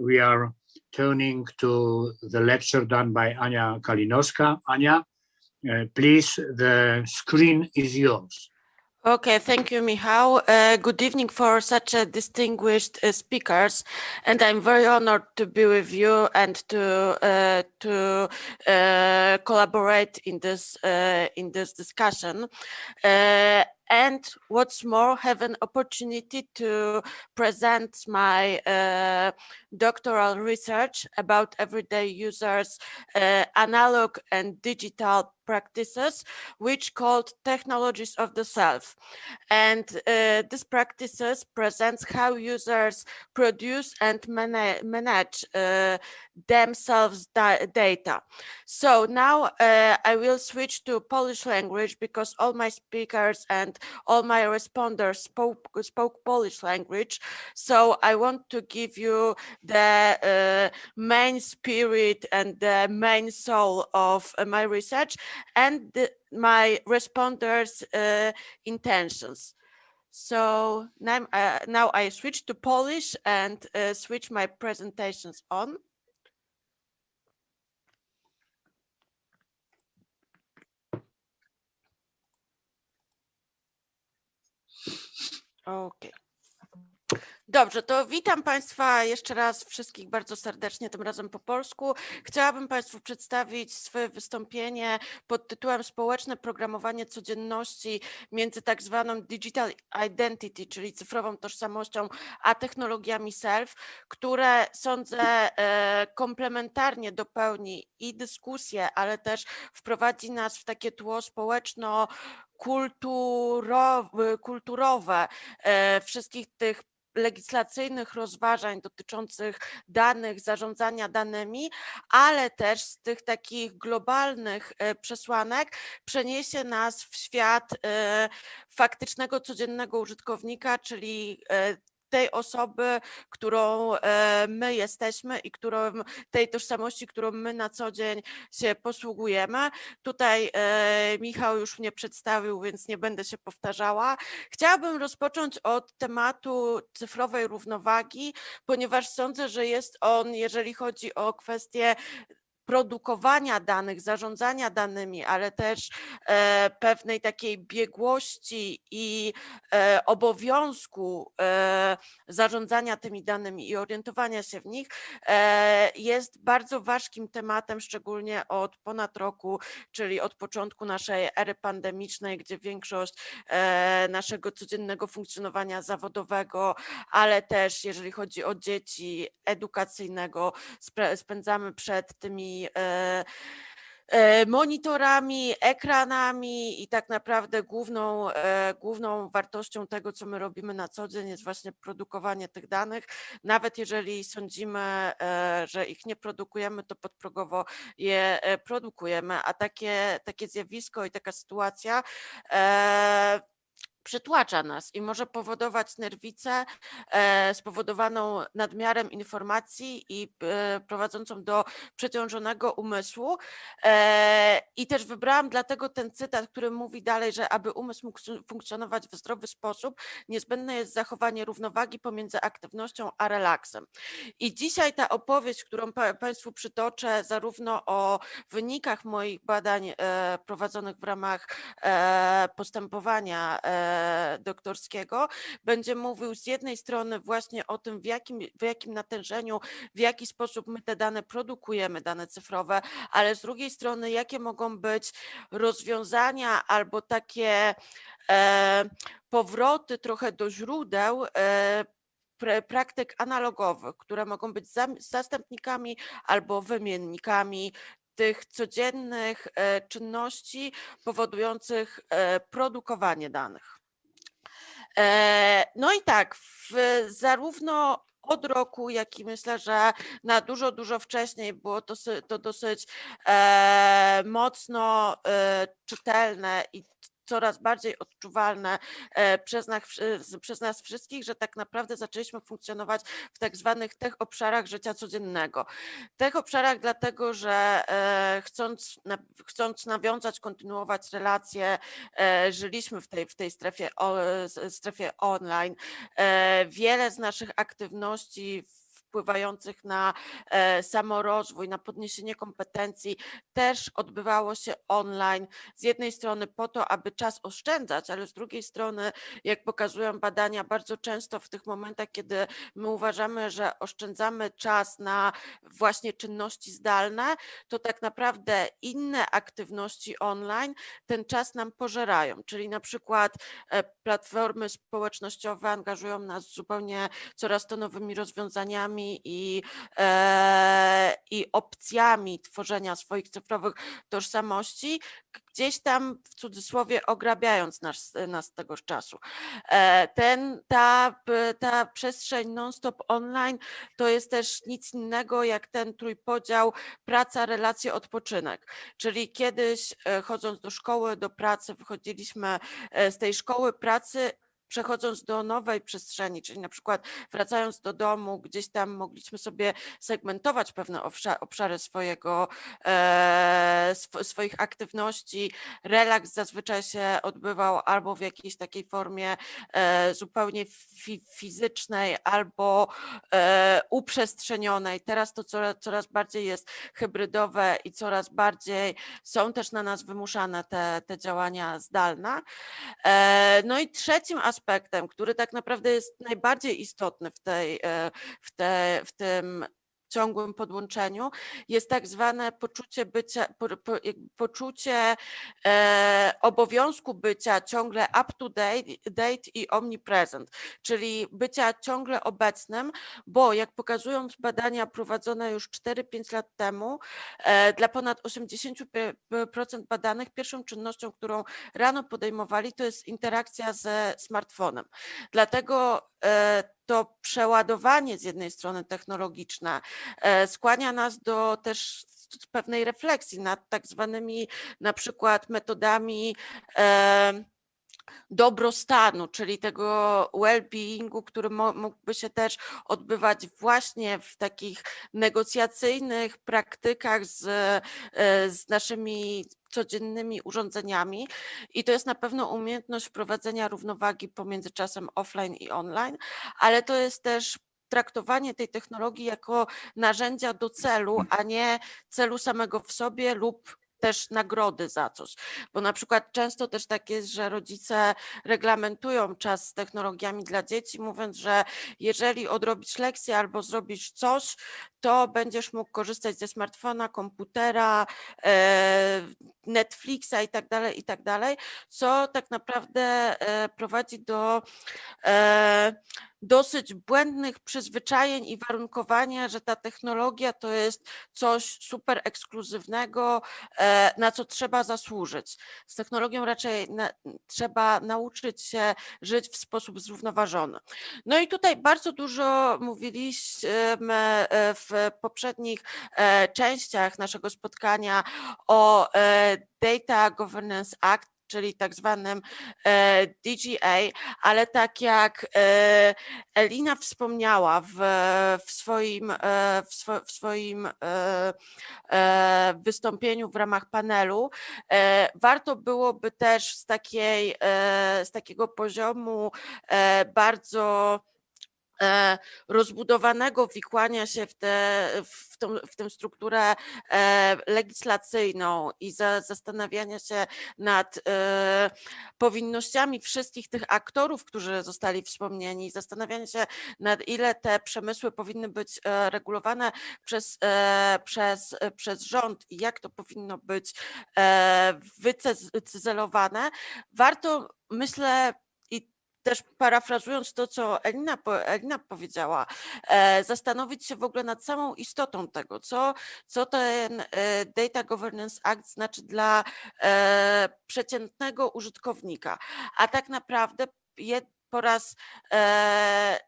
we are turning to the lecture done by Ania Kalinowska. Ania, please, the screen is yours. Okay, thank you, Michał. Good evening for such a distinguished speakers, and I'm very honored to be with you and to collaborate in this discussion. And what's more, have an opportunity to present my doctoral research about everyday users' analog and digital practices, which called Technologies of the Self. And these practices presents how users produce and manage themselves data. So now I will switch to Polish language because all my speakers and all my responders spoke Polish language. So I want to give you the main spirit and the main soul of my research and my responders' intentions. So now I switch to Polish and switch my presentations on. Okay. Dobrze, to witam Państwa jeszcze raz wszystkich bardzo serdecznie, tym razem po polsku. Chciałabym Państwu przedstawić swoje wystąpienie pod tytułem Społeczne programowanie codzienności między tak zwaną digital identity, czyli cyfrową tożsamością, a technologiami self, które sądzę komplementarnie dopełni i dyskusję, ale też wprowadzi nas w takie tło społeczno-kulturowe wszystkich tych legislacyjnych rozważań dotyczących danych, zarządzania danymi, ale też z tych takich globalnych przesłanek przeniesie nas w świat faktycznego, codziennego użytkownika, czyli tej osoby, którą my jesteśmy i tej tożsamości, którą my na co dzień się posługujemy. Tutaj Michał już mnie przedstawił, więc nie będę się powtarzała. Chciałabym rozpocząć od tematu cyfrowej równowagi, ponieważ sądzę, że jest on, jeżeli chodzi o kwestie produkowania danych, zarządzania danymi, ale też pewnej takiej biegłości i obowiązku zarządzania tymi danymi i orientowania się w nich jest bardzo ważkim tematem, szczególnie od ponad roku, czyli od początku naszej ery pandemicznej, gdzie większość naszego codziennego funkcjonowania zawodowego, ale też jeżeli chodzi o dzieci, edukacyjnego, spędzamy przed tymi monitorami, ekranami i tak naprawdę główną wartością tego, co my robimy na co dzień, jest właśnie produkowanie tych danych. Nawet jeżeli sądzimy, że ich nie produkujemy, to podprogowo je produkujemy, a takie zjawisko i taka sytuacja przytłacza nas i może powodować nerwicę spowodowaną nadmiarem informacji i prowadzącą do przeciążonego umysłu. I też wybrałam dlatego ten cytat, który mówi dalej, że aby umysł mógł funkcjonować w zdrowy sposób, niezbędne jest zachowanie równowagi pomiędzy aktywnością a relaksem. I dzisiaj ta opowieść, którą Państwu przytoczę, zarówno o wynikach moich badań prowadzonych w ramach postępowania doktorskiego, będzie mówił z jednej strony właśnie o tym, w jakim natężeniu, w jaki sposób my te dane produkujemy, dane cyfrowe, ale z drugiej strony, jakie mogą być rozwiązania albo takie powroty trochę do źródeł praktyk analogowych, które mogą być zastępnikami albo wymiennikami tych codziennych czynności powodujących produkowanie danych. No i tak, zarówno od roku, jak i myślę, że na dużo wcześniej było to dosyć mocno czytelne i coraz bardziej odczuwalne przez nas wszystkich, że tak naprawdę zaczęliśmy funkcjonować w tak zwanych tech obszarach życia codziennego. Tech obszarach dlatego, że chcąc nawiązać, kontynuować relacje, żyliśmy w tej strefie online. Wiele z naszych aktywności wpływających na samorozwój, na podniesienie kompetencji, też odbywało się online. Z jednej strony po to, aby czas oszczędzać, ale z drugiej strony, jak pokazują badania, bardzo często w tych momentach, kiedy my uważamy, że oszczędzamy czas na właśnie czynności zdalne, to tak naprawdę inne aktywności online ten czas nam pożerają, czyli na przykład platformy społecznościowe angażują nas zupełnie coraz to nowymi rozwiązaniami i opcjami tworzenia swoich cyfrowych tożsamości, gdzieś tam w cudzysłowie ograbiając nas tegoż czasu. Ta przestrzeń non-stop online to jest też nic innego jak ten trójpodział praca, relacje, odpoczynek. Czyli kiedyś chodząc do szkoły, do pracy, wychodziliśmy z tej szkoły, pracy, przechodząc do nowej przestrzeni, czyli na przykład wracając do domu, gdzieś tam mogliśmy sobie segmentować pewne obszary swoich aktywności. Relaks zazwyczaj się odbywał albo w jakiejś takiej formie zupełnie fizycznej, albo uprzestrzenionej. Teraz to coraz bardziej jest hybrydowe i coraz bardziej są też na nas wymuszane te działania zdalne. No i trzecim aspektem, który tak naprawdę jest najbardziej istotny w tym ciągłym podłączeniu, jest tak zwane poczucie bycia, poczucie obowiązku bycia ciągle up to date i omnipresent, czyli bycia ciągle obecnym, bo jak pokazują badania prowadzone już 4-5 lat temu, dla ponad 80% badanych pierwszą czynnością, którą rano podejmowali, to jest interakcja ze smartfonem. Dlatego to przeładowanie z jednej strony technologiczne skłania nas do też pewnej refleksji nad tak zwanymi na przykład metodami dobrostanu, czyli tego well-beingu, który mógłby się też odbywać właśnie w takich negocjacyjnych praktykach z naszymi codziennymi urządzeniami i to jest na pewno umiejętność wprowadzenia równowagi pomiędzy czasem offline i online, ale to jest też traktowanie tej technologii jako narzędzia do celu, a nie celu samego w sobie lub też nagrody za coś, bo na przykład często też tak jest, że rodzice reglamentują czas z technologiami dla dzieci, mówiąc, że jeżeli odrobisz lekcję albo zrobisz coś, to będziesz mógł korzystać ze smartfona, komputera, Netflixa i tak dalej, co tak naprawdę prowadzi do dosyć błędnych przyzwyczajeń i warunkowania, że ta technologia to jest coś super ekskluzywnego, na co trzeba zasłużyć. Z technologią raczej trzeba nauczyć się żyć w sposób zrównoważony. No i tutaj bardzo dużo mówiliśmy w poprzednich częściach naszego spotkania o Data Governance Act, czyli tak zwanym DGA, ale tak jak Elina wspomniała w swoim wystąpieniu w ramach panelu, warto byłoby też z takiego poziomu bardzo rozbudowanego wikłania się w tę strukturę legislacyjną i zastanawiania się nad powinnościami wszystkich tych aktorów, którzy zostali wspomnieni, zastanawiania się nad ile te przemysły powinny być regulowane przez rząd i jak to powinno być wycyzelowane. Warto, myślę, też parafrazując to, co Elina powiedziała, zastanowić się w ogóle nad samą istotą tego, co ten Data Governance Act znaczy dla przeciętnego użytkownika. A tak naprawdę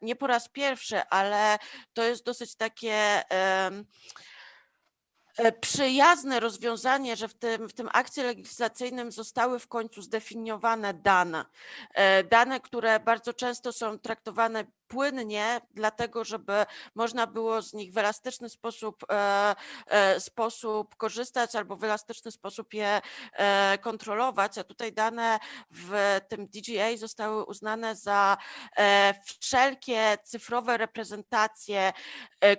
nie po raz pierwszy, ale to jest dosyć takie przyjazne rozwiązanie, że w tym akcie legislacyjnym zostały w końcu zdefiniowane dane, które bardzo często są traktowane płynnie, dlatego żeby można było z nich w elastyczny sposób korzystać albo w elastyczny sposób je kontrolować, a tutaj dane w tym DGA zostały uznane za wszelkie cyfrowe reprezentacje,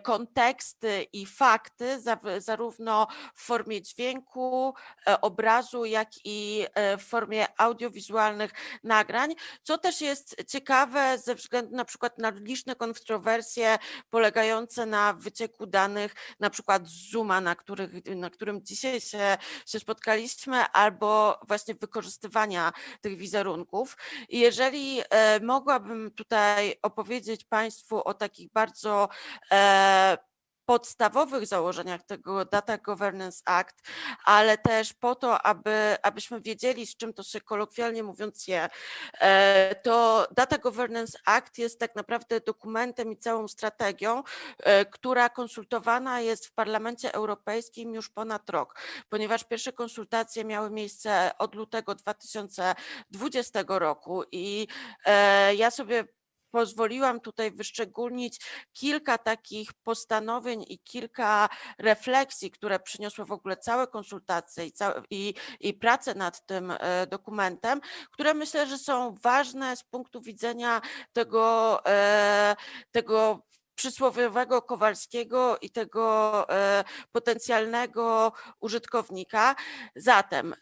konteksty i fakty, zarówno w formie dźwięku, obrazu, jak i w formie audiowizualnych nagrań, co też jest ciekawe ze względu na przykład na liczne kontrowersje polegające na wycieku danych, na przykład z Zooma, na którym dzisiaj się spotkaliśmy, albo właśnie wykorzystywania tych wizerunków. I jeżeli mogłabym tutaj opowiedzieć Państwu o takich bardzo podstawowych założeniach tego Data Governance Act, ale też po to, abyśmy wiedzieli, z czym to się kolokwialnie mówiąc je, to Data Governance Act jest tak naprawdę dokumentem i całą strategią, która konsultowana jest w Parlamencie Europejskim już ponad rok, ponieważ pierwsze konsultacje miały miejsce od lutego 2020 roku i ja sobie pozwoliłam tutaj wyszczególnić kilka takich postanowień i kilka refleksji, które przyniosły w ogóle całe konsultacje i pracę nad tym dokumentem, które myślę, że są ważne z punktu widzenia tego przysłowiowego Kowalskiego i tego potencjalnego użytkownika. Zatem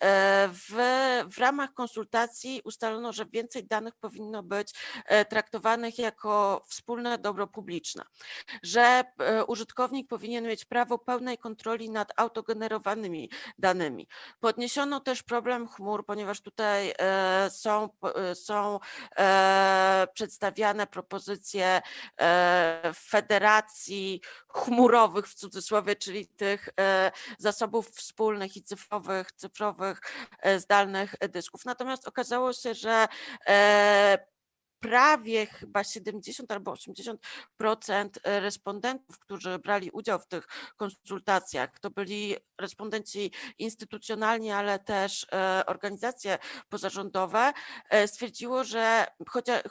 w ramach konsultacji ustalono, że więcej danych powinno być traktowanych jako wspólne dobro publiczne, że użytkownik powinien mieć prawo pełnej kontroli nad autogenerowanymi danymi. Podniesiono też problem chmur, ponieważ tutaj są przedstawiane propozycje federacji chmurowych w cudzysłowie, czyli tych zasobów wspólnych i cyfrowych zdalnych dysków. Natomiast okazało się, że prawie chyba 70 albo 80% respondentów, którzy brali udział w tych konsultacjach, to byli respondenci instytucjonalni, ale też organizacje pozarządowe, stwierdziło, że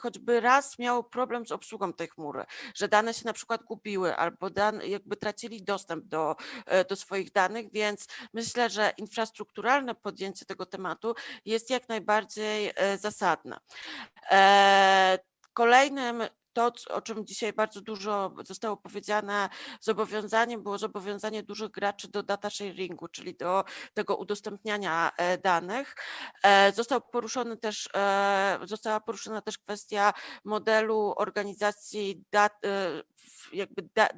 choćby raz miało problem z obsługą tej chmury, że dane się na przykład gubiły albo jakby tracili dostęp do swoich danych, więc myślę, że infrastrukturalne podjęcie tego tematu jest jak najbardziej zasadne. Kolejnym, to, o czym dzisiaj bardzo dużo zostało powiedziane, zobowiązaniem było zobowiązanie dużych graczy do data sharingu, czyli do tego udostępniania danych. Została poruszona też kwestia modelu organizacji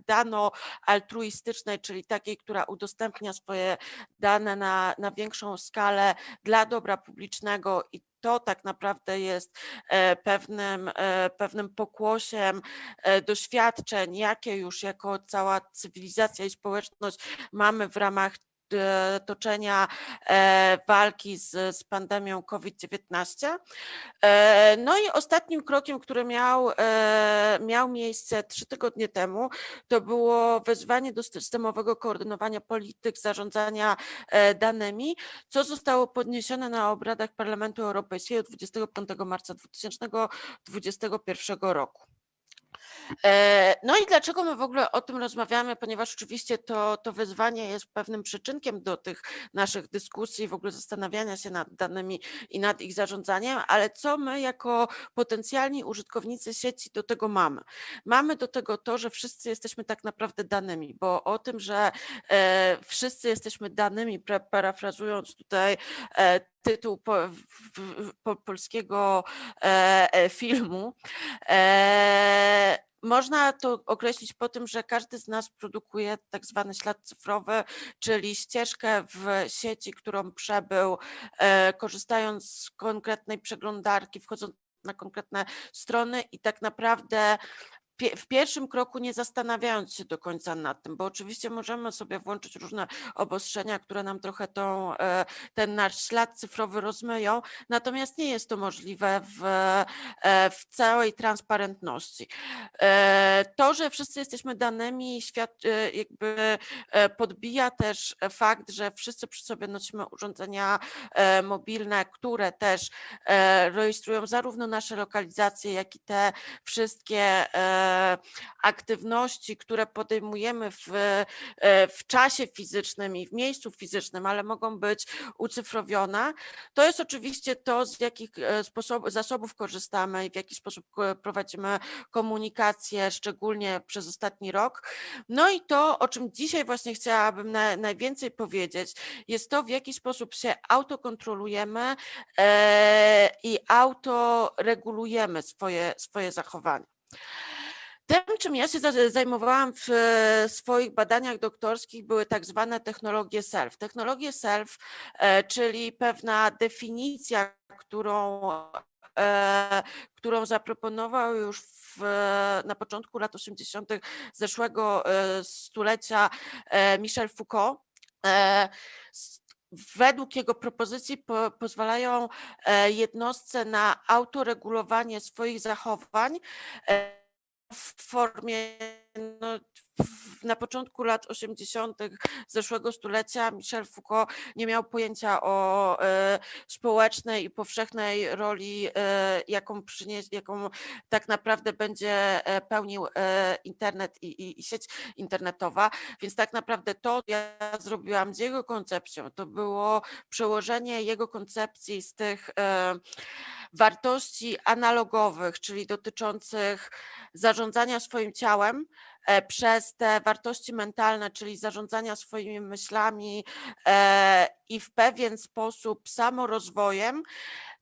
dano-altruistycznej, czyli takiej, która udostępnia swoje dane na większą skalę dla dobra publicznego i to tak naprawdę jest pewnym pokłosiem doświadczeń, jakie już jako cała cywilizacja i społeczność mamy w ramach toczenia walki z pandemią COVID-19. No i ostatnim krokiem, który miał miejsce 3 tygodnie temu, to było wezwanie do systemowego koordynowania polityk zarządzania danymi, co zostało podniesione na obradach Parlamentu Europejskiego 25 marca 2021 roku. No i dlaczego my w ogóle o tym rozmawiamy? Ponieważ oczywiście to wyzwanie jest pewnym przyczynkiem do tych naszych dyskusji, w ogóle zastanawiania się nad danymi i nad ich zarządzaniem, ale co my jako potencjalni użytkownicy sieci do tego mamy? Mamy do tego to, że wszyscy jesteśmy tak naprawdę danymi, bo o tym, że wszyscy jesteśmy danymi, parafrazując tutaj tytuł polskiego filmu, można to określić po tym, że każdy z nas produkuje tak zwany ślad cyfrowy, czyli ścieżkę w sieci, którą przebył, korzystając z konkretnej przeglądarki, wchodząc na konkretne strony i tak naprawdę w pierwszym kroku nie zastanawiając się do końca nad tym, bo oczywiście możemy sobie włączyć różne obostrzenia, które nam trochę ten nasz ślad cyfrowy rozmyją, natomiast nie jest to możliwe w całej transparentności. To, że wszyscy jesteśmy danymi, jakby podbija też fakt, że wszyscy przy sobie nosimy urządzenia mobilne, które też rejestrują zarówno nasze lokalizacje, jak i te wszystkie aktywności, które podejmujemy w czasie fizycznym i w miejscu fizycznym, ale mogą być ucyfrowione. To jest oczywiście to, z jakich zasobów korzystamy i w jaki sposób prowadzimy komunikację, szczególnie przez ostatni rok. No i to, o czym dzisiaj właśnie chciałabym najwięcej powiedzieć, jest to, w jaki sposób się autokontrolujemy i autoregulujemy swoje zachowania. Tym, czym ja się zajmowałam w swoich badaniach doktorskich, były tak zwane technologie self. Technologie self, czyli pewna definicja, którą zaproponował już na początku lat 80. zeszłego stulecia Michel Foucault. Według jego propozycji pozwalają jednostce na autoregulowanie swoich zachowań w formie, na początku lat 80. zeszłego stulecia Michel Foucault nie miał pojęcia o społecznej i powszechnej roli, jaką tak naprawdę będzie pełnił internet i sieć internetowa, więc tak naprawdę to ja zrobiłam z jego koncepcją, to było przełożenie jego koncepcji z tych wartości analogowych, czyli dotyczących zarządzania swoim ciałem, przez te wartości mentalne, czyli zarządzania swoimi myślami i w pewien sposób samorozwojem,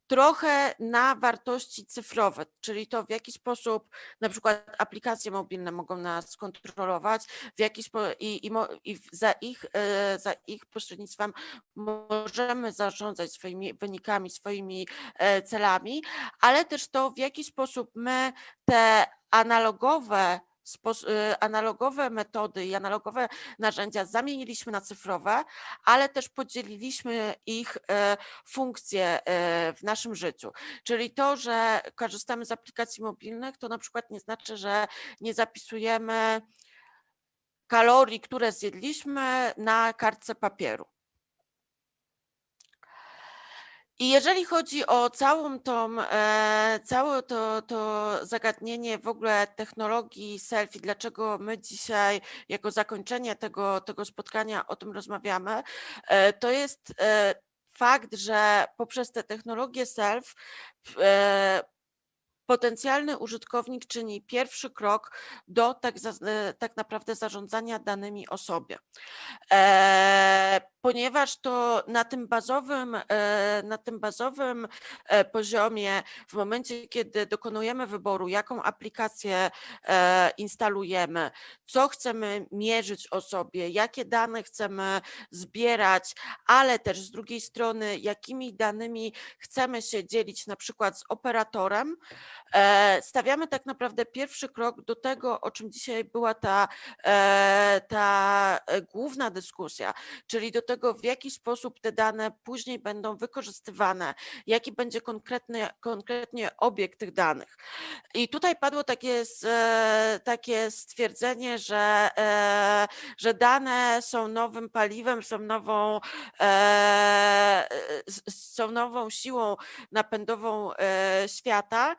trochę na wartości cyfrowe, czyli to, w jaki sposób na przykład aplikacje mobilne mogą nas kontrolować, w jaki i za ich pośrednictwem możemy zarządzać swoimi wynikami, swoimi celami, ale też to, w jaki sposób my te analogowe metody i analogowe narzędzia zamieniliśmy na cyfrowe, ale też podzieliliśmy ich funkcje w naszym życiu. Czyli to, że korzystamy z aplikacji mobilnych, to na przykład nie znaczy, że nie zapisujemy kalorii, które zjedliśmy na kartce papieru. I jeżeli chodzi o całe to zagadnienie w ogóle technologii selfie, dlaczego my dzisiaj jako zakończenie tego spotkania o tym rozmawiamy, to jest fakt, że poprzez te technologie self potencjalny użytkownik czyni pierwszy krok do tak naprawdę zarządzania danymi o sobie. Ponieważ to na tym bazowym poziomie, w momencie, kiedy dokonujemy wyboru, jaką aplikację instalujemy, co chcemy mierzyć o sobie, jakie dane chcemy zbierać, ale też z drugiej strony, jakimi danymi chcemy się dzielić na przykład z operatorem, stawiamy tak naprawdę pierwszy krok do tego, o czym dzisiaj była ta główna dyskusja, czyli do tego, w jaki sposób te dane później będą wykorzystywane, jaki będzie konkretnie obieg tych danych. I tutaj padło takie stwierdzenie, że dane są nowym paliwem, są nową siłą napędową świata.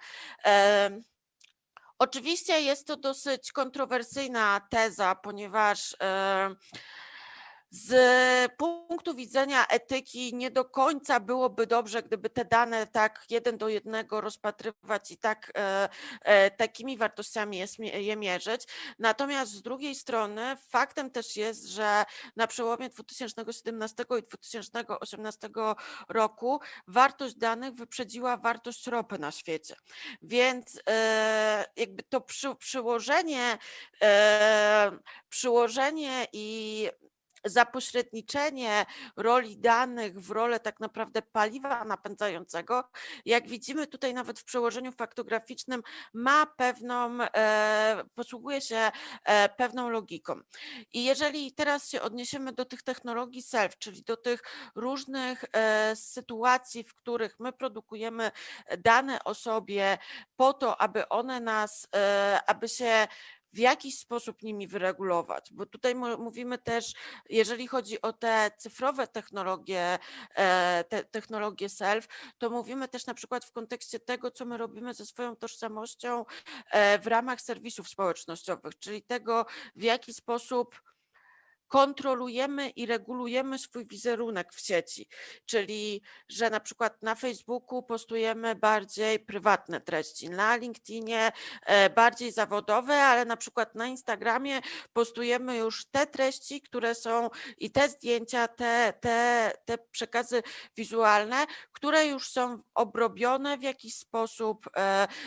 Oczywiście jest to dosyć kontrowersyjna teza, ponieważ z punktu widzenia etyki nie do końca byłoby dobrze, gdyby te dane tak 1 do 1 rozpatrywać i takimi wartościami je mierzyć. Natomiast z drugiej strony faktem też jest, że na przełomie 2017 i 2018 roku wartość danych wyprzedziła wartość ropy na świecie. Więc jakby to przyłożenie i zapośredniczenie roli danych w rolę tak naprawdę paliwa napędzającego, jak widzimy tutaj nawet w przełożeniu faktograficznym, ma pewną, posługuje się pewną logiką. I jeżeli teraz się odniesiemy do tych technologii self, czyli do tych różnych sytuacji, w których my produkujemy dane o sobie po to, aby one nas, aby się w jakiś sposób nimi wyregulować, bo tutaj mówimy też, jeżeli chodzi o te cyfrowe technologie, te technologie self, to mówimy też na przykład w kontekście tego, co my robimy ze swoją tożsamością w ramach serwisów społecznościowych, czyli tego, w jaki sposób kontrolujemy i regulujemy swój wizerunek w sieci, czyli że na przykład na Facebooku postujemy bardziej prywatne treści, na LinkedInie bardziej zawodowe, ale na przykład na Instagramie postujemy już te treści, które są i te zdjęcia, te przekazy wizualne, które już są obrobione w jakiś sposób,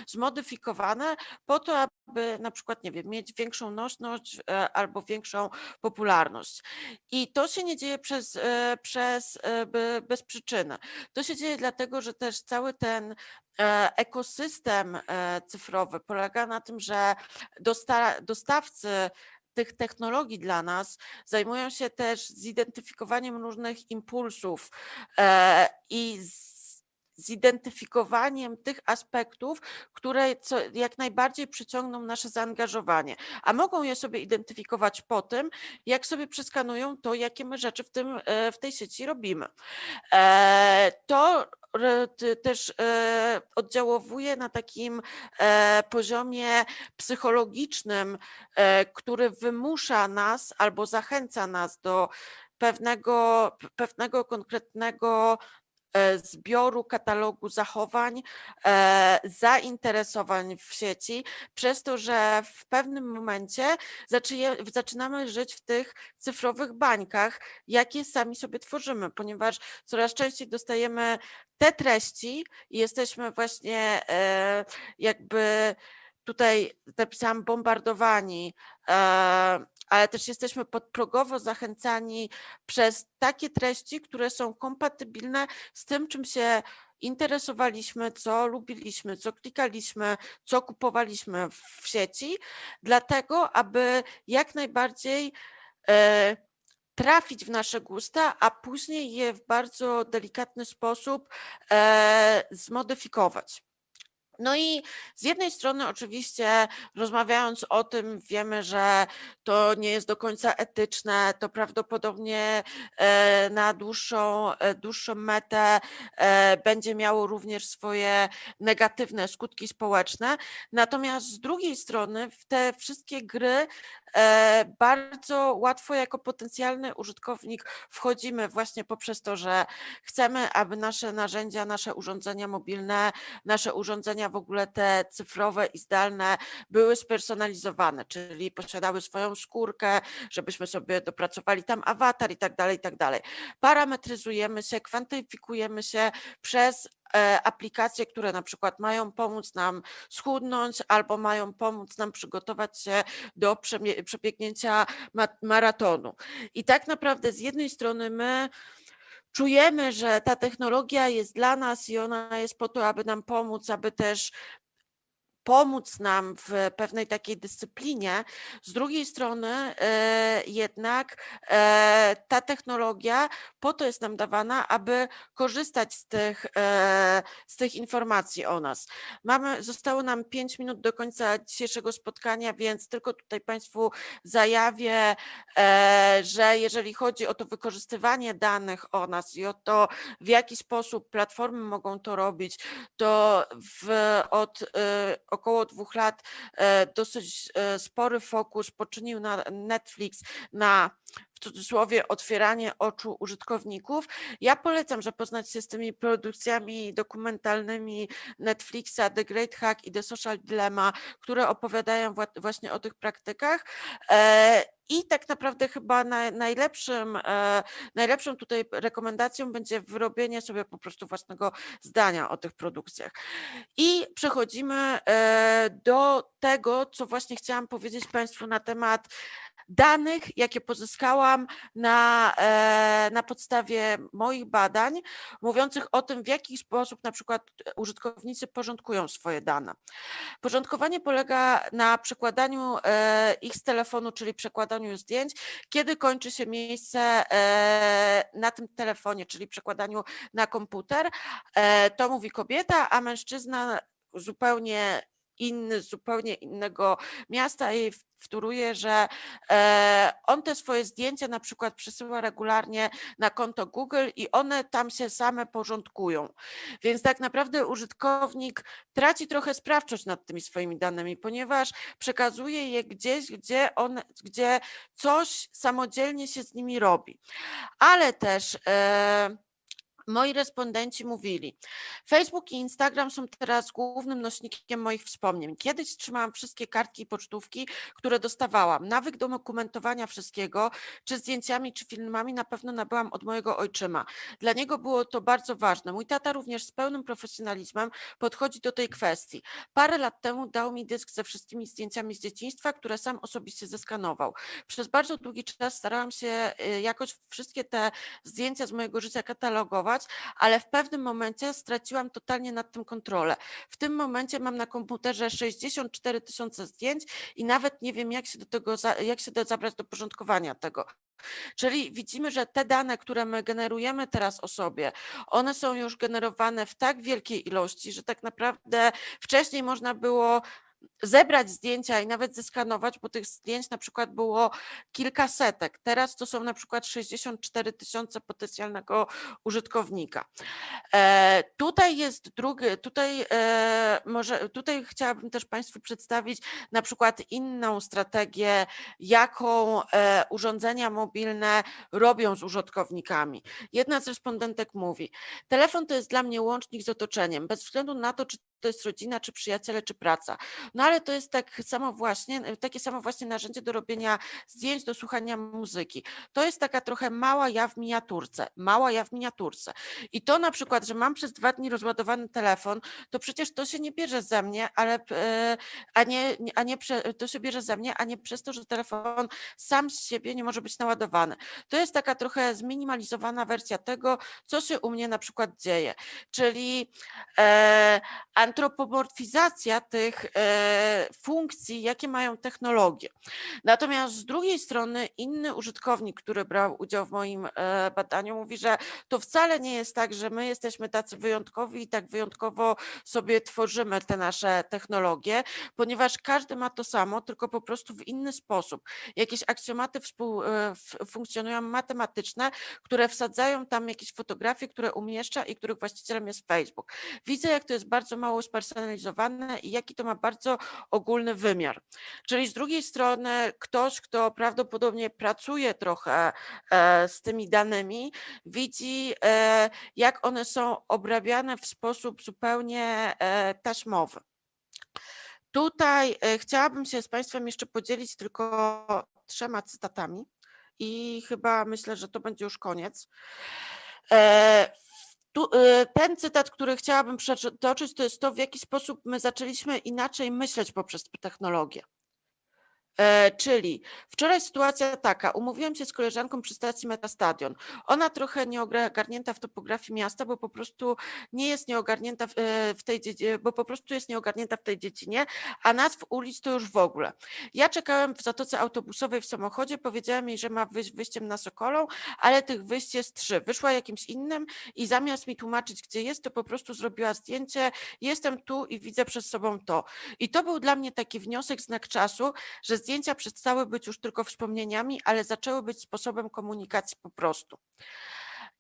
zmodyfikowane po to, aby na przykład, nie wiem, mieć większą nośność albo większą popularność. I to się nie dzieje bez przyczyny. To się dzieje dlatego, że też cały ten ekosystem cyfrowy polega na tym, że dostawcy tych technologii dla nas zajmują się też zidentyfikowaniem różnych impulsów i zidentyfikowaniem tych aspektów, które jak najbardziej przyciągną nasze zaangażowanie, a mogą je sobie identyfikować po tym, jak sobie przeskanują to, jakie my rzeczy w tej sieci robimy. To też oddziałuje na takim poziomie psychologicznym, który wymusza nas albo zachęca nas do pewnego konkretnego zbioru, katalogu zachowań, zainteresowań w sieci, przez to, że w pewnym momencie zaczynamy żyć w tych cyfrowych bańkach, jakie sami sobie tworzymy, ponieważ coraz częściej dostajemy te treści i jesteśmy właśnie jakby tutaj napisałam bombardowani, ale też jesteśmy podprogowo zachęcani przez takie treści, które są kompatybilne z tym, czym się interesowaliśmy, co lubiliśmy, co klikaliśmy, co kupowaliśmy w sieci, dlatego aby jak najbardziej trafić w nasze gusta, a później je w bardzo delikatny sposób zmodyfikować. No i z jednej strony oczywiście rozmawiając o tym wiemy, że to nie jest do końca etyczne, to prawdopodobnie na dłuższą metę będzie miało również swoje negatywne skutki społeczne. Natomiast z drugiej strony w te wszystkie gry bardzo łatwo jako potencjalny użytkownik wchodzimy właśnie poprzez to, że chcemy, aby nasze narzędzia, nasze urządzenia mobilne, nasze urządzenia w ogóle te cyfrowe i zdalne były spersonalizowane, czyli posiadały swoją skórkę, żebyśmy sobie dopracowali tam awatar i tak dalej, i tak dalej. Parametryzujemy się, kwantyfikujemy się przez aplikacje, które na przykład mają pomóc nam schudnąć albo mają pomóc nam przygotować się do przebiegnięcia maratonu. I tak naprawdę z jednej strony my czujemy, że ta technologia jest dla nas i ona jest po to, aby nam pomóc, aby też pomóc nam w pewnej takiej dyscyplinie. Z drugiej strony jednak ta technologia po to jest nam dawana, aby korzystać z tych informacji o nas. Zostało nam 5 minut do końca dzisiejszego spotkania, więc tylko tutaj Państwu zajawię, że jeżeli chodzi o to wykorzystywanie danych o nas i o to, w jaki sposób platformy mogą to robić, to od około 2 lat dosyć spory fokus poczynił na Netflix na, w cudzysłowie, otwieranie oczu użytkowników. Ja polecam zapoznać się z tymi produkcjami dokumentalnymi Netflixa, The Great Hack i The Social Dilemma, które opowiadają właśnie o tych praktykach. I tak naprawdę chyba najlepszą tutaj rekomendacją będzie wyrobienie sobie po prostu własnego zdania o tych produkcjach. I przechodzimy do tego, co właśnie chciałam powiedzieć Państwu na temat danych, jakie pozyskałam na podstawie moich badań, mówiących o tym, w jaki sposób na przykład użytkownicy porządkują swoje dane. Porządkowanie polega na przekładaniu ich z telefonu, czyli przekładaniu zdjęć, kiedy kończy się miejsce na tym telefonie, czyli przekładaniu na komputer. To mówi kobieta, a mężczyzna zupełnie inny, z zupełnie innego miasta i wtóruje, że on te swoje zdjęcia na przykład przesyła regularnie na konto Google i one tam się same porządkują. Więc tak naprawdę użytkownik traci trochę sprawczość nad tymi swoimi danymi, ponieważ przekazuje je gdzieś, gdzie coś samodzielnie się z nimi robi. Ale też moi respondenci mówili, Facebook i Instagram są teraz głównym nośnikiem moich wspomnień. Kiedyś trzymałam wszystkie kartki i pocztówki, które dostawałam. Nawyk dokumentowania wszystkiego, czy zdjęciami, czy filmami na pewno nabyłam od mojego ojczyma. Dla niego było to bardzo ważne. Mój tata również z pełnym profesjonalizmem podchodzi do tej kwestii. Parę lat temu dał mi dysk ze wszystkimi zdjęciami z dzieciństwa, które sam osobiście zeskanował. Przez bardzo długi czas starałam się jakoś wszystkie te zdjęcia z mojego życia katalogować, ale w pewnym momencie straciłam totalnie nad tym kontrolę. W tym momencie mam na komputerze 64 000 zdjęć i nawet nie wiem, jak się zabrać do porządkowania tego. Czyli widzimy, że te dane, które my generujemy teraz o sobie, one są już generowane w tak wielkiej ilości, że tak naprawdę wcześniej można było zebrać zdjęcia i nawet zeskanować, bo tych zdjęć na przykład było kilkasetek. Teraz to są na przykład 64 000 potencjalnego użytkownika. Tutaj jest tutaj chciałabym też Państwu przedstawić na przykład inną strategię, jaką urządzenia mobilne robią z użytkownikami. Jedna z respondentek mówi, telefon to jest dla mnie łącznik z otoczeniem, bez względu na to, czy to jest rodzina, czy przyjaciele, czy praca. No ale to jest takie samo właśnie narzędzie do robienia zdjęć, do słuchania muzyki. To jest taka trochę mała ja w miniaturce. I to na przykład, że mam przez 2 dni rozładowany telefon, to przecież to się nie bierze ze mnie, to się bierze ze mnie, a nie przez to, że telefon sam z siebie nie może być naładowany. To jest taka trochę zminimalizowana wersja tego, co się u mnie na przykład dzieje. Czyli antropomorfizacja tych funkcji, jakie mają technologie. Natomiast z drugiej strony inny użytkownik, który brał udział w moim badaniu, mówi, że to wcale nie jest tak, że my jesteśmy tacy wyjątkowi i tak wyjątkowo sobie tworzymy te nasze technologie, ponieważ każdy ma to samo, tylko po prostu w inny sposób. Jakieś aksjomaty funkcjonują matematyczne, które wsadzają tam jakieś fotografie, które umieszcza i których właścicielem jest Facebook. Widzę, jak to jest bardzo mało spersonalizowane i jaki to ma bardzo ogólny wymiar. Czyli z drugiej strony ktoś, kto prawdopodobnie pracuje trochę z tymi danymi, widzi, jak one są obrabiane w sposób zupełnie taśmowy. Tutaj chciałabym się z Państwem jeszcze podzielić tylko 3 cytatami i chyba myślę, że to będzie już koniec. Ten cytat, który chciałabym przytoczyć, to jest to, w jaki sposób my zaczęliśmy inaczej myśleć poprzez technologię. Czyli wczoraj sytuacja taka, umówiłam się z koleżanką przy stacji Metastadion. Ona trochę nieogarnięta w topografii miasta, bo po prostu nie jest nieogarnięta w tej dziedzinie, a nazw ulic to już w ogóle. Ja czekałem w zatoce autobusowej w samochodzie, powiedziałem jej, że ma wyjść wyjściem na Sokolą, ale tych wyjść jest 3. Wyszła jakimś innym i zamiast mi tłumaczyć, gdzie jest, to po prostu zrobiła zdjęcie, jestem tu i widzę przed sobą to. I to był dla mnie taki wniosek, znak czasu, że zdjęcia przestały być już tylko wspomnieniami, ale zaczęły być sposobem komunikacji po prostu.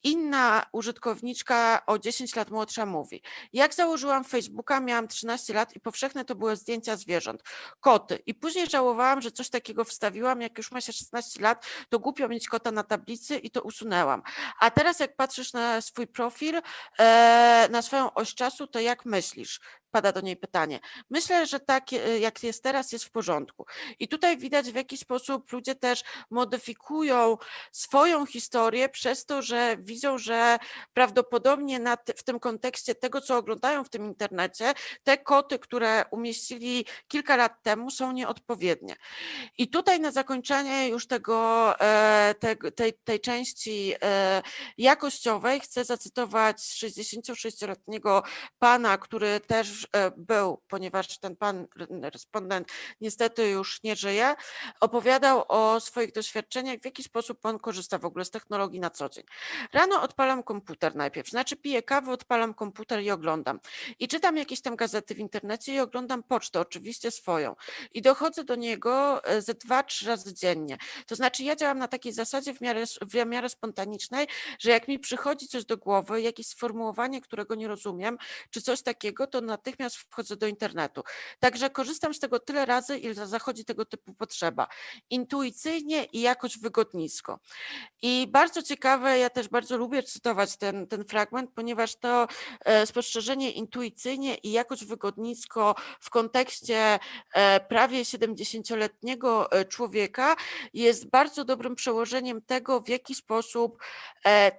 Inna użytkowniczka o 10 lat młodsza mówi, jak założyłam Facebooka, miałam 13 lat i powszechne to były zdjęcia zwierząt, koty i później żałowałam, że coś takiego wstawiłam, jak już ma się 16 lat, to głupio mieć kota na tablicy i to usunęłam. A teraz jak patrzysz na swój profil, na swoją oś czasu, to jak myślisz? pada do niej pytanie. Myślę, że tak jak jest teraz, jest w porządku. I tutaj widać, w jaki sposób ludzie też modyfikują swoją historię przez to, że widzą, że prawdopodobnie w tym kontekście tego, co oglądają w tym internecie, te koty, które umieścili kilka lat temu, są nieodpowiednie. I tutaj na zakończenie już tej części jakościowej chcę zacytować 66-letniego pana, który też był, ponieważ ten pan respondent niestety już nie żyje, opowiadał o swoich doświadczeniach, w jaki sposób on korzysta w ogóle z technologii na co dzień. Rano odpalam komputer najpierw, znaczy piję kawę, odpalam komputer i oglądam. I czytam jakieś tam gazety w internecie i oglądam pocztę, oczywiście swoją. I dochodzę do niego ze 2-3 razy dziennie. To znaczy ja działam na takiej zasadzie w miarę spontanicznej, że jak mi przychodzi coś do głowy, jakieś sformułowanie, którego nie rozumiem, czy coś takiego, to natychmiast wchodzę do internetu. Także korzystam z tego tyle razy, ile zachodzi tego typu potrzeba. Intuicyjnie i jakoś wygodnisko. I bardzo ciekawe, ja też bardzo lubię cytować ten fragment, ponieważ to spostrzeżenie intuicyjnie i jakoś wygodnisko w kontekście prawie 70-letniego człowieka jest bardzo dobrym przełożeniem tego, w jaki sposób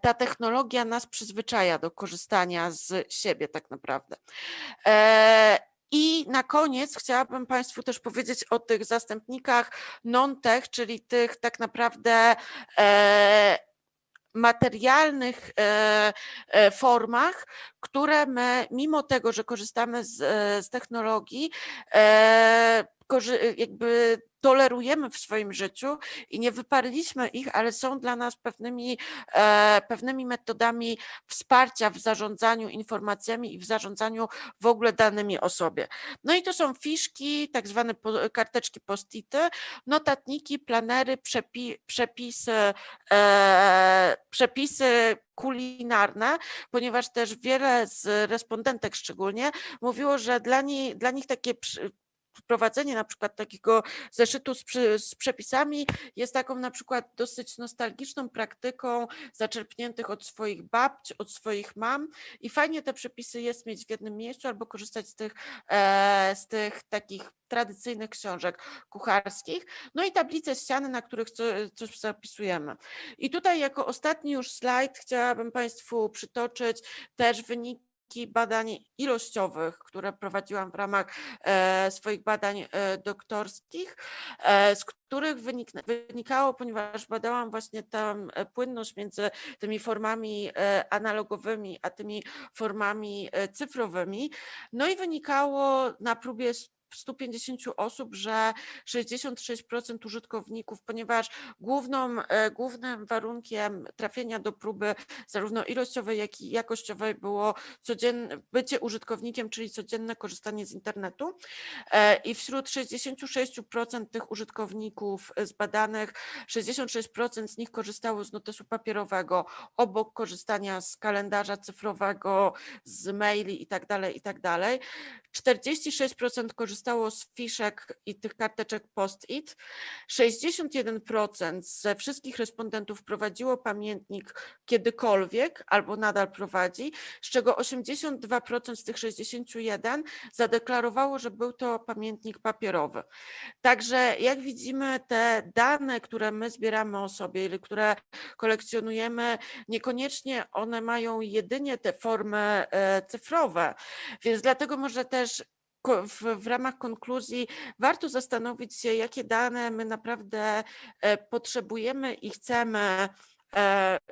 ta technologia nas przyzwyczaja do korzystania z siebie tak naprawdę. I na koniec chciałabym Państwu też powiedzieć o tych zastępnikach non-tech, czyli tych tak naprawdę materialnych formach, które my, mimo tego, że korzystamy z technologii, jakby tolerujemy w swoim życiu i nie wyparliśmy ich, ale są dla nas pewnymi metodami wsparcia w zarządzaniu informacjami i w zarządzaniu w ogóle danymi o sobie. No i to są fiszki, tak zwane karteczki post-ity, notatniki, planery, przepisy kulinarne, ponieważ też wiele z respondentek szczególnie mówiło, że dla nich takie wprowadzenie na przykład takiego zeszytu z przepisami jest taką na przykład dosyć nostalgiczną praktyką zaczerpniętych od swoich babć, od swoich mam i fajnie te przepisy jest mieć w jednym miejscu albo korzystać z tych takich tradycyjnych książek kucharskich. No i tablice ściany, na których coś zapisujemy. I tutaj jako ostatni już slajd chciałabym Państwu przytoczyć też wyniki badań ilościowych, które prowadziłam w ramach swoich badań doktorskich, z których wynikało, ponieważ badałam właśnie tam płynność między tymi formami analogowymi, a tymi formami cyfrowymi. No i wynikało na próbie 150 osób, że 66% użytkowników, ponieważ głównym warunkiem trafienia do próby zarówno ilościowej, jak i jakościowej było bycie użytkownikiem, czyli codzienne korzystanie z internetu. I wśród 66% tych użytkowników zbadanych, 66% z nich korzystało z notesu papierowego, obok korzystania z kalendarza cyfrowego, z maili itd., itd. 46% korzystało z fiszek i tych karteczek post-it. 61% ze wszystkich respondentów prowadziło pamiętnik kiedykolwiek albo nadal prowadzi, z czego 82% z tych 61 zadeklarowało, że był to pamiętnik papierowy. Także jak widzimy, te dane, które my zbieramy o sobie, ili które kolekcjonujemy, niekoniecznie one mają jedynie te formy cyfrowe, więc dlatego może też w ramach konkluzji warto zastanowić się, jakie dane my naprawdę potrzebujemy i chcemy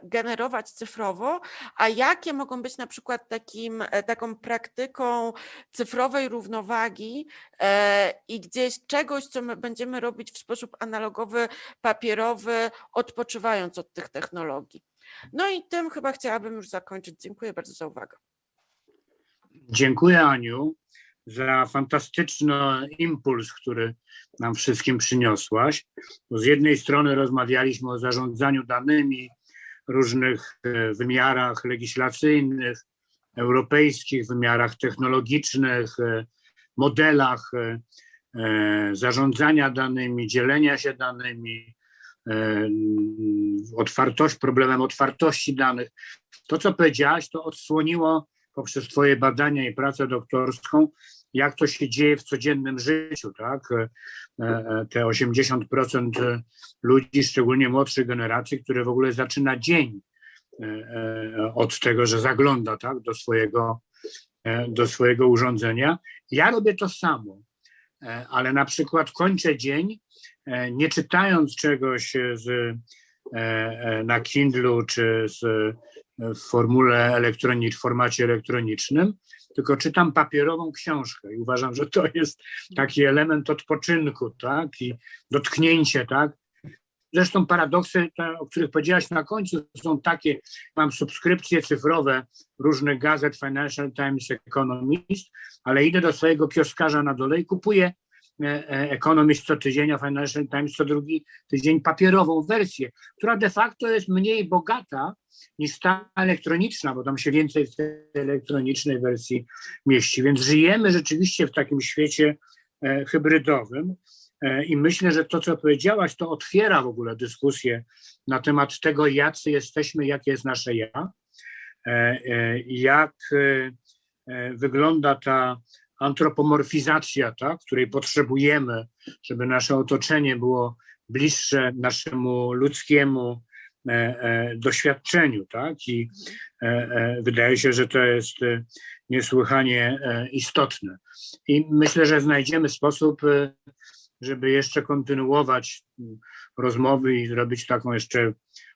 generować cyfrowo, a jakie mogą być na przykład taką praktyką cyfrowej równowagi i gdzieś czegoś, co my będziemy robić w sposób analogowy, papierowy, odpoczywając od tych technologii. No i tym chyba chciałabym już zakończyć. Dziękuję bardzo za uwagę. Dziękuję, Aniu, za fantastyczny impuls, który nam wszystkim przyniosłaś. Bo z jednej strony rozmawialiśmy o zarządzaniu danymi, różnych wymiarach legislacyjnych, europejskich, wymiarach technologicznych, modelach zarządzania danymi, dzielenia się danymi, problemem otwartości danych. To, co powiedziałaś, to odsłoniło poprzez twoje badania i pracę doktorską, jak to się dzieje w codziennym życiu, tak? Te 80% ludzi, szczególnie młodszej generacji, które w ogóle zaczyna dzień od tego, że zagląda, tak, do swojego urządzenia. Ja robię to samo, ale na przykład kończę dzień nie czytając czegoś na Kindlu czy w formacie elektronicznym, tylko czytam papierową książkę i uważam, że to jest taki element odpoczynku, tak, i dotknięcie, tak. Zresztą paradoksy, o których powiedziałaś na końcu, są takie, mam subskrypcje cyfrowe różnych gazet, Financial Times, Economist, ale idę do swojego kioskarza na dole i kupuję Economist co tydzień, a Financial Times co drugi tydzień papierową wersję, która de facto jest mniej bogata niż ta elektroniczna, bo tam się więcej w tej elektronicznej wersji mieści. Więc żyjemy rzeczywiście w takim świecie hybrydowym i myślę, że to, co powiedziałaś, to otwiera w ogóle dyskusję na temat tego, jacy jesteśmy, jakie jest nasze ja, jak wygląda ta antropomorfizacja, tak, której potrzebujemy, żeby nasze otoczenie było bliższe naszemu ludzkiemu doświadczeniu, tak, i wydaje się, że to jest niesłychanie istotne. I myślę, że znajdziemy sposób, żeby jeszcze kontynuować rozmowy i zrobić taką jeszcze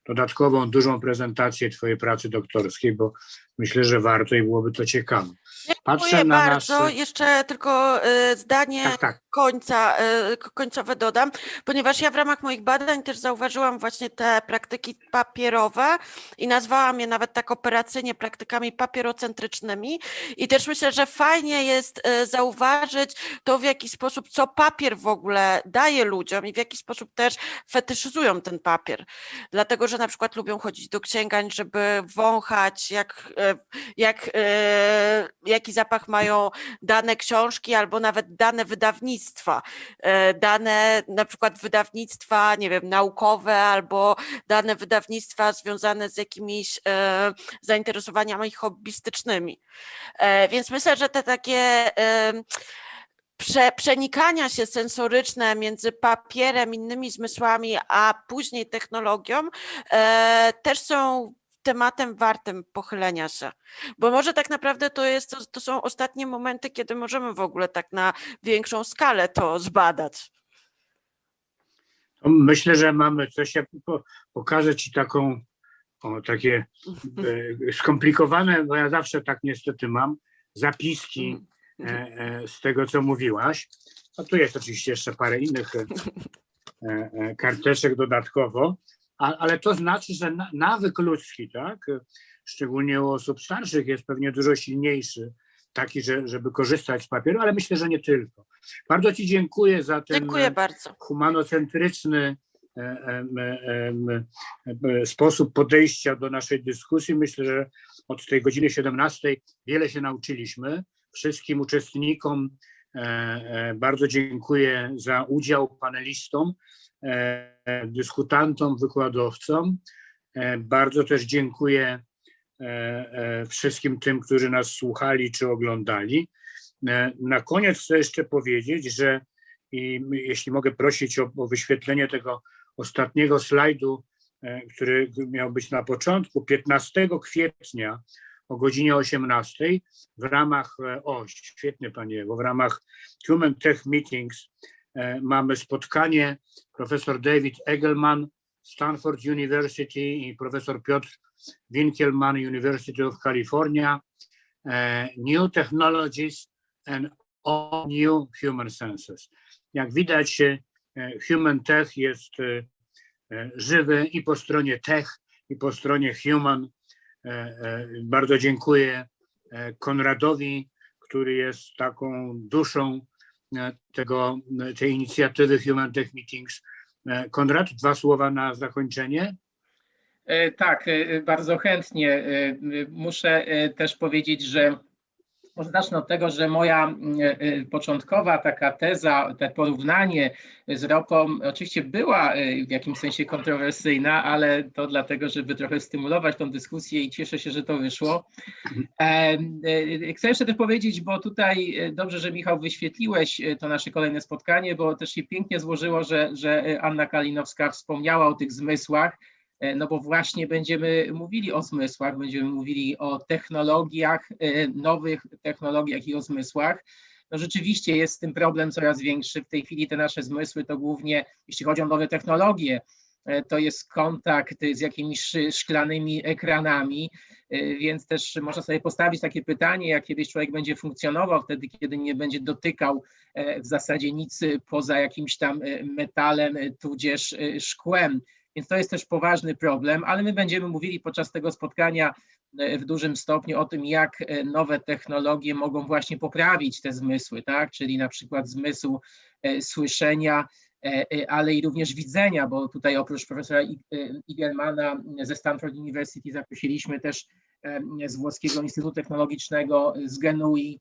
dodatkową, dużą prezentację twojej pracy doktorskiej, bo myślę, że warto i byłoby to ciekawe. Dziękuję bardzo. Jeszcze tylko zdanie końcowe dodam, ponieważ ja w ramach moich badań też zauważyłam właśnie te praktyki papierowe i nazwałam je nawet tak operacyjnie praktykami papierocentrycznymi i też myślę, że fajnie jest zauważyć to, w jaki sposób, co papier w ogóle daje ludziom i w jaki sposób też fetyszyzują ten papier. Dlatego, że na przykład lubią chodzić do księgarni, żeby wąchać, jaki zapach mają dane książki albo nawet dane wydawnictwa. Dane na przykład wydawnictwa, nie wiem, naukowe albo dane wydawnictwa związane z jakimiś zainteresowaniami hobbystycznymi. Więc myślę, że te takie przenikania się sensoryczne między papierem, innymi zmysłami, a później technologią też są tematem wartym pochylenia się, bo może tak naprawdę to są ostatnie momenty, kiedy możemy w ogóle tak na większą skalę to zbadać. Myślę, że mamy coś, ja pokażę ci takie skomplikowane, bo ja zawsze tak niestety mam, zapiski z tego, co mówiłaś. No tu jest oczywiście jeszcze parę innych karteczek dodatkowo, ale to znaczy, że nawyk ludzki, tak, szczególnie u osób starszych, jest pewnie dużo silniejszy, taki, żeby korzystać z papieru, ale myślę, że nie tylko. Bardzo ci dziękuję za ten humanocentryczny sposób podejścia do naszej dyskusji. Myślę, że od tej godziny 17 wiele się nauczyliśmy. Wszystkim uczestnikom bardzo dziękuję za udział, panelistom, dyskutantom, wykładowcom. Bardzo też dziękuję wszystkim tym, którzy nas słuchali czy oglądali. Na koniec chcę jeszcze powiedzieć, że jeśli mogę prosić o wyświetlenie tego ostatniego slajdu, który miał być na początku, 15 kwietnia o godzinie 18 w ramach, świetnie panie, bo w ramach Humantech Meetings mamy spotkanie profesor David Egelman, Stanford University i profesor Piotr Winkelmann, University of California, New Technologies and All New Human Senses. Jak widać, Humantech jest żywy i po stronie tech, i po stronie human. Bardzo dziękuję Konradowi, który jest taką duszą tej inicjatywy Humantech Meetings. Konrad, 2 słowa na zakończenie. Tak, bardzo chętnie. Muszę też powiedzieć, że Może zacznę od tego, że moja początkowa taka teza, to porównanie z ropą oczywiście była w jakimś sensie kontrowersyjna, ale to dlatego, żeby trochę stymulować tą dyskusję i cieszę się, że to wyszło. Chcę jeszcze też powiedzieć, bo tutaj dobrze, że Michał wyświetliłeś to nasze kolejne spotkanie, bo też się pięknie złożyło, że Anna Kalinowska wspomniała o tych zmysłach, no bo właśnie będziemy mówili o zmysłach, będziemy mówili o technologiach, nowych technologiach i o zmysłach. No rzeczywiście jest z tym problem coraz większy. W tej chwili te nasze zmysły to głównie, jeśli chodzi o nowe technologie, to jest kontakt z jakimiś szklanymi ekranami, więc też można sobie postawić takie pytanie, jak kiedyś człowiek będzie funkcjonował wtedy, kiedy nie będzie dotykał w zasadzie nic poza jakimś tam metalem, tudzież szkłem. Więc to jest też poważny problem, ale my będziemy mówili podczas tego spotkania w dużym stopniu o tym, jak nowe technologie mogą właśnie poprawić te zmysły, tak? Czyli na przykład zmysł słyszenia, ale i również widzenia, bo tutaj oprócz profesora Igelmana ze Stanford University zaprosiliśmy też z Włoskiego Instytutu Technologicznego z Genui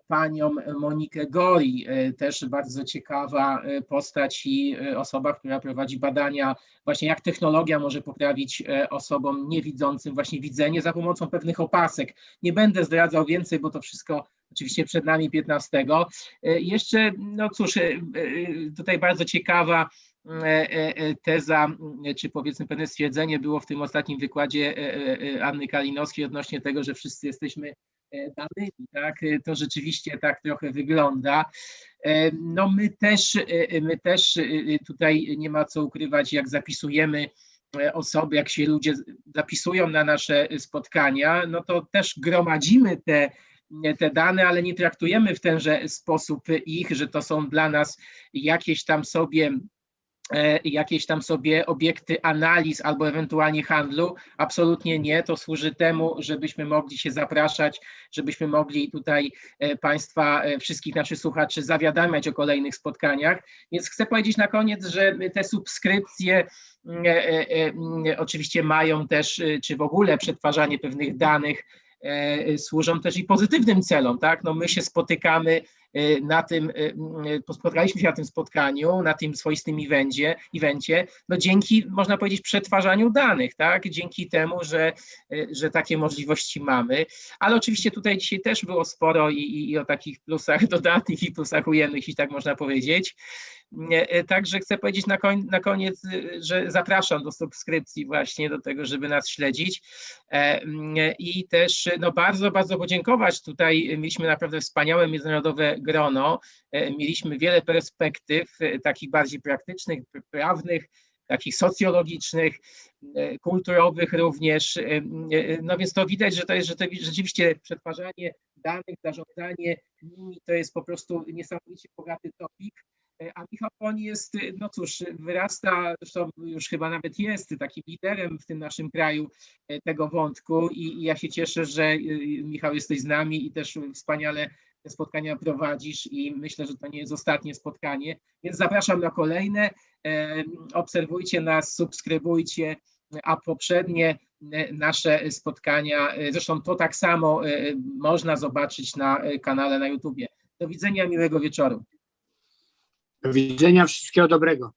panią Monikę Gori, też bardzo ciekawa postać i osoba, która prowadzi badania właśnie jak technologia może poprawić osobom niewidzącym właśnie widzenie za pomocą pewnych opasek. Nie będę zdradzał więcej, bo to wszystko oczywiście przed nami 15. Jeszcze, no cóż, tutaj bardzo ciekawa teza, czy powiedzmy pewne stwierdzenie było w tym ostatnim wykładzie Anny Kalinowskiej odnośnie tego, że wszyscy jesteśmy danymi, tak? To rzeczywiście tak trochę wygląda. No my też tutaj nie ma co ukrywać, jak zapisujemy osoby, jak się ludzie zapisują na nasze spotkania, no to też gromadzimy te dane, ale nie traktujemy w tenże sposób ich, że to są dla nas jakieś tam sobie obiekty analiz albo ewentualnie handlu. Absolutnie nie. To służy temu, żebyśmy mogli się zapraszać, żebyśmy mogli tutaj Państwa, wszystkich naszych słuchaczy zawiadamiać o kolejnych spotkaniach. Więc chcę powiedzieć na koniec, że te subskrypcje oczywiście mają też, czy w ogóle przetwarzanie pewnych danych służą też i pozytywnym celom, tak? No my się spotykamy spotkaliśmy się na tym spotkaniu, na tym swoistym evencie, no dzięki, można powiedzieć, przetwarzaniu danych, tak? Dzięki temu, że takie możliwości mamy, ale oczywiście tutaj dzisiaj też było sporo i o takich plusach dodatnych i plusach ujemnych, jeśli tak można powiedzieć. Także chcę powiedzieć na koniec, że zapraszam do subskrypcji właśnie, do tego, żeby nas śledzić i też no bardzo, bardzo podziękować. Tutaj mieliśmy naprawdę wspaniałe międzynarodowe grono, mieliśmy wiele perspektyw, takich bardziej praktycznych, prawnych, takich socjologicznych, kulturowych również, no więc to widać, że to jest rzeczywiście przetwarzanie danych, zarządzanie nimi, to jest po prostu niesamowicie bogaty topik. A Michał Koń jest, no cóż, wyrasta, zresztą już chyba nawet jest takim liderem w tym naszym kraju tego wątku i ja się cieszę, że Michał jesteś z nami i też wspaniale te spotkania prowadzisz i myślę, że to nie jest ostatnie spotkanie, więc zapraszam na kolejne, obserwujcie nas, subskrybujcie, a poprzednie nasze spotkania, zresztą to tak samo można zobaczyć na kanale na YouTubie. Do widzenia, miłego wieczoru. Do widzenia, wszystkiego dobrego.